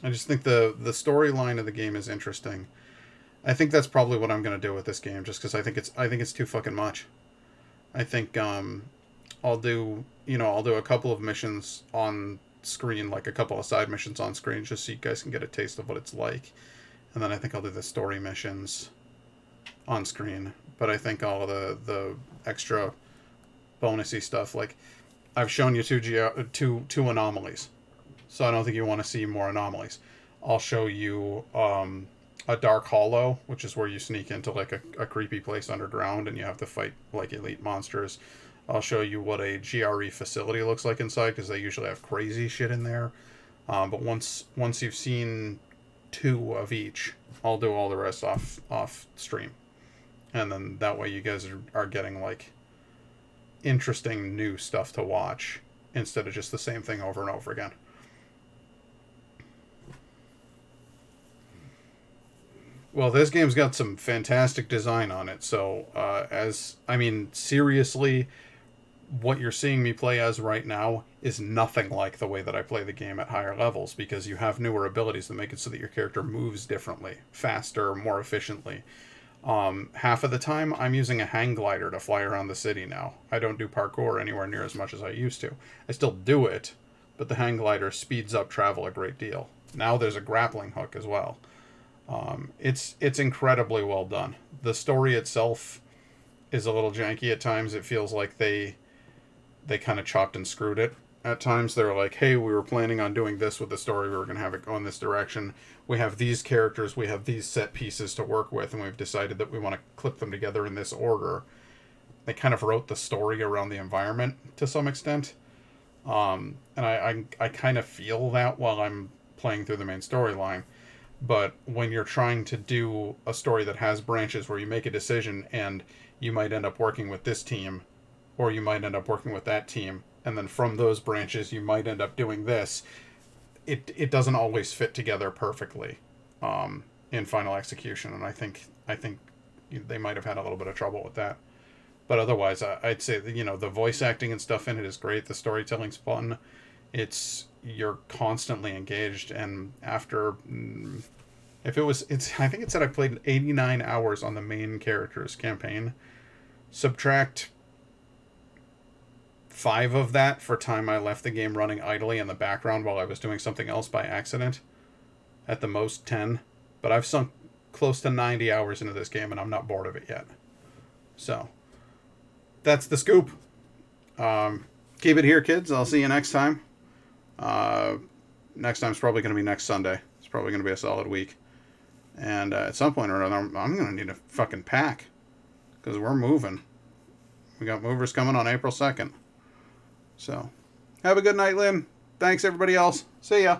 I just think the storyline of the game is interesting. I think that's probably what I'm going to do with this game, just because I think it's too fucking much. I think I'll do a couple of missions on screen, like a couple of side missions on screen, just so you guys can get a taste of what it's like. And then I think I'll do the story missions on screen. But I think all of the extra bonusy stuff, like I've shown you two anomalies, so I don't think you want to see more anomalies. I'll show you a dark hollow, which is where you sneak into like a creepy place underground and you have to fight like elite monsters. I'll show you what a GRE facility looks like inside, because they usually have crazy shit in there. But once you've seen 2 of each, I'll do all the rest off stream, and then that way you guys are getting like interesting new stuff to watch instead of just the same thing over and over again. Well, this game's got some fantastic design on it. So, seriously, what you're seeing me play as right now is nothing like the way that I play the game at higher levels, because you have newer abilities that make it so that your character moves differently, faster, more efficiently. Half of the time, I'm using a hang glider to fly around the city now. I don't do parkour anywhere near as much as I used to. I still do it, but the hang glider speeds up travel a great deal. Now there's a grappling hook as well. It's incredibly well done. The story itself is a little janky at times. It feels like they kind of chopped and screwed it. At times they're like, hey, we were planning on doing this with the story. We were going to have it go in this direction. We have these characters. We have these set pieces to work with, and we've decided that we want to clip them together in this order. They kind of wrote the story around the environment to some extent. And I kind of feel that while I'm playing through the main storyline. But when you're trying to do a story that has branches where you make a decision and you might end up working with this team, or you might end up working with that team, and then from those branches you might end up doing this, it doesn't always fit together perfectly in final execution, and I think they might have had a little bit of trouble with that. But otherwise, I'd say that, the voice acting and stuff in it is great. The storytelling's fun. You're constantly engaged, and after I think it said I played 89 hours on the main character's campaign. Subtract 5 of that for time I left the game running idly in the background while I was doing something else by accident. At the most 10. But I've sunk close to 90 hours into this game and I'm not bored of it yet. So, that's the scoop. Keep it here, kids. I'll see you next time. Next time's probably going to be next Sunday. It's probably going to be a solid week. And at some point or another, I'm going to need a fucking pack. Because we're moving. We got movers coming on April 2nd. So, have a good night, Lynn. Thanks, everybody else. See ya.